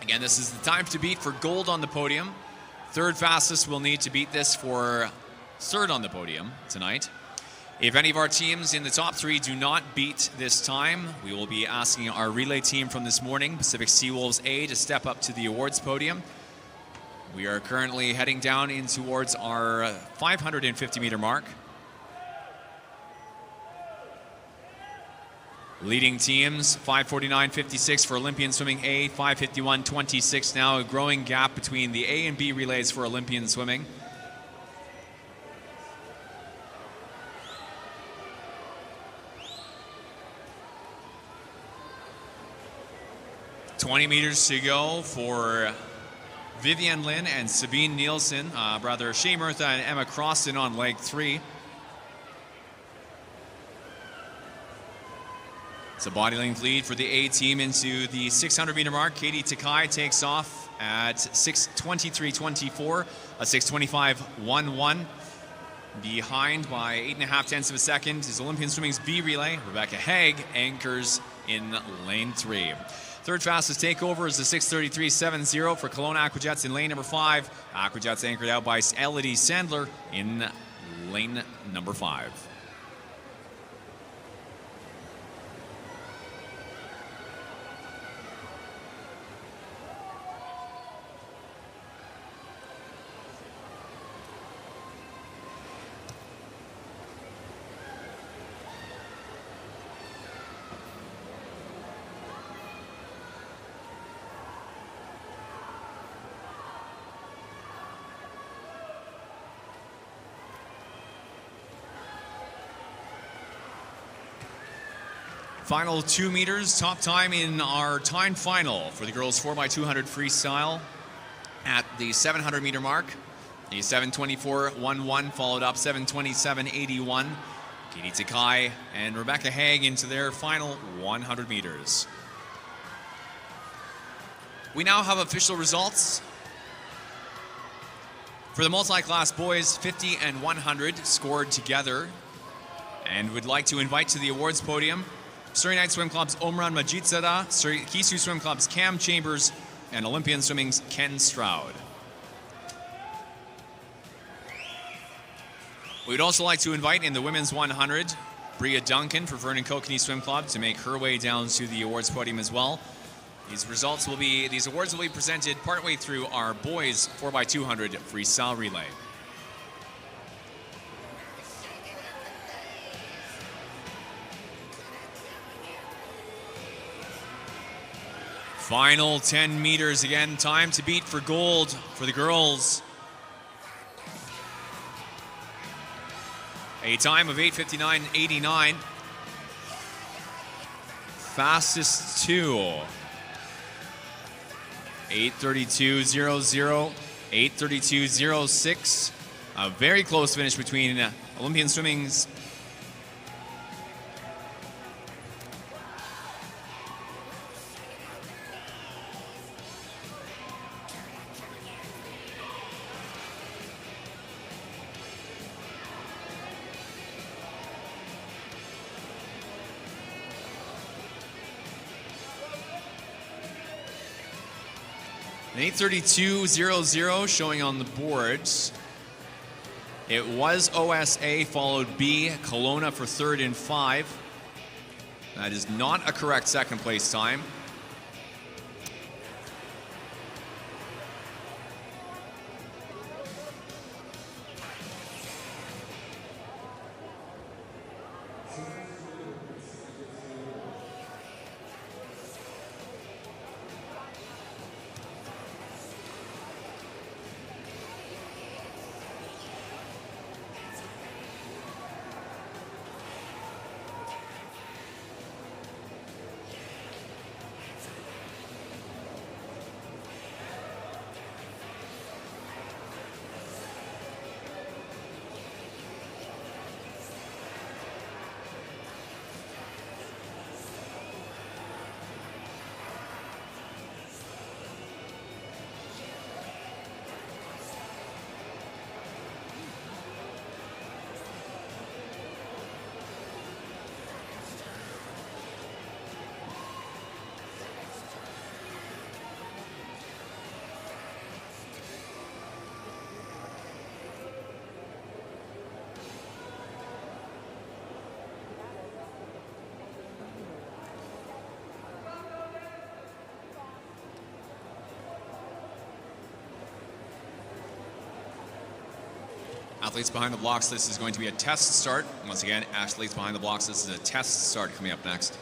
Again, this is the time to beat for gold on the podium. Third fastest will need to beat this for third on the podium tonight. If any of our teams in the top three do not beat this time, we will be asking our relay team from this morning, Pacific Seawolves A, to step up to the awards podium. We are currently heading down in towards our 550-meter mark. Leading teams, 5:49.56 for Olympian Swimming A, 5:51.26 now. A growing gap between the A and B relays for Olympian Swimming. .20 meters to go for Vivian Lin and Sabine Nielsen. Brother Shea Murtha and Emma Croston on leg 3. It's a body length lead for the A team into the 600-meter mark. Katie Takai takes off at 6:23.24, a 6:25.11. Behind by 8.5 tenths of a second is Olympian Swimming's B relay. Rebecca Haig anchors in lane 3. Third fastest takeover is the 6:33.70 for Kelowna Aquajets in lane number 5. Aquajets anchored out by Elodie Sandler in lane number 5. Final 2 meters, top time in our time final for the girls 4x200 freestyle at the 700-meter mark. A 7:24.11 followed up 7:27.81. Katie Takai and Rebecca Haig into their final 100 meters. We now have official results. For the multi-class boys, 50 and 100 scored together, and would like to invite to the awards podium Surrey Night Swim Club's Omran Majitsada, Kisu Swim Club's Cam Chambers, and Olympian Swimming's Ken Stroud. We'd also like to invite in the women's 100, Bria Duncan for Vernon Kokanee Swim Club to make her way down to the awards podium as well. These awards will be presented partway through our boys 4x200 freestyle relay. Final 10 meters again, time to beat for gold for the girls. A time of 8:59.89. fastest two. 8:32.00, 8:32.06. A very close finish between Olympian Swimming's an 8:32.00 showing on the boards. It was OSA followed B, Kelowna for third in 5. That is not a correct second place time. Athletes behind the blocks, this is going to be a test start. Once again, athletes behind the blocks, this is a test start coming up next.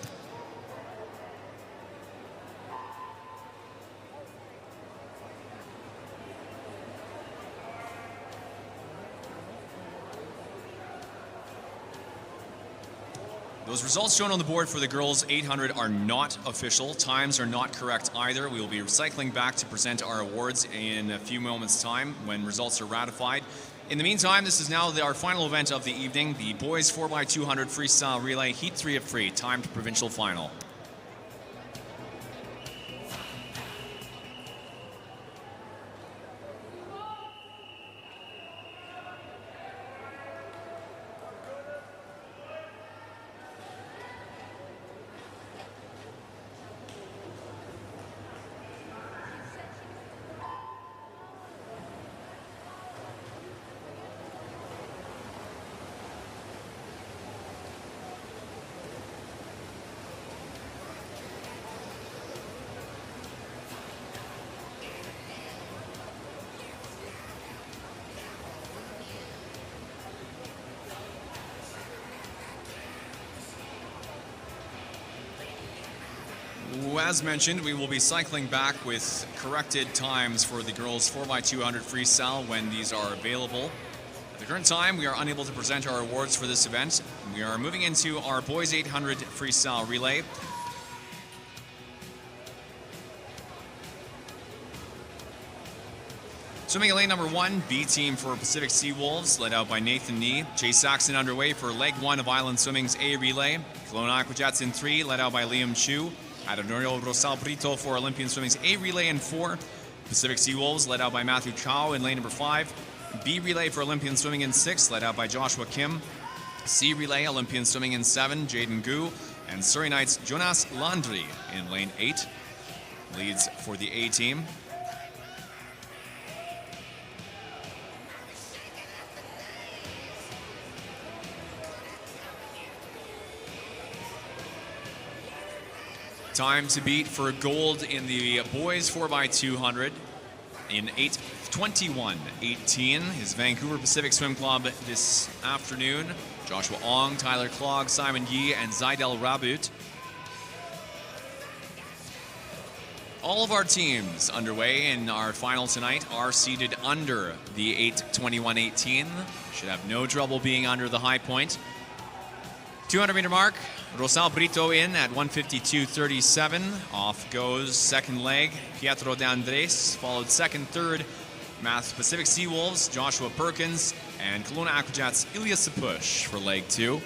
Those results shown on the board for the girls 800 are not official. Times are not correct either. We will be cycling back to present our awards in a few moments' time when results are ratified. In the meantime, this is now our final event of the evening, the boys 4x200 freestyle relay, heat 3 of 3, timed provincial final. As mentioned, we will be cycling back with corrected times for the girls 4x200 freestyle when these are available. At the current time, we are unable to present our awards for this event. We are moving into our boys 800 freestyle relay. Swimming in lane number 1, B team for Pacific Sea Wolves, led out by Nathan Nee. Chase Saxon underway for leg 1 of Island Swimming's A relay. Kelowna Aquajets in 3, led out by Liam Chu. Adonorio Rosal Brito for Olympian Swimming's A relay in 4. Pacific Sea Wolves led out by Matthew Chow in lane number 5. B relay for Olympian Swimming in 6, led out by Joshua Kim. C relay Olympian Swimming in 7, Jaden Gu. And Surrey Knights Jonas Landry in lane 8. Leads for the A team. Time to beat for gold in the boys 4x200 in 8:21.18 is Vancouver Pacific Swim Club this afternoon. Joshua Ong, Tyler Clogg, Simon Yee, and Zaidel Rabut. All of our teams underway in our final tonight are seated under the 8:21.18. Should have no trouble being under the high point. 200-meter mark. Rosal Brito in at 152.37. Off goes second leg, Pietro De Andres. Followed second, third, Math Pacific Seawolves, Joshua Perkins. And Kelowna Aquajats, Ilya Sapush for leg 2.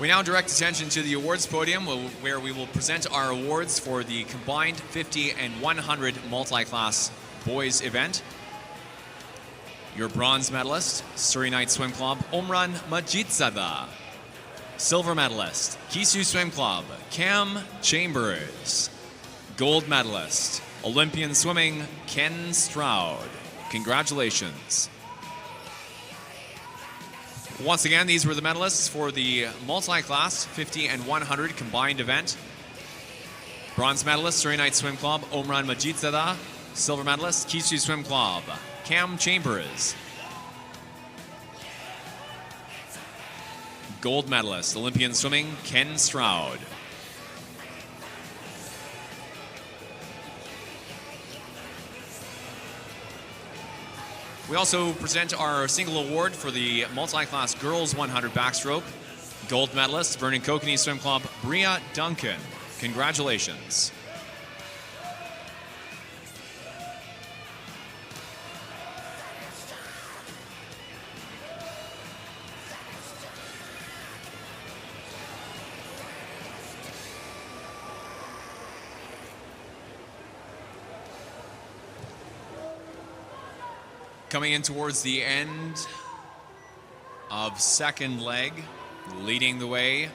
We now direct attention to the awards podium where we will present our awards for the combined 50 and 100 multi-class boys event. Your bronze medalist, Surrey Knight Swim Club, Omran Majitsada. Silver medalist, Kisu Swim Club, Cam Chambers. Gold medalist, Olympian Swimming, Ken Stroud. Congratulations. Once again, these were the medalists for the multi-class 50 and 100 combined event. Bronze medalist, Surrey Knight Swim Club, Omran Majitsada. Silver medalist, Kisu Swim Club, Cam Chambers. Gold medalist, Olympian Swimming, Ken Stroud. We also present our single award for the multi-class girls 100 backstroke. Gold medalist, Vernon Kokanee Swim Club, Bria Duncan. Congratulations. Coming in towards the end of second leg, leading the way.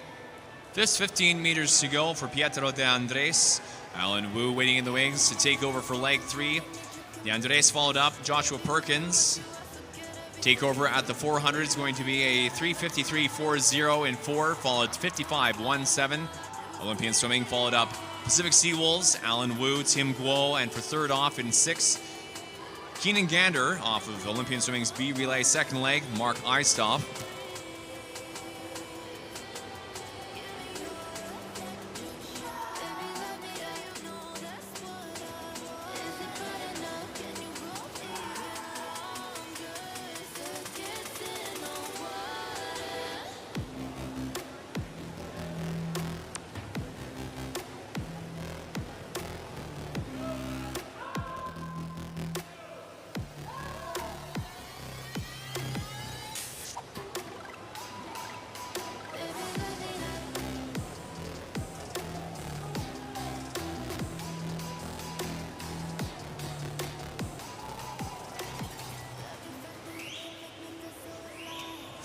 Just 15 meters to go for Pietro De Andres. Alan Wu waiting in the wings to take over for leg 3. De Andres followed up, Joshua Perkins. Takeover at the 400 is going to be a 3:53.40 in 4, followed 55.17. Olympian Swimming followed up Pacific Seawolves, Alan Wu, Tim Guo, and for third off in 6, Keenan Gander off of Olympian Swimming's B relay second leg, Mark Eistoff.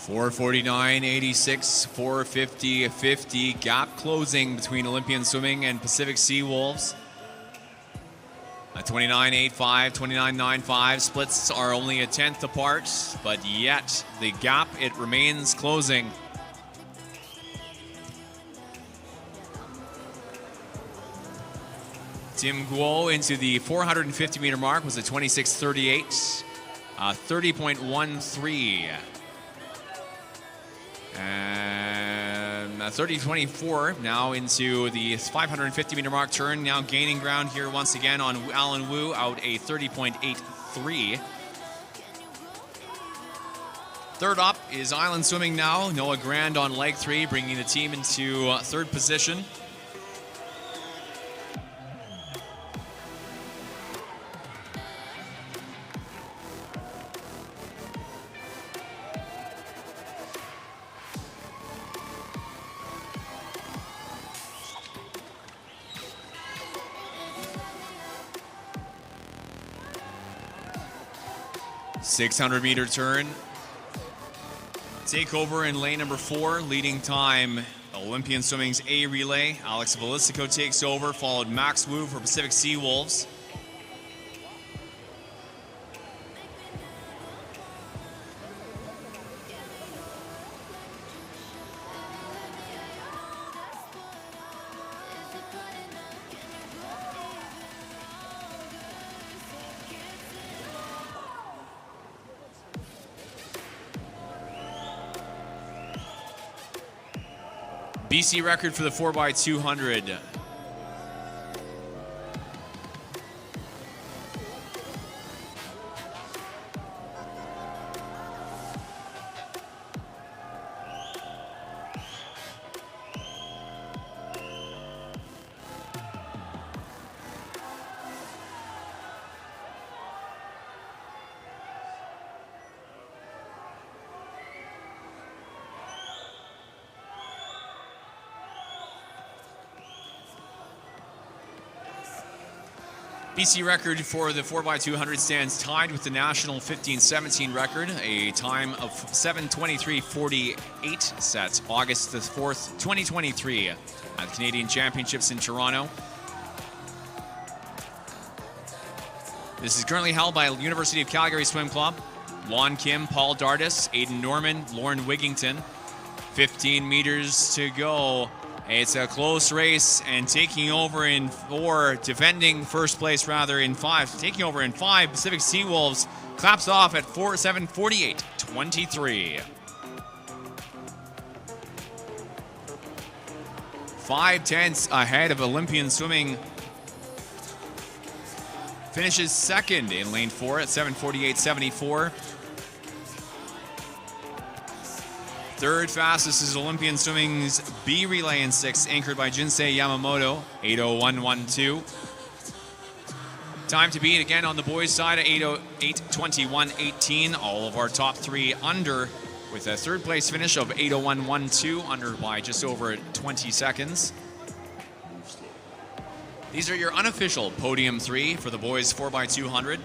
$449.86, $450.50. Gap closing between Olympian Swimming and Pacific Seawolves. A 29.85, 29.95. Splits are only a tenth apart, but yet the gap, it remains closing. Tim Guo into the 450 meter mark was a 26.38, 30.13. And 30.24 now into the 550 meter mark turn. Now gaining ground here once again on Alan Wu, out a 30.83. Third up is Island Swimming now. Noah Grand on leg 3, bringing the team into third position. .600 meter turn. Takeover in lane number 4, leading time Olympian Swimming's A relay. Alex Velicico takes over, followed Max Wu for Pacific Seawolves. BC record for the 4x200. BC record for the 4x200 stands tied with the national 15-17 record, a time of 7:23:48 set August the 4th, 2023 at the Canadian Championships in Toronto. This is currently held by University of Calgary Swim Club. Lon Kim, Paul Dardis, Aidan Norman, Lauren Wigington. 15 meters to go. It's a close race, and taking over in 4, defending first place rather in 5, taking over in 5, Pacific Seawolves claps off at 7:48:23. 5/10 ahead of Olympian Swimming. Finishes second in lane 4 at 7:48:74. Third fastest is Olympian Swimming's B relay in 6, anchored by Jinsei Yamamoto, 8:01:12. Time to beat again on the boys' side at 8:21:18. All of our top 3 under, with a third place finish of 8:01:12, under by just over 20 seconds. These are your unofficial podium 3 for the boys 4x200.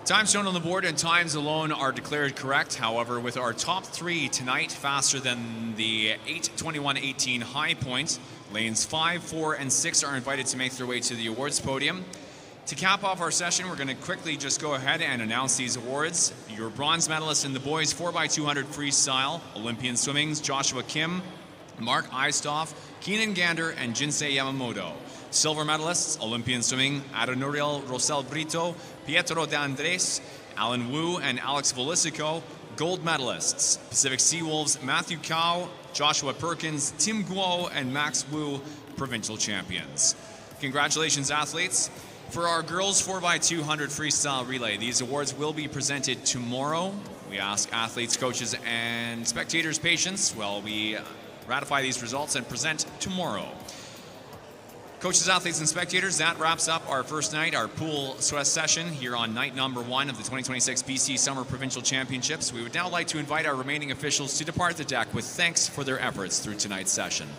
Times shown on the board and times alone are declared correct. However, with our top 3 tonight faster than the 8:21:18 high point, lanes 5, 4, and 6 are invited to make their way to the awards podium. To cap off our session, we're going to quickly just go ahead and announce these awards. Your bronze medalists in the boys 4x200 freestyle, Olympian Swimming's Joshua Kim, Mark Eistoff, Keenan Gander, and Jinsei Yamamoto. Silver medalists, Olympian Swimming, Aronuriel Rosel Brito, Pietro De Andres, Alan Wu, and Alex Volisico. Gold medalists, Pacific Seawolves, Matthew Cow, Joshua Perkins, Tim Guo, and Max Wu, provincial champions. Congratulations, athletes. For our girls 4x200 freestyle relay, these awards will be presented tomorrow. We ask athletes, coaches, and spectators patience while we ratify these results and present tomorrow. Coaches, athletes, and spectators, that wraps up our first night, our pool sweat session here on night number 1 of the 2026 BC Summer Provincial Championships. We would now like to invite our remaining officials to depart the deck with thanks for their efforts through tonight's session.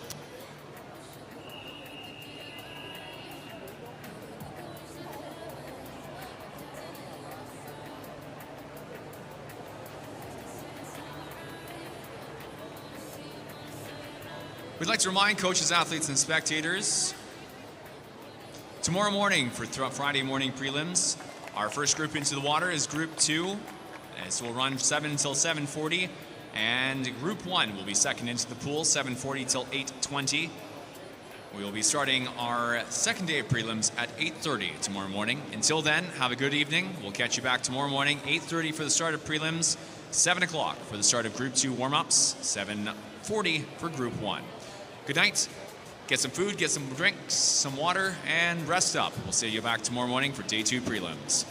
We'd like to remind coaches, athletes, and spectators, tomorrow morning for Friday morning prelims, our first group into the water is Group 2. This will run 7 until 7:40, and Group 1 will be second into the pool, 7:40 till 8:20. We will be starting our second day of prelims at 8:30 tomorrow morning. Until then, have a good evening. We'll catch you back tomorrow morning, 8:30 for the start of prelims, 7 o'clock for the start of Group 2 warm-ups, 7:40 for Group 1. Good night. Get some food, get some drinks, some water, and rest up. We'll see you back tomorrow morning for Day 2 prelims.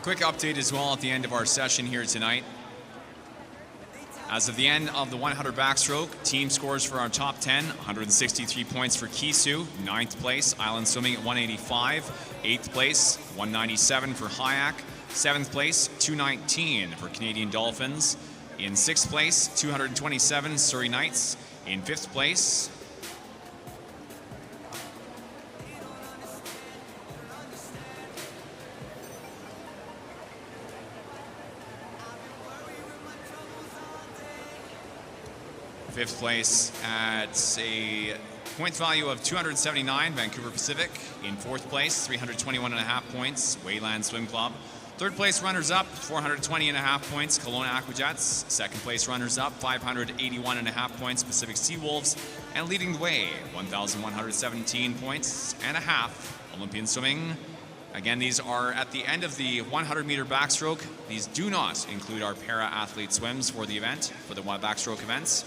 quick update as well at the end of our session here tonight. As of the end of the 100 backstroke, team scores for our top 10, 163 points for Kisu, 9th place, Island Swimming at 185, 8th place, 197 for Hayak, 7th place, 219 for Canadian Dolphins, in 6th place, 227 Surrey Knights, in 5th place, fifth place at a point value of 279, Vancouver Pacific. In 4th place, 321.5 points, Wayland Swim Club. 3rd place runners-up, 420.5 points, Kelowna Aquajets. 2nd place runners-up, 581.5 points, Pacific Seawolves. And leading the way, 1,117 points and a half, Olympian Swimming. Again, these are at the end of the 100-meter backstroke. These do not include our para-athlete swims for the event, for the backstroke events.